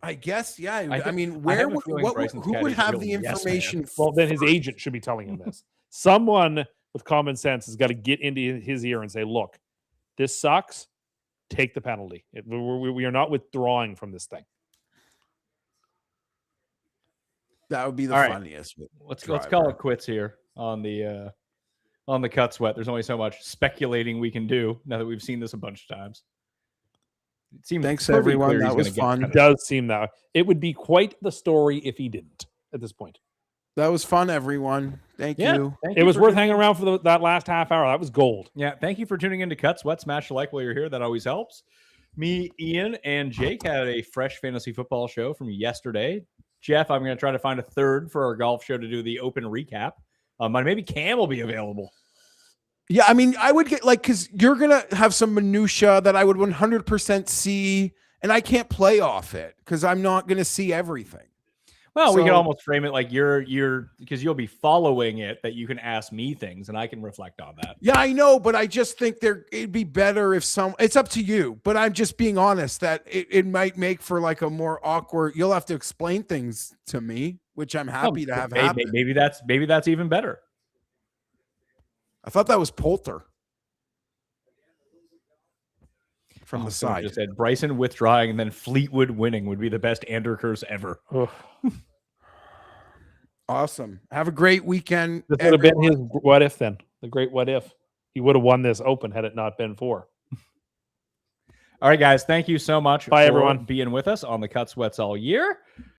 I guess, yeah. I have mean, a where feeling would Bryson's who would caddy's a have real the yes man. information? Well, then his agent should be telling him this. Someone with common sense has got to get into his ear and say, look, this sucks. Take the penalty. We are not withdrawing from this thing. That would be the All right. funniest. Let's call it quits here on the cut sweat. There's only so much speculating we can do now that we've seen this a bunch of times. It seems Thanks, pretty everyone. clear That he's was gonna get fun. It punished. does seem that way. It would be quite the story if he didn't at this point. That was fun, everyone. Thank Yeah, you. thank It you was for worth tuning hanging in. around for that last half hour. That was gold. Yeah, thank you for tuning in to Cut Sweat. Smash the like while you're here. That always helps. Me, Ian, and Jake had a fresh fantasy football show from yesterday. Geoff, I'm going to try to find a third for our golf show to do the open recap. Maybe Cam will be available. Yeah, I mean, I would get because you're gonna have some minutia that I would 100% see, and I can't play off it because I'm not gonna see everything. Well, we So- can almost frame it like you're because you'll be following it that you can ask me things and I can reflect on that. Yeah, I know, but I just think it'd be better if it's up to you, but I'm just being honest that it might make for like a more awkward. You'll have to explain things to me, which I'm happy to have happen. Maybe that's even better. I thought that was Poulter from the Someone side. just said Bryson withdrawing and then Fleetwood winning would be the best Andercust ever. Ugh. Awesome. Have a great weekend. This would have been everyone. his what if then. The great what if. He would have won this Open had it not been for. All right, guys. Thank you so much Bye, for everyone. being with us on the Cut Sweats all year.